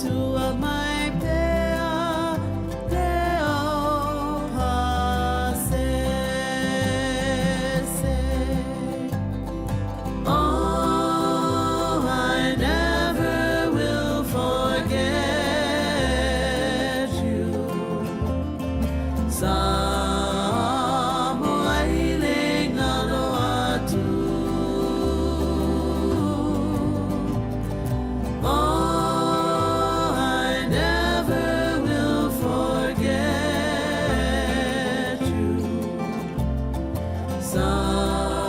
tua mai pea leo pasese. Oh, I never will forget you. Samoa iling aloatu. Oh, I never will forget you.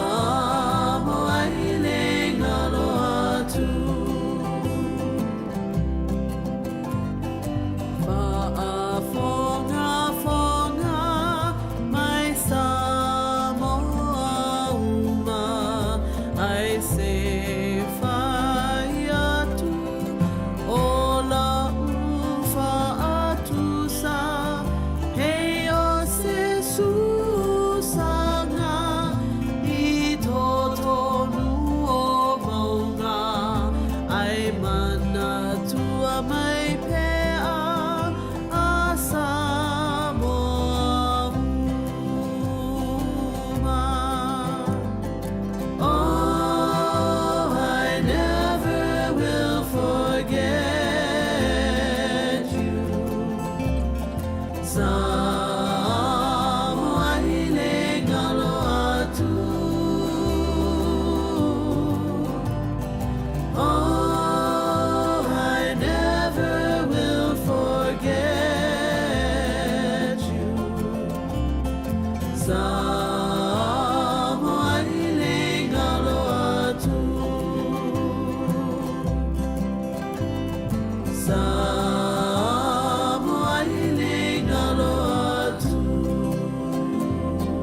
Samoa iling aloatu. Faafoga'a mai Samoa uma ai se faiatu ola faatu sa hei o se susanga I totonu o maunga ai mana tua mai pea a Samoa uma. Oh, I never will forget you. Samoa iling aloatu. Oh, I never will forget you.